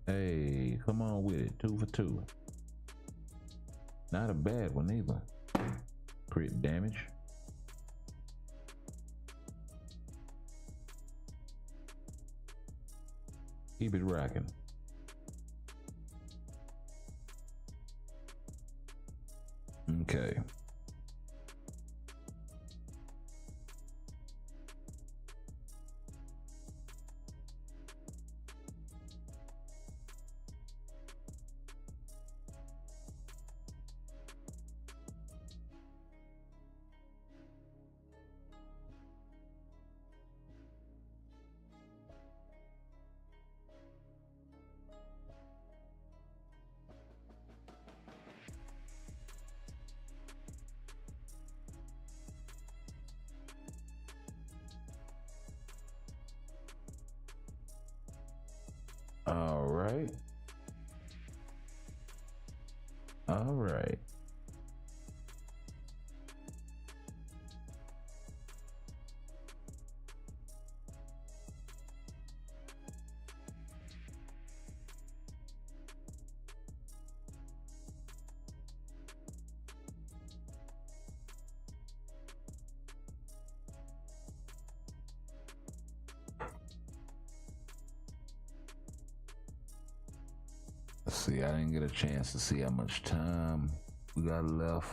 Hey, come on with it. 2 for 2. Not a bad one either. Crit damage. Keep it rocking. Okay. All right. All right. Let's see, I didn't get a chance to see how much time we got left.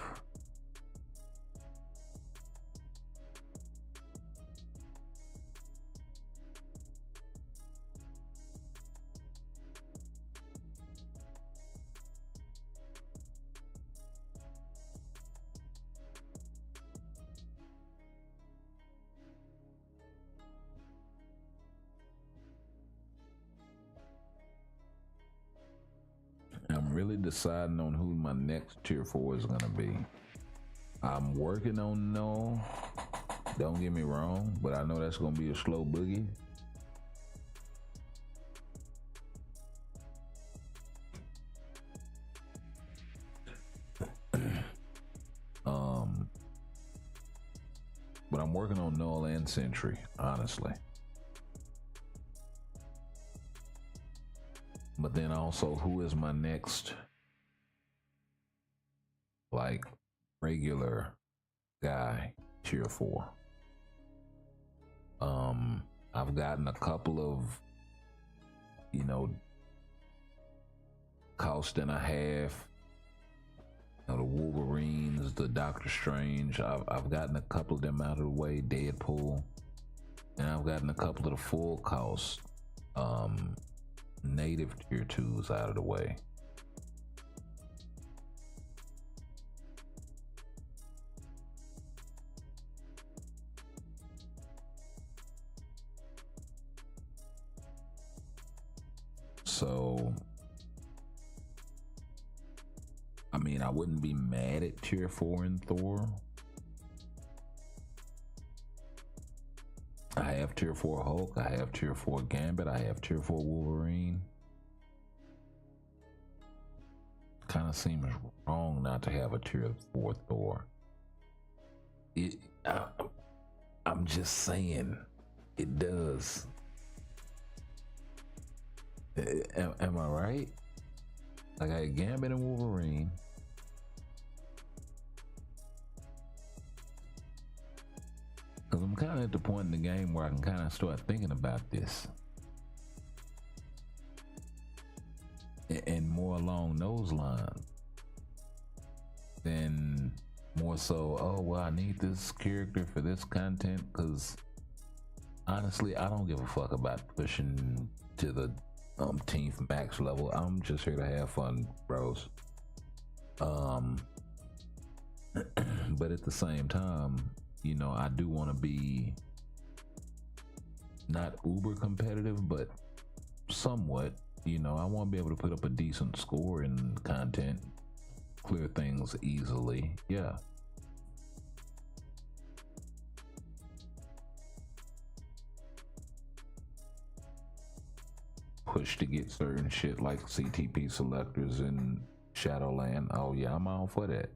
I'm really deciding on who my next tier 4 is gonna be. I'm working on no. Don't get me wrong, but I know that's gonna be a slow boogie. But I'm working on Null and Sentry, honestly. But then also, who is my next, like, regular guy, tier 4? I've gotten a couple of, you know, cost and a half, you know, the Wolverines, the Doctor Strange. I've gotten a couple of them out of the way, Deadpool, and I've gotten a couple of the full cost, native tier 2s out of the way. So, I mean, I wouldn't be mad at tier 4 in Thor. I have tier 4 Hulk, I have tier 4 Gambit, I have tier 4 Wolverine. Kind of seems wrong not to have a tier 4 Thor. I'm just saying, it does. Am I right? Like, I got Gambit and Wolverine. Because I'm kind of at the point in the game where I can kind of start thinking about this. And more along those lines. Than more so, oh, well, I need this character for this content. Because honestly, I don't give a fuck about pushing to the umpteenth max level. I'm just here to have fun, bros. But at the same time, you know, I do want to be not uber competitive, but somewhat. You know, I want to be able to put up a decent score in content, clear things easily. Yeah. Push to get certain shit like CTP selectors and Shadowland. Oh yeah, I'm all for that.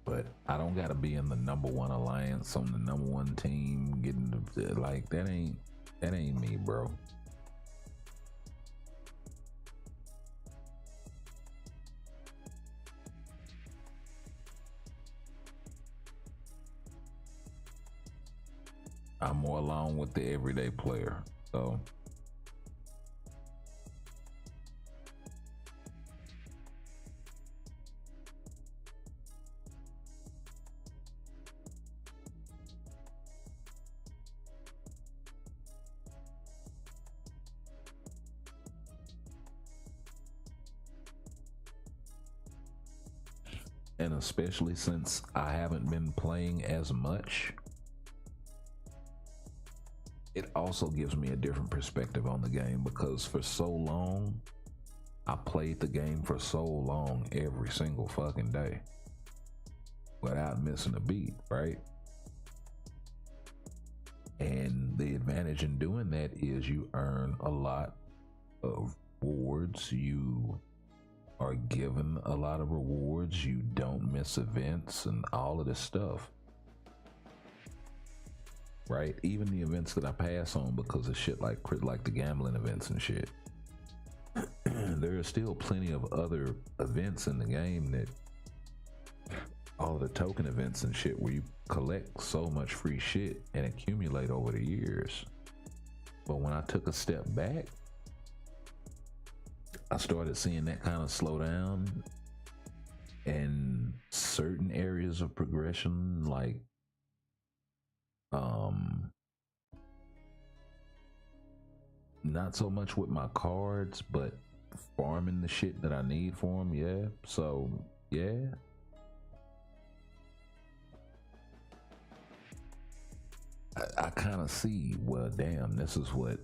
But I don't gotta be in the #1 alliance on the #1 team, getting like that ain't me, bro. I'm more along with the everyday player, so. And especially since I haven't been playing as much, it also gives me a different perspective on the game, because for so long, I played the game for so long every single fucking day without missing a beat, right? And the advantage in doing that is you earn a lot of rewards. You are given a lot of rewards. You don't miss events and all of this stuff, right? Even the events that I pass on because of shit like the gambling events and shit. There are still plenty of other events in the game, that all the token events and shit, where you collect so much free shit and accumulate over the years. But when I took a step back, I started seeing that kind of slow down, and certain areas of progression, like not so much with my cards, but farming the shit that I need for them. Yeah, so yeah, I kind of see, well, damn, this is what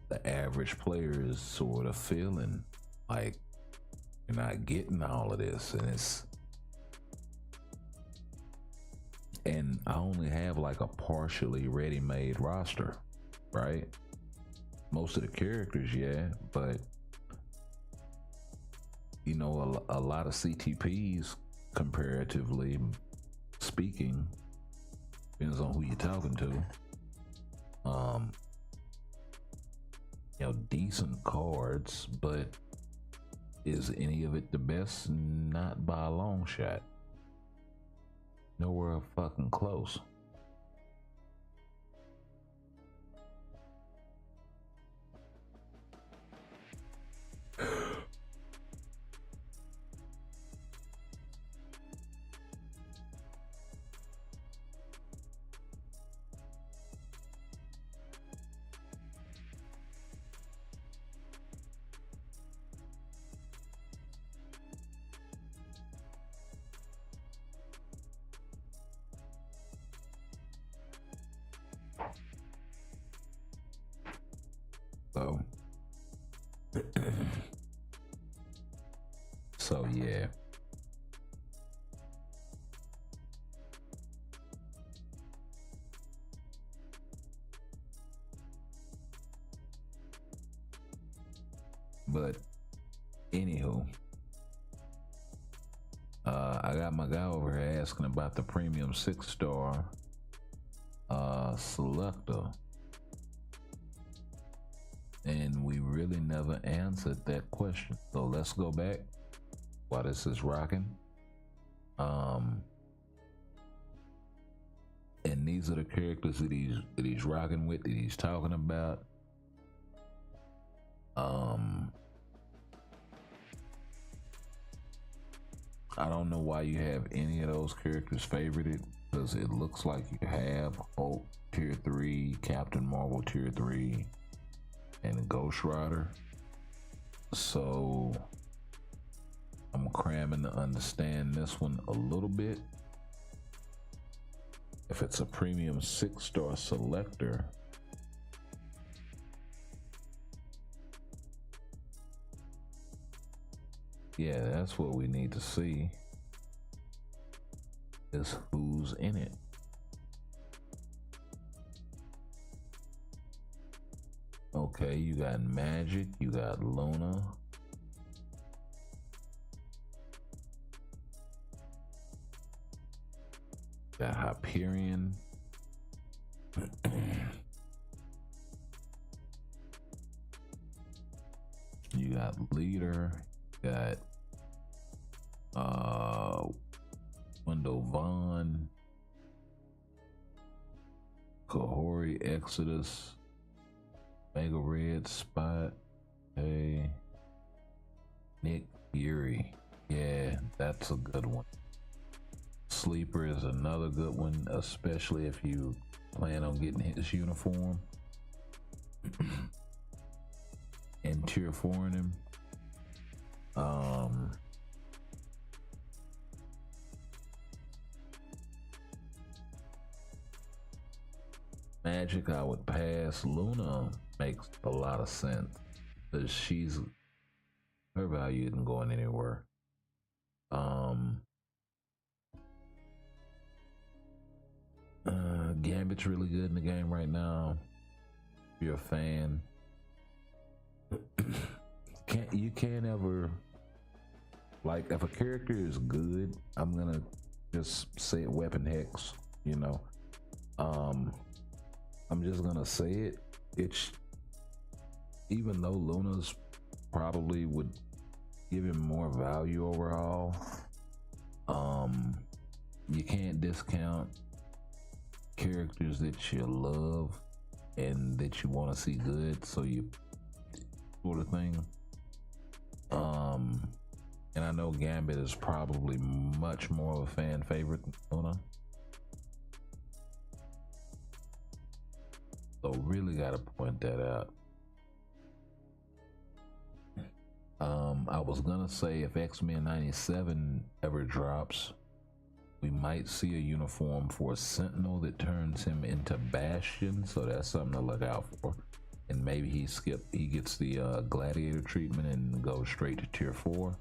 the average player is sort of feeling like. You're not getting all of this, and I only have like a partially ready-made roster, right? Most of the characters, yeah, but you know, a lot of CTPs, comparatively speaking, depends on who you're talking to. You know, decent cards, but is any of it the best? Not by a long shot. Nowhere fucking close. So, so yeah. But anywho, I got my guy over here asking about the premium 6-star selector, and we really never answered that question. So let's go back while this is rocking. And these are the characters that he's rocking with, that he's talking about. I don't know why you have any of those characters favorited, because it looks like you have Hulk tier 3, Captain Marvel tier 3, and Ghost Rider. So I'm cramming to understand this one a little bit. If it's a premium 6-star selector, yeah, that's what we need to see, is who's in it. Okay, you got Magic, you got Luna. Got Hyperion. You got Leader. You got Window Vaughn. Kahori Exodus. Mega Red Spot. Hey. Nick Fury. Yeah, that's a good one. Sleeper is another good one, especially if you plan on getting his uniform and tier 4 in him. Magic, I would pass. Luna makes a lot of sense because her value isn't going anywhere. Gambit's really good in the game right now. If you're a fan, you can't ever, like, if a character is good, I'm gonna just say it, Weapon Hex, you know. I'm just gonna say it. It's, even though Luna's probably would give him more value overall, you can't discount characters that you love and that you want to see good, so you sort of thing. And I know Gambit is probably much more of a fan favorite than Luna, so really got to point that out. I was gonna say if X-Men 97 ever drops, we might see a uniform for a Sentinel that turns him into Bastion, so that's something to look out for. And maybe he gets the Gladiator treatment and goes straight to tier 4.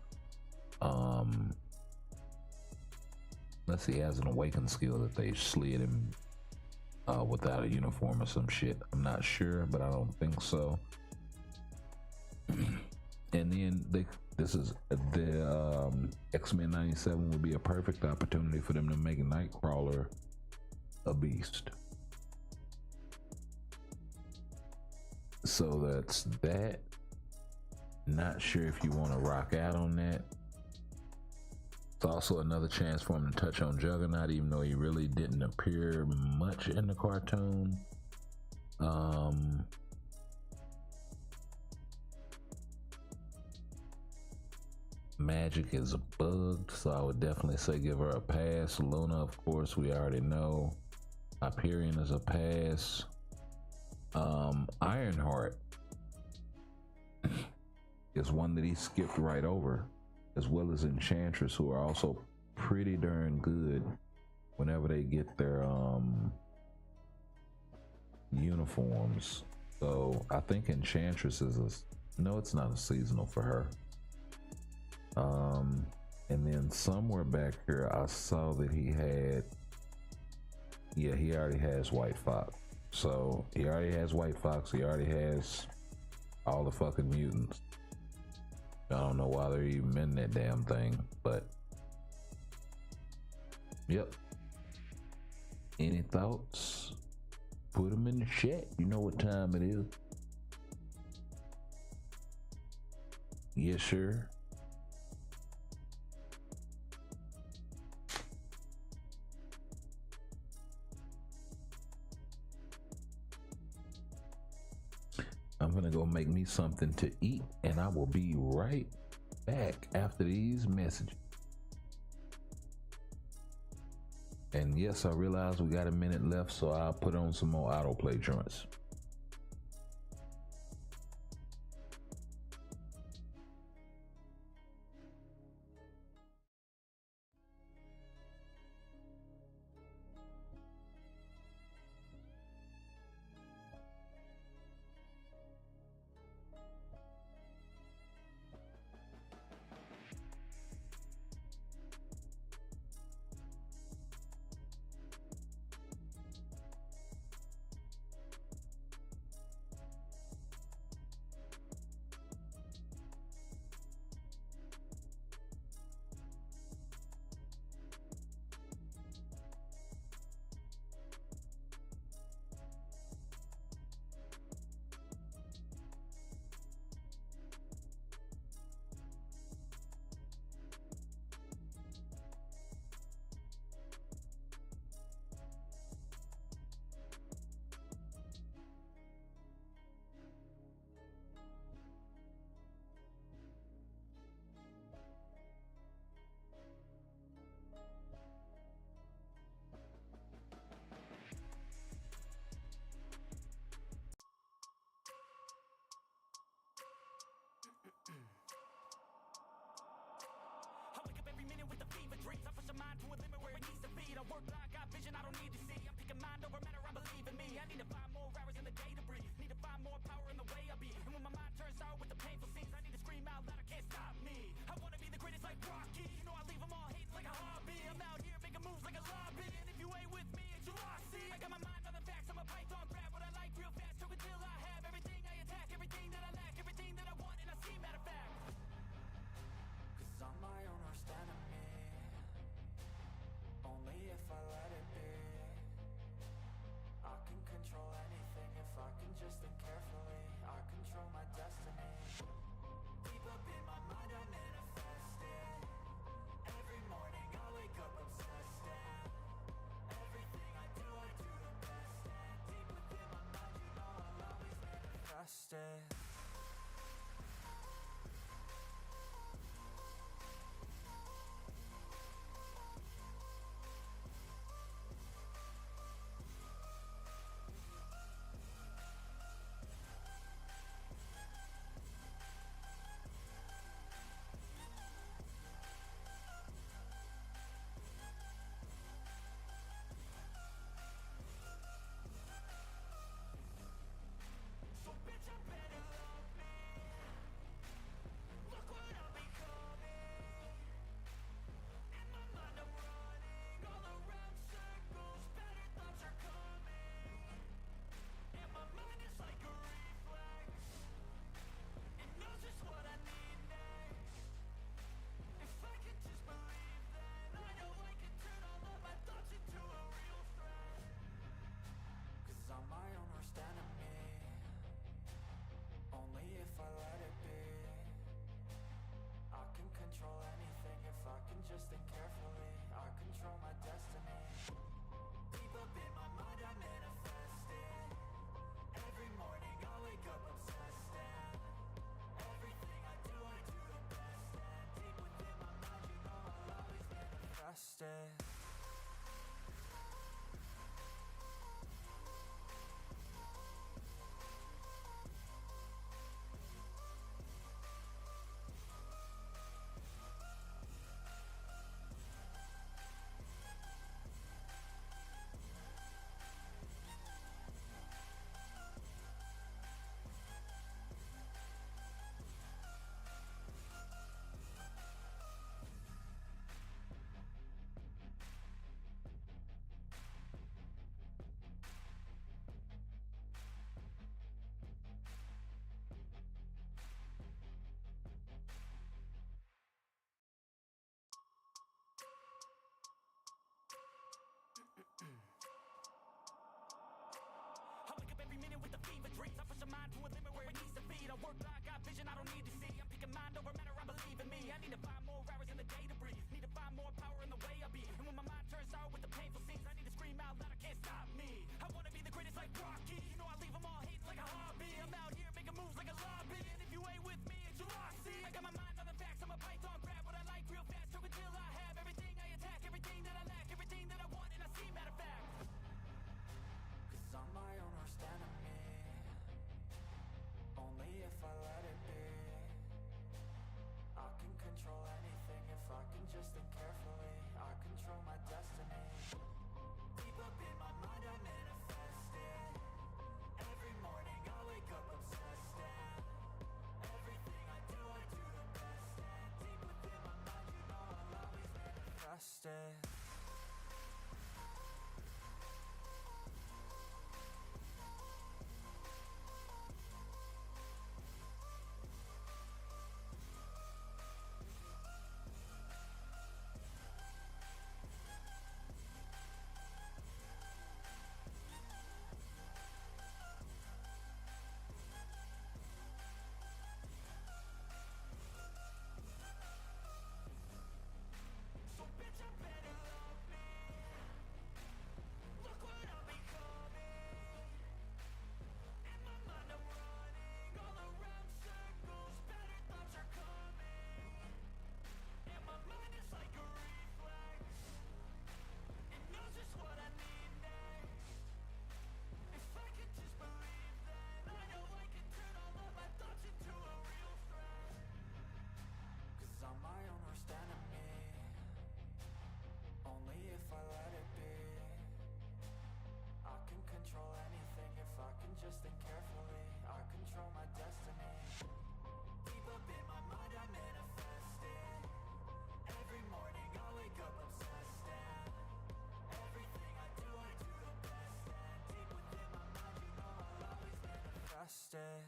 Unless he has an Awakened skill that they slid him without a uniform or some shit. I'm not sure, but I don't think so. And then the X-Men 97 would be a perfect opportunity for them to make Nightcrawler a beast. So that's that. Not sure if you want to rock out on that. It's also another chance for him to touch on Juggernaut, even though he really didn't appear much in the cartoon. Magic is bugged, so I would definitely say give her a pass. Luna, of course, we already know. Hyperion is a pass. Ironheart is one that he skipped right over, as well as Enchantress, who are also pretty darn good whenever they get their uniforms. So I think Enchantress is no, it's not a seasonal for her. And then somewhere back here I saw that he already has White Fox. So he already has White Fox, he already has all the fucking mutants. I don't know why they're even in that damn thing, but yep. Any thoughts? Put them in the chat. You know what time it is. Yes, sir. I'm gonna go make me something to eat, and I will be right back after these messages. And yes, I realize we got a minute left, so I'll put on some more autoplay joints. mind to a limit where it needs to be. I work blind, got vision I don't need to see. I'm picking mind over matter, I believe in me. I need to find more hours in the day to breathe. Need to find more power in the way I be. And when my mind turns sour with the painful scenes, I need to scream out loud, I can't stop me. I wanna be the greatest like Rocky. You know I leave them all hating like a hobby. I'm out here making moves like a lobby. And if you ain't with me, it's your loss. See, I got my mind on the facts, I'm a python, grab what I like real fast. Choke until I have everything I attack, everything that I lack, everything that I want, and I see matter of fact. Cause I'm my own worst enemy. Only if I let it be. I can control anything if I can just think carefully. I control my destiny. Deep up in my mind I manifest it. Every morning I wake up obsessed and everything I do the best. And deep within my mind you know I'll always manifest it. So bitch, I better love me. Look what I'm becoming. In my mind I'm running all around circles. Better thoughts are coming. And my mind is like a reflex. It knows just what I need next. If I could just believe, then I know I can turn all of my thoughts into a real threat. Cause I'm my own worst enemy. Only if I let it be. I can control anything if I can just think carefully. I control my destiny. Deep up in my mind I manifest it. Every morning I wake up obsessed and everything I do the best. And deep within my mind you know I'll always manifest it. I wake up every minute with the fever dreams. I push my mind to a limit where it needs to be. I work blind, got vision I don't need to see. I'm picking mind over matter, I believe in me. I need to find more hours in the day to breathe. Need to find more power in the way I be. And when my mind turns sour with the painful scenes, I need to scream out loud, I can't stop me. I wanna be the greatest like Rocky. You know I leave them all hating like a hobby. I'm out here making moves like a lobby. And if you ain't with me, it's your loss. See, I got my mind on the facts, I'm a python, grab what I like real fast. Choke until I have everything I attack, everything that I lack, everything that I want, and I see matter of fact. Cause I'm my own worst enemy. Only if I let it be. I can control anything if I can just think carefully. I control my destiny. Deep up in my mind I manifest it. Every morning I wake up obsessed and everything I do the best. And deep within my mind you know I'll always manifest it. So bitch, I better control my destiny. Deep up in my mind I manifest it. Every morning I wake up obsessed, and everything I do the best. And deep within my mind, you know I'll always manifest it.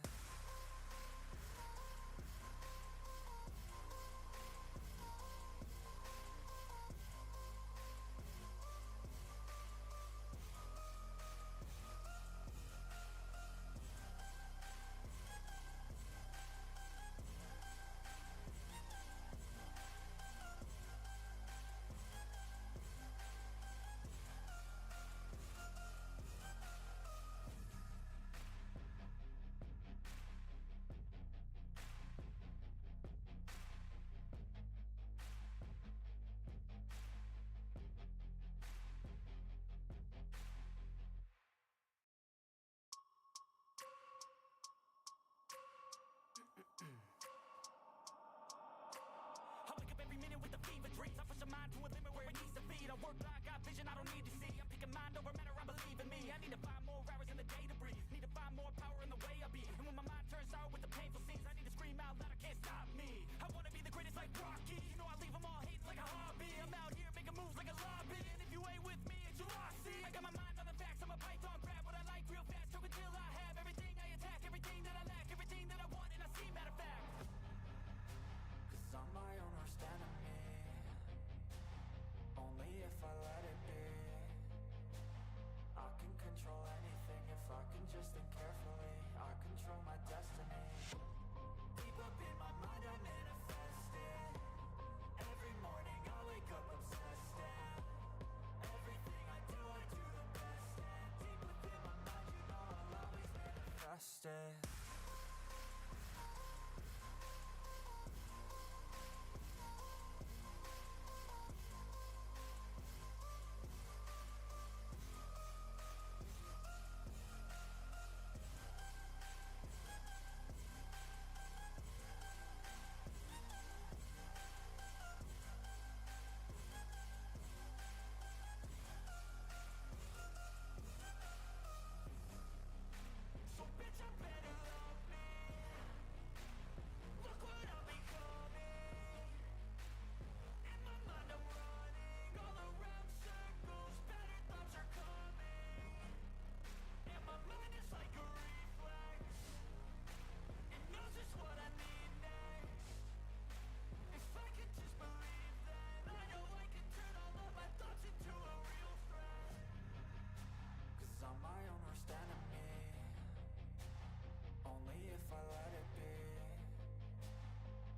I wake up every minute with the fever dreams. I push my mind to a limit where it needs to be. I work blind, got vision I don't need to see. I'm picking mind over matter, I believe in me. I need to find more hours in the day to breathe. Need to find more power in the way I be. And when my mind turns sour with the painful scenes, I need to scream out loud, I can't stop me. I wanna be the greatest like Rocky. You know I leave them all hating like a hobby. I'm out here making moves like a lobby. And if you ain't with me, it's your loss. See, I got my mind on the facts. I'm a python, grab what I like real fast. Choke until I have everything I attack. Everything that I lack, everything that I want. And I see matter of fact. Cause I'm my own worst enemy. Only if I let it be. I can control anything if I can just think carefully. I control my destiny. Deep up in my mind I manifest it. Every morning I wake up obsessed, and everything I do the best. And deep within my mind, you know I'll always manifest it. So bitch, I better love me. Look what I'm becoming. In my mind I'm running all around circles. Better thoughts are coming. And my mind is like a reflex. It knows just what I need next. If I could just believe, then I know I can turn all of my thoughts into a real threat. Cause I'm my own worst enemy. Only if I let it be.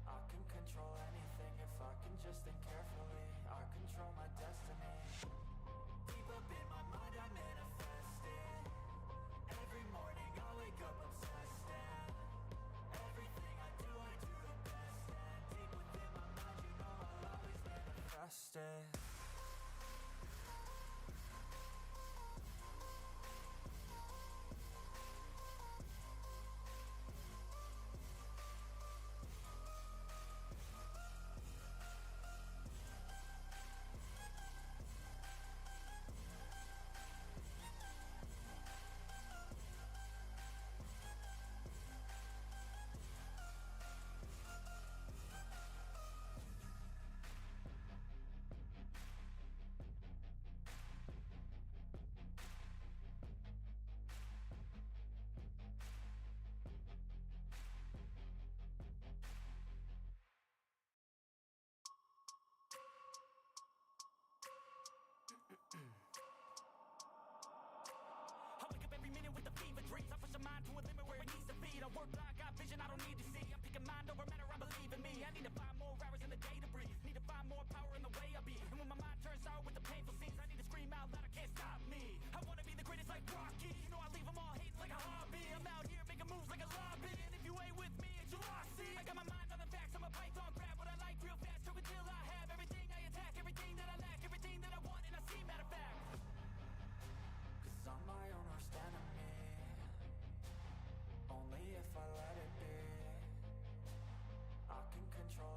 I can control anything if I can just think carefully. I control my destiny. Deep up in my mind I manifest it. Every morning I wake up obsessed, and everything I do the best. And deep within my mind, you know I'll always manifest it. I wake up every minute with the fever dreams. I push my mind to a limit where it needs to be. I work blind, got vision I don't need to see. I'm picking mind over matter, I believe in me. I need to find more hours in the day to breathe. Need to find more power in the way I be. And when my mind turns sour with the painful scenes, I need to scream out loud, I can't stop me. I wanna be the greatest like Rocky. You know I leave them all hating like a hobby. I'm out here making moves like a lobby. And if you ain't with me, it's your loss. See, I got my mind on the facts. I'm a python, grab what I like real fast. Choke until I have everything I attack. Everything that I lack, everything that I want. And I see matter of fact. Cause I'm my own worst enemy. Only if I let it be. I can control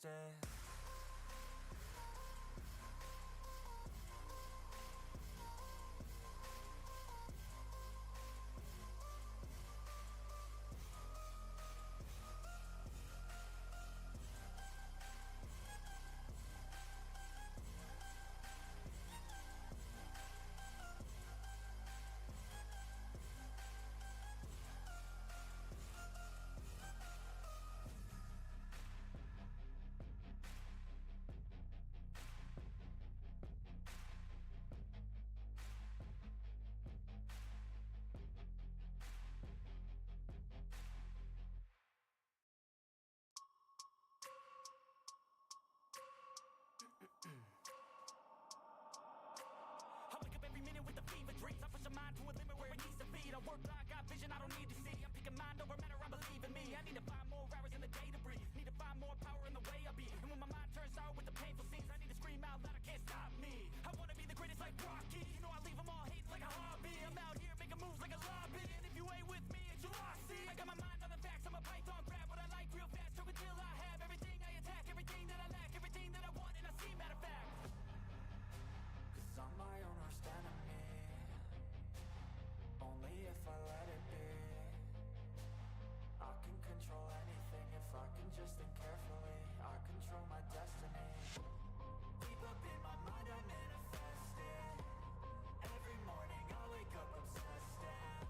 manifested. I wake up every minute with the fever dreams. I push my mind to a limit where it needs to be. I work blind, got vision I don't need to see. I'm picking mind over matter, I believe in me. I need to find more hours in the day to breathe. Need to find more power in the way I be. And when my mind turns sour with the painful scenes, I need to scream out loud, I can't stop me. I wanna be the greatest like Rocky. You know I leave them all hating like a hobby. I'm out here making moves like a lobby. And if you ain't with me, it's your loss. See, I got my mind on the facts. I'm a python, grab what I like real fast. Choke until I have everything I attack, everything that I lack, everything that I want, and I see matter of fact. Cause I'm my own worst enemy. Only if I let it be. I can control anything if I can just think carefully. I control my destiny. Deep up in my mind I manifest it. Every morning I wake up obsessed and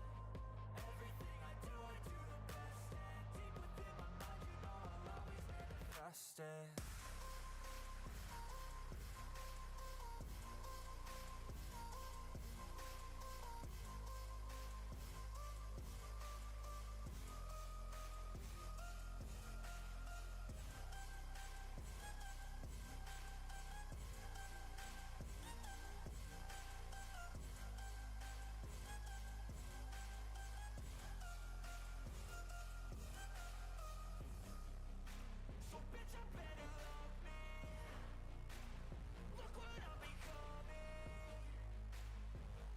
everything I do the best. And deep within my mind you know I'll always manifest it. So bitch, I better love me. Look what I'm becoming.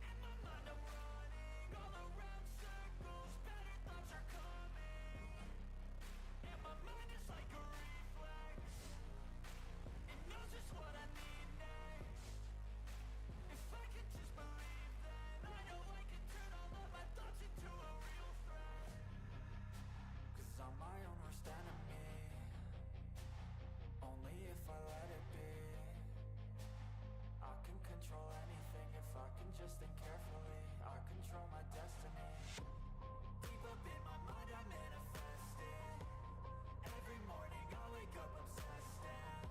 In my mind I'm running all around circles. Better thoughts are coming. And my mind is like a reflex. It knows just what I need next. If I could just believe, then I know I can turn all of my thoughts into a real threat. Cause I'm my own worst enemy. Only if I let it be. I can control anything if I can just think carefully. I control my destiny. Deep up in my mind I manifest it. Every morning I wake up obsessed and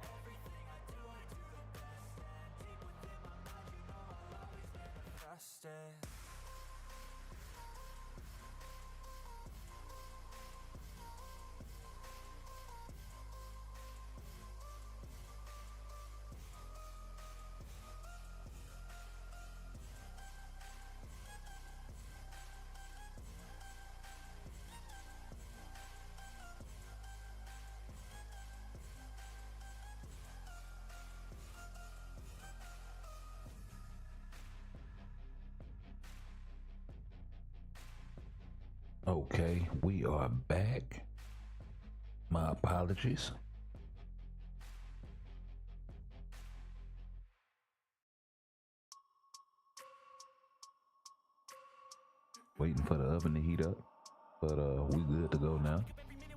everything I do the best. And deep within my mind you know I'll always manifest it. Cause I'm my own worst enemy. Only if I let it be. I can control anything if I can just think carefully. I control my destiny. Every morning I wake up obsessed and everything I do the best. And deep within my mind you know I'll always manifest it. Okay, we are back. My apologies. Waiting for the oven to heat up, but we good to go now.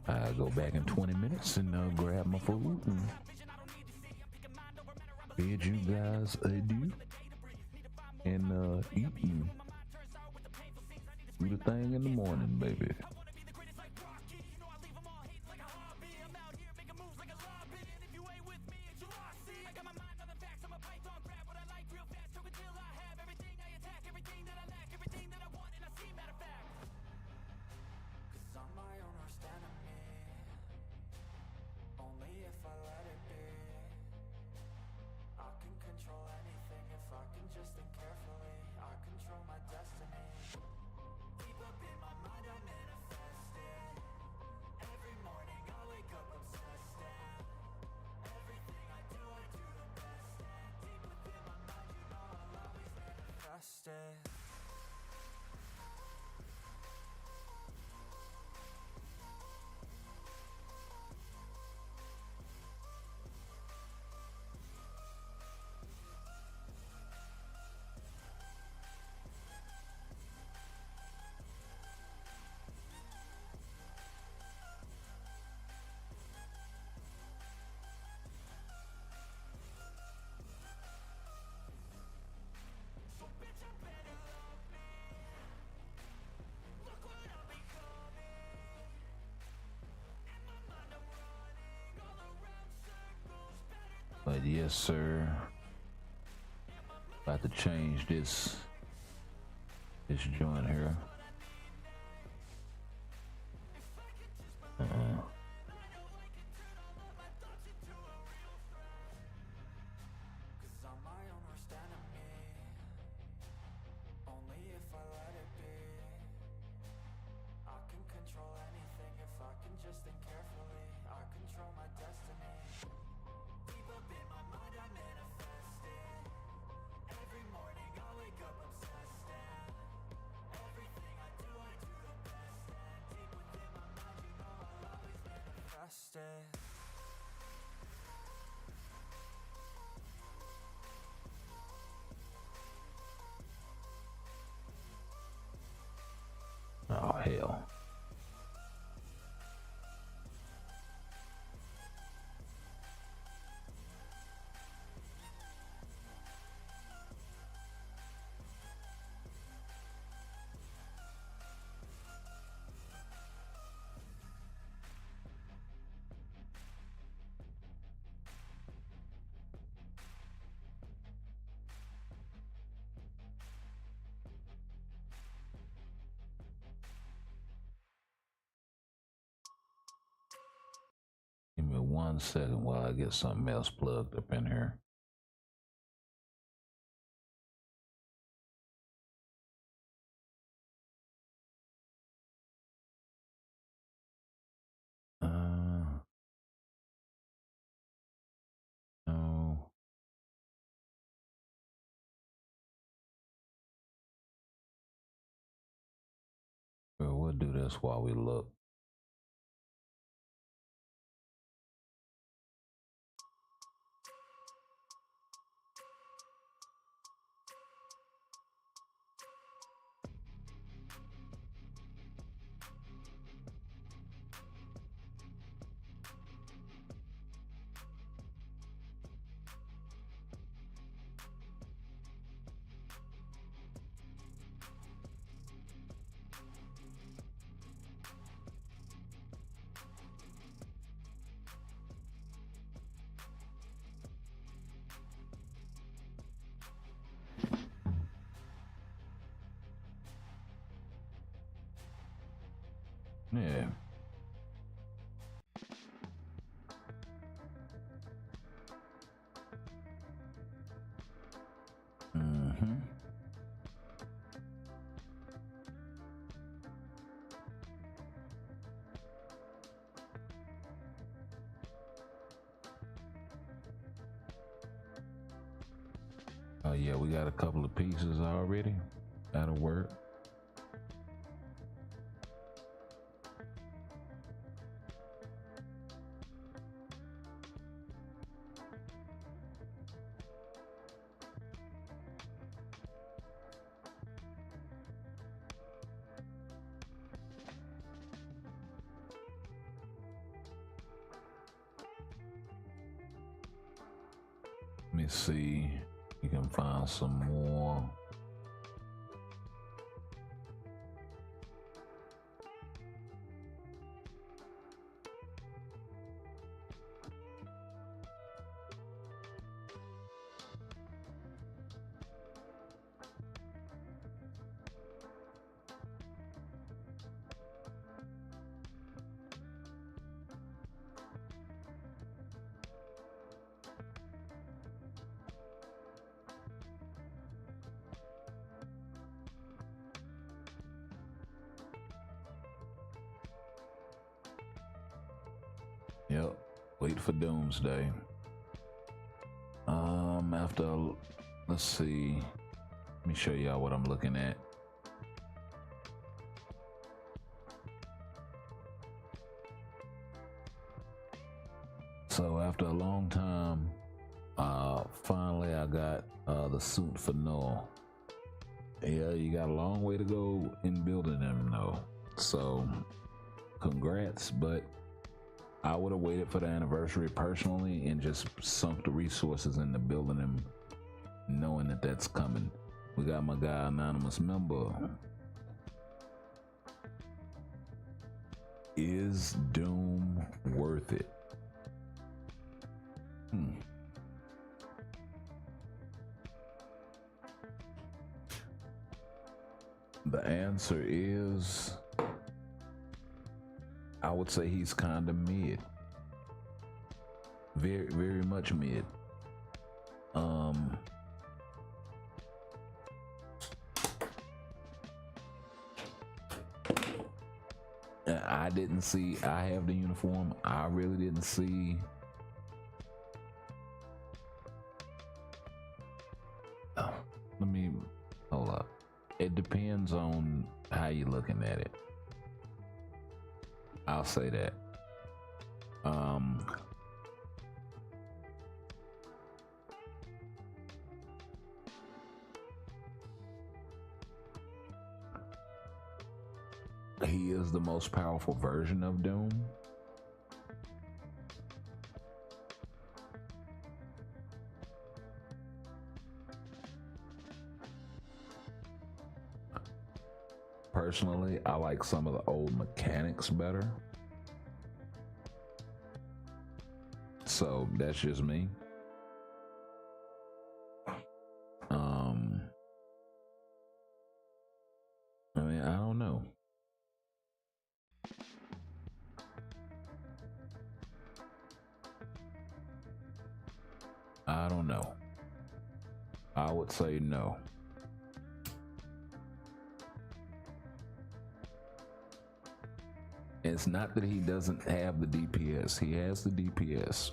I go back in 20 minutes and grab my food and bid you guys adieu and eat and do the thing in the morning, baby. Cause I'm my own worst enemy. Only if I let it be. I can control anything if I can just think carefully. I control my destiny. Deep up in my mind I manifest But yes, sir. About to change this joint here. Oh hell. Give me 1 second while I get something else plugged up in here. No. Well, we'll do this while we look. Yeah. Mm-hmm. Oh yeah, we got a couple of pieces already. That'll work. Let me see. You can find some more. Yep. Wait for Doomsday. After, let's see. Let me show y'all what I'm looking at. So after a long time, finally I got the suit for Noel. Yeah, you got a long way to go in building them though. So congrats, but I would have waited for the anniversary personally and just sunk the resources into building them, knowing that that's coming. We got my guy, Anonymous Member. Is Doom worth it? The answer is, I would say he's kind of mid. Very, very much mid. I didn't see, I have the uniform. I really didn't see let me hold up. It depends on how you're looking at it. I'll say that. He is the most powerful version of Doom. Personally, I like some of the old mechanics better. So that's just me. I mean, I don't know. I don't know. I would say no. It's not that he doesn't have the DPS. He has the DPS.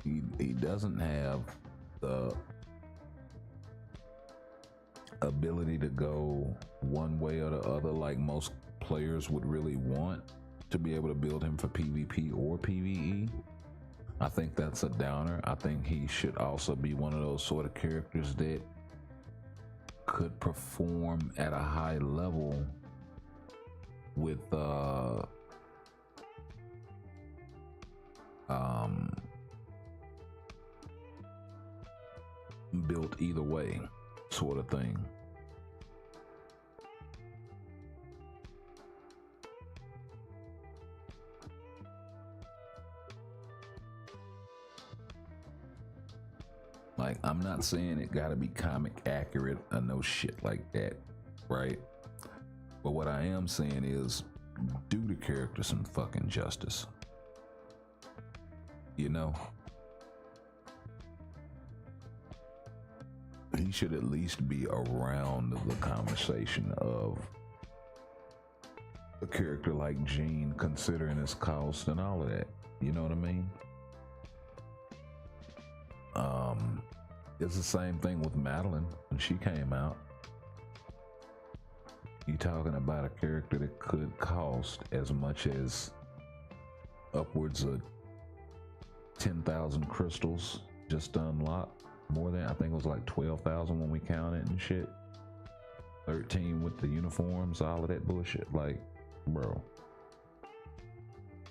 He doesn't have the ability to go one way or the other like most players would really want, to be able to build him for PvP or PvE. I think that's a downer. I think he should also be one of those sort of characters that could perform at a high level with built either way sort of thing. Like, I'm not saying it gotta be comic accurate or no shit like that, right? But what I am saying is, do the character some fucking justice. You know? He should at least be around the conversation of a character like Jean, considering his cost and all of that. You know what I mean? It's the same thing with Madeline when she came out. You talking about a character that could cost as much as upwards of 10,000 crystals just to unlock. More than, I think it was like 12,000 when we counted and shit. 13 with the uniforms, all of that bullshit. Like, bro.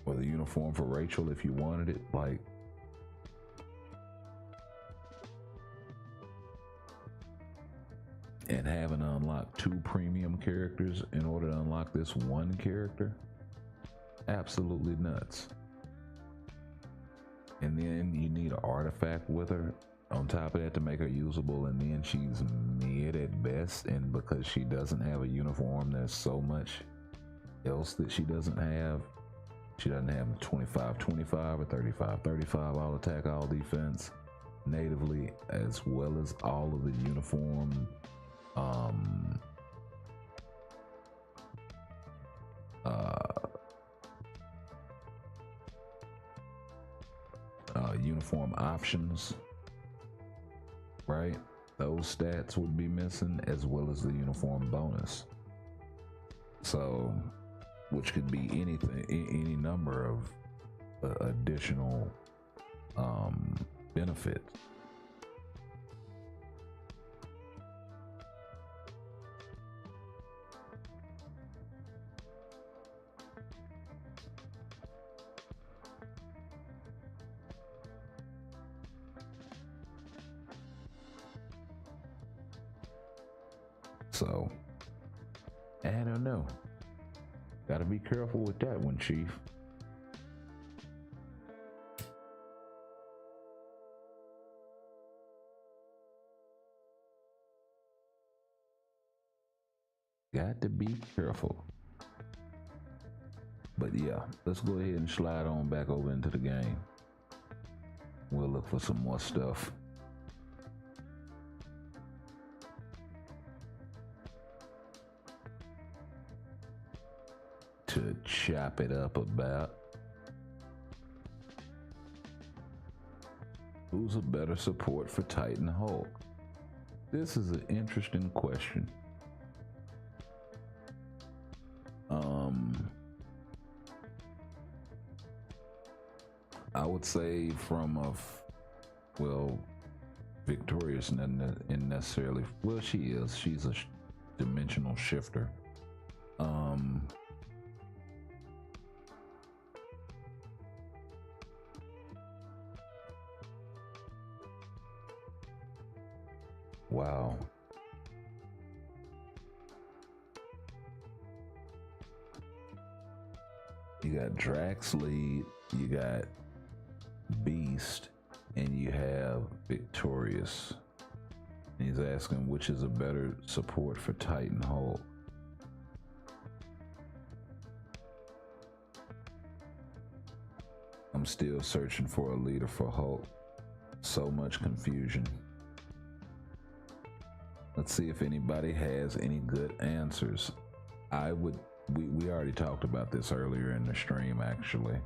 Or the uniform for Rachel if you wanted it. Like, and having to unlock 2 premium characters in order to unlock this one character, absolutely nuts. And then you need an artifact with her on top of that to make her usable, and then she's mid at best. And because she doesn't have a uniform, there's so much else that she doesn't have. She doesn't have 25-25 or 35-35 all attack, all defense natively, as well as all of the uniform uniform options, right? Those stats would be missing, as well as the uniform bonus. So, which could be anything, any number of additional benefits. So, I don't know. Gotta be careful with that one, Chief. got to be careful. But yeah, let's go ahead and slide on back over into the game. We'll look for some more stuff. To chop it up about. Who's a better support for Titan Hulk? This is an interesting question. I would say from Victorious isn't necessarily, well, she's a dimensional shifter. Wow. You got Drax lead, you got Beast, and you have Victorious. And he's asking which is a better support for Titan Hulk. I'm still searching for a leader for Hulk. So much confusion. Let's see if anybody has any good answers. We already talked about this earlier in the stream, actually.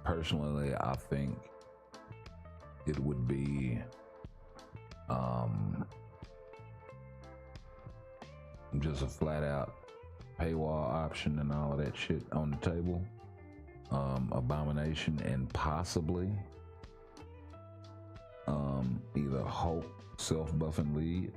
Personally, I think it would be just a flat out paywall option and all of that shit on the table. Abomination and possibly either Hulk self-buffing lead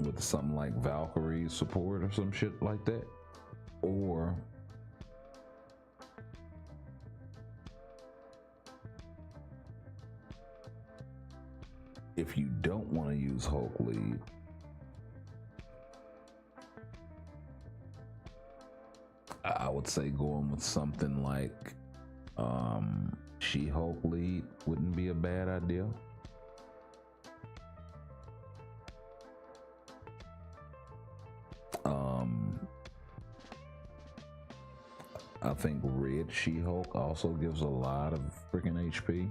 with something like Valkyrie support or some shit like that, or if you don't want to use Hulk lead, I would say going with something like She-Hulk lead wouldn't be a bad idea. I think Red She-Hulk also gives a lot of freaking HP,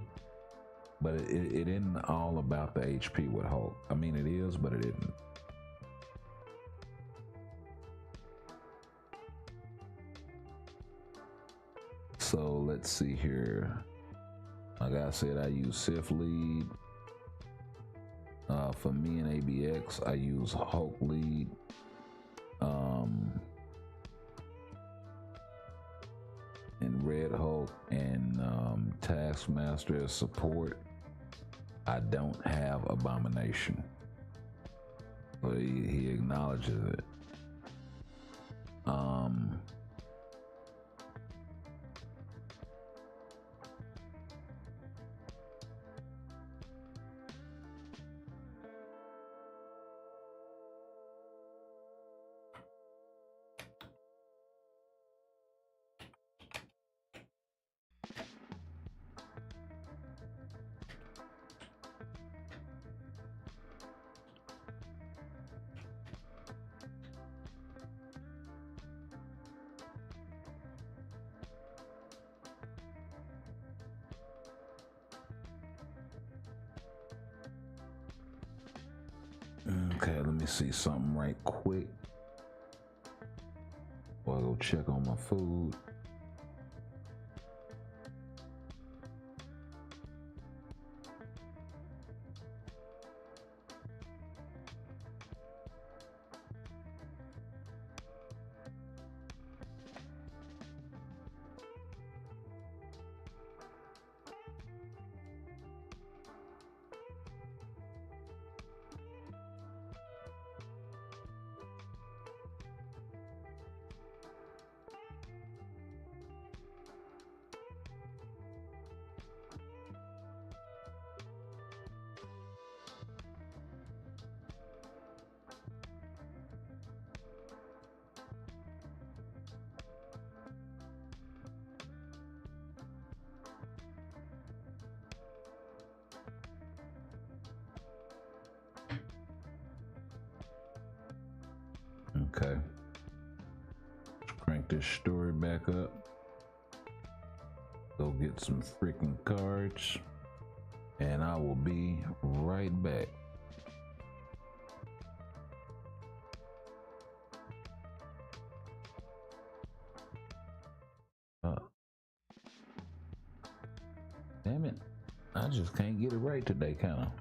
but it isn't all about the HP with Hulk. I mean, it is, but it isn't. So let's see here. Like I said, I use Sif lead. For me and ABX, I use Hulk lead. And Red Hulk and Taskmaster as support. I don't have Abomination. But he acknowledges it. Okay, let me see something right quick. Or I'll go check on my food. Okay. Crank this story back up. Go get some freaking cards. And I will be right back. Damn it. I just can't get it right today, kind of.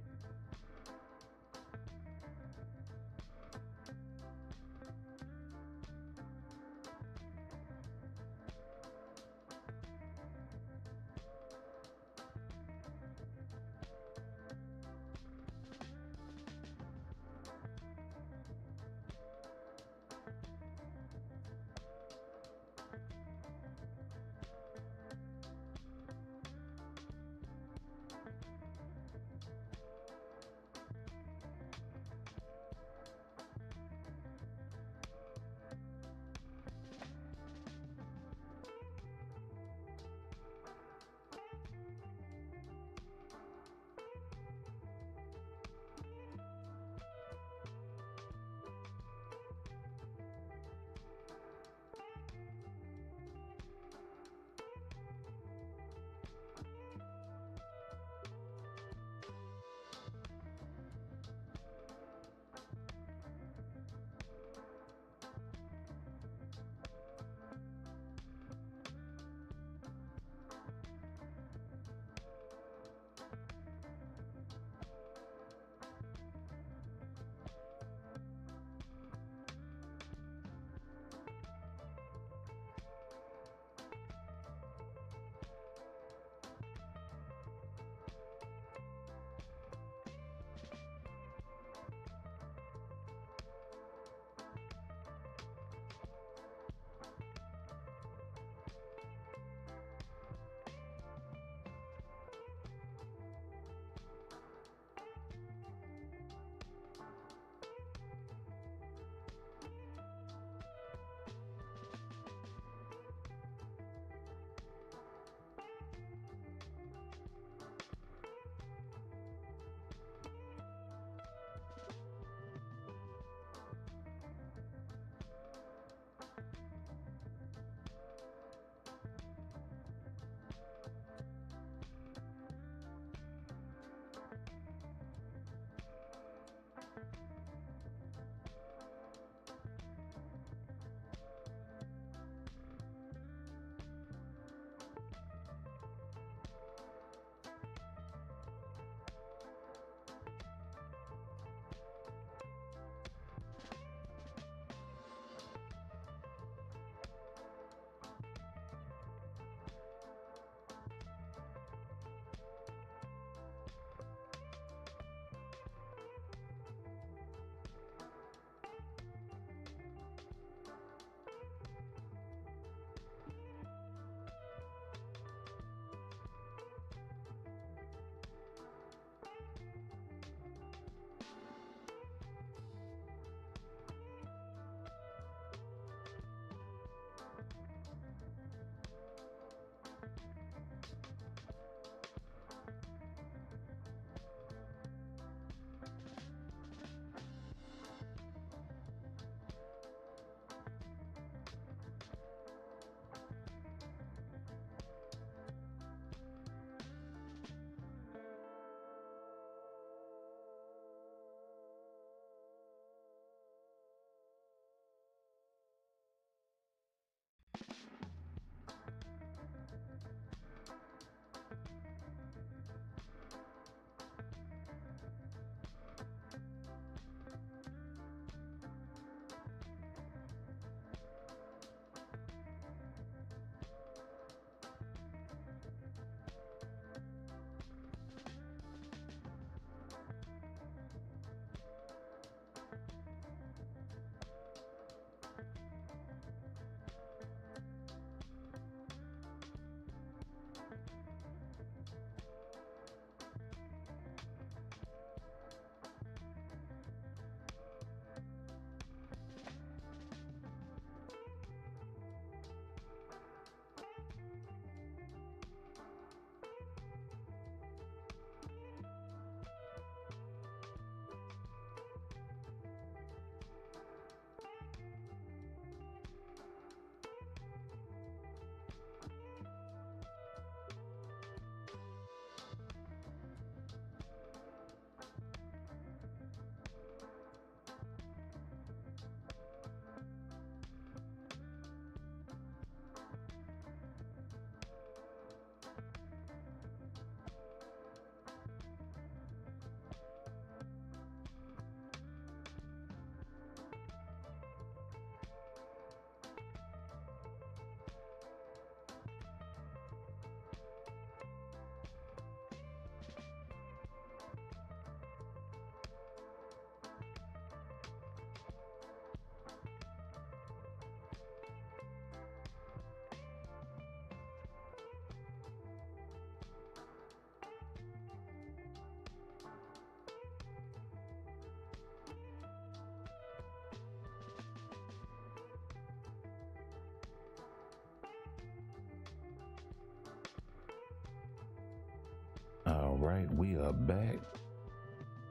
right, we are back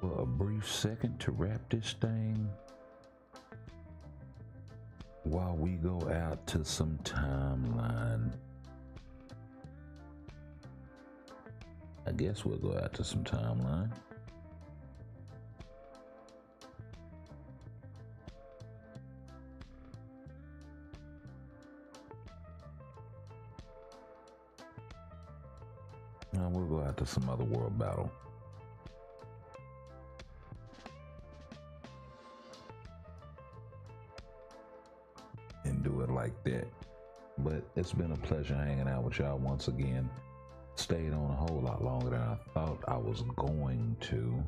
for a brief second to wrap this thing while we go out to some timeline. I guess we'll go out to some timeline. Now we'll go out to some other world battle. And do it like that. But it's been a pleasure hanging out with y'all once again. Stayed on a whole lot longer than I thought I was going to.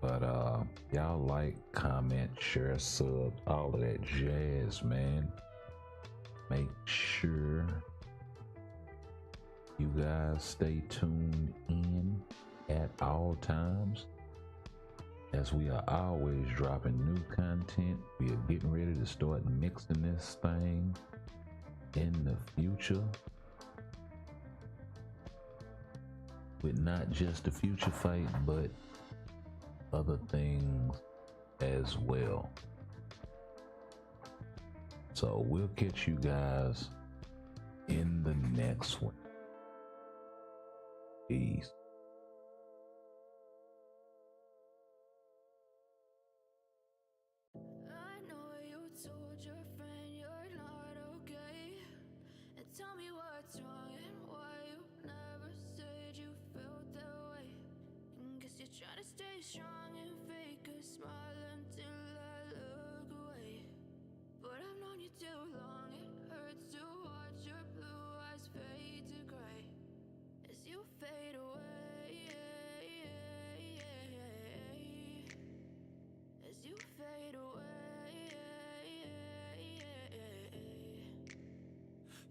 But y'all like, comment, share, sub, all of that jazz, man. Make sure you guys stay tuned in at all times, as we are always dropping new content. We are getting ready to start mixing this thing in the future with not just the future fight, but other things as well. So we'll catch you guys in the next one. Peace. I know you told your friend you're not okay. And tell me what's wrong and why you never said you felt that way. And guess you're trying to stay strong and fake a smile until I look away. But I've known you too long, it hurts to watch your blue eyes fade to gray as you fade away. As you fade away.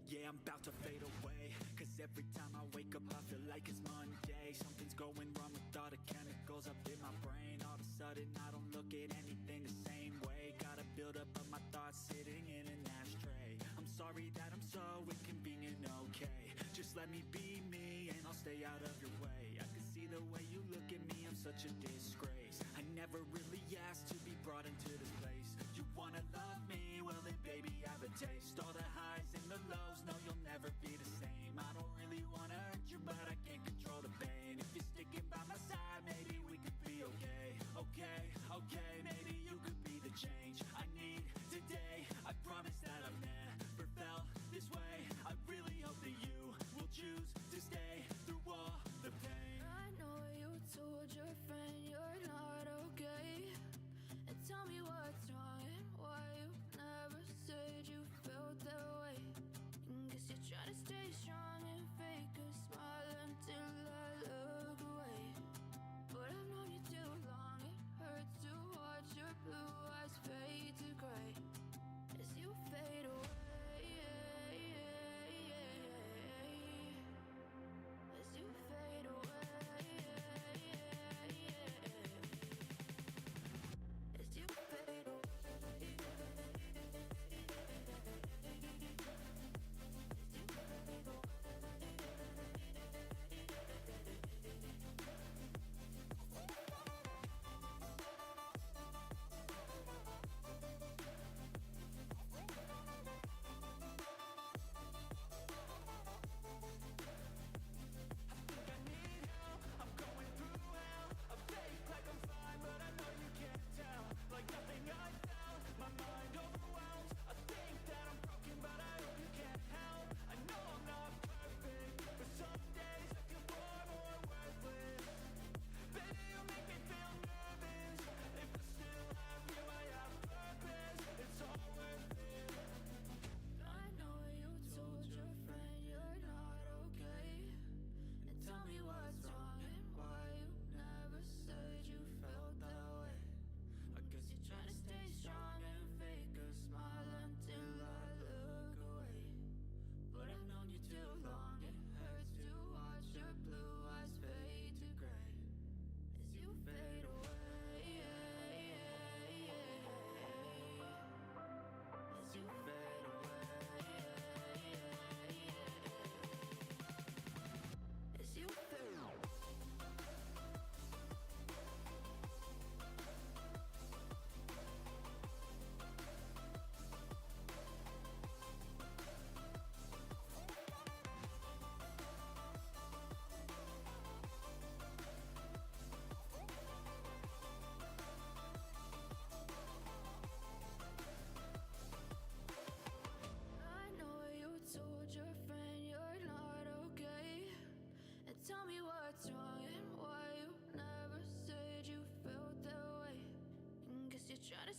Yeah, I'm about to fade away, cause every time I wake up I feel like it's Monday. Something's going wrong with all the chemicals up in my brain. All of a sudden I don't look at anything the same way. Gotta build up of my thoughts sitting in an ashtray. I'm sorry that I'm so inconvenient, okay. Just let me be me and I'll stay out of your way. I can see the way you look at me, I'm such a disgrace. I never really asked to be brought into this place. You wanna love me? Well then baby I have a taste. All the highs and the lows, no you'll never be the same. I don't really wanna hurt you, but I can't control the pain. If you're sticking by my side, maybe we could be okay. Okay, maybe you could be the change I need today. I promise that I've never felt this way. I really hope that you will choose to stay through all the pain. I know you told your friend you're not okay. And tell me what's wrong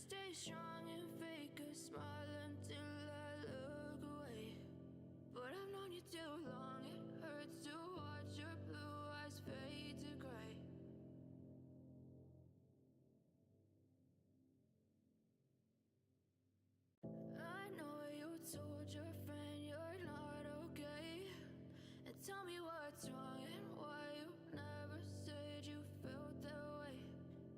stay strong and fake a smile until I look away. But I've known you too long, it hurts to watch your blue eyes fade to gray. I know you told your friend you're not okay, and tell me what's wrong and why you never said you felt that way.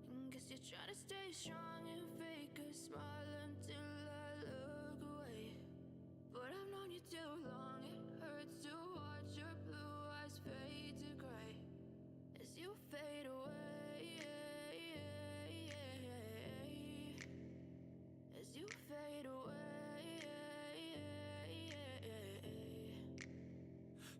And guess you're trying to stay strong and fake a smile until I look away. But I've known you too long, it hurts to watch your blue eyes fade to gray as you fade away. As you fade away.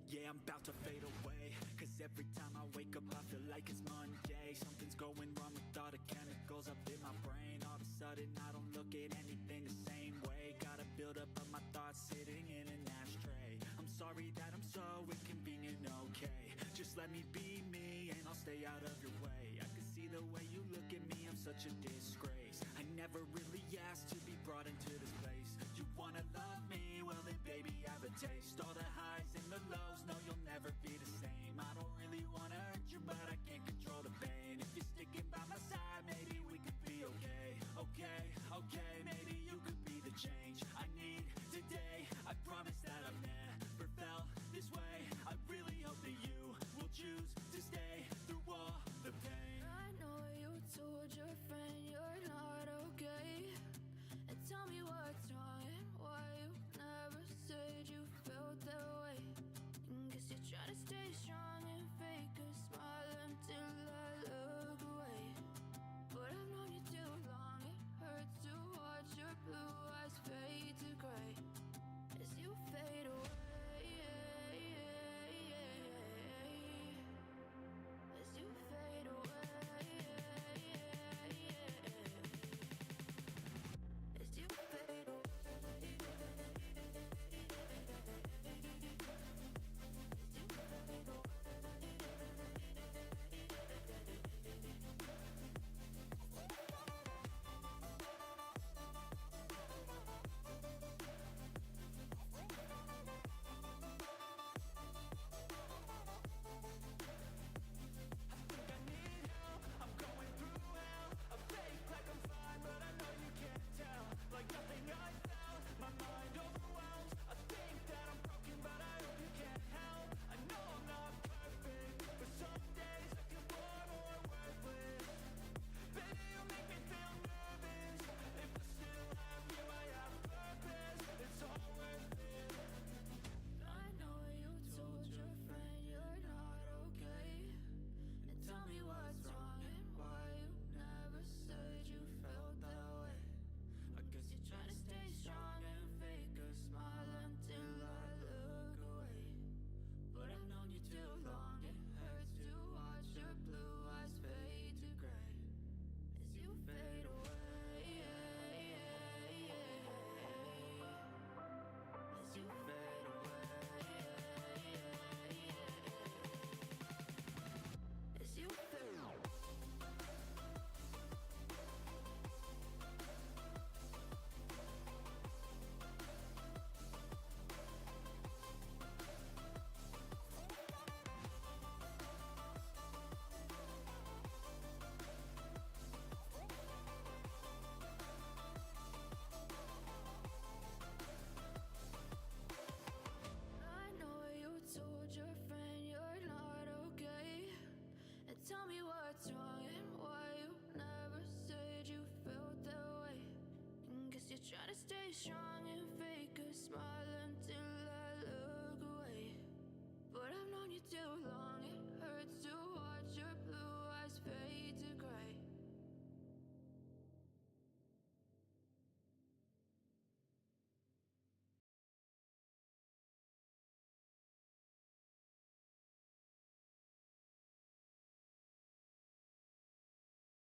Yeah, I'm about to fade away, cause every time I wake up I feel like it's Monday. Something's going wrong with all the chemicals up in my brain. All of a sudden I don't look at anything the same way. Gotta build up of my thoughts sitting in an ashtray. I'm sorry that I'm so inconvenient, okay. Just let me be me and I'll stay out of your way. I can see the way you look at me, I'm such a disgrace. I never really asked to be brought into this place. You wanna love me? Well then baby have a taste. All the highs and the lows, no you'll never be the same. I don't really wanna hurt you but I can't control the pain. If you're sticking by my side, maybe we could be okay. Okay, maybe you could be the change I need today. I promise that I've never felt this way. I really hope that you will choose to stay through all the pain. I know you told your friend you're not okay, and tell me what's wrong and why you never said you felt that way. And guess you're trying to stay strong and fake a smile until I look away. But I've known you too long, it hurts to watch your blue eyes fade to gray as you fade away. As you fade away. As you fade away. Tell me what's wrong and why you never said you felt that way. And guess you're trying to stay strong and fake a smile until I look away. But I've known you too long.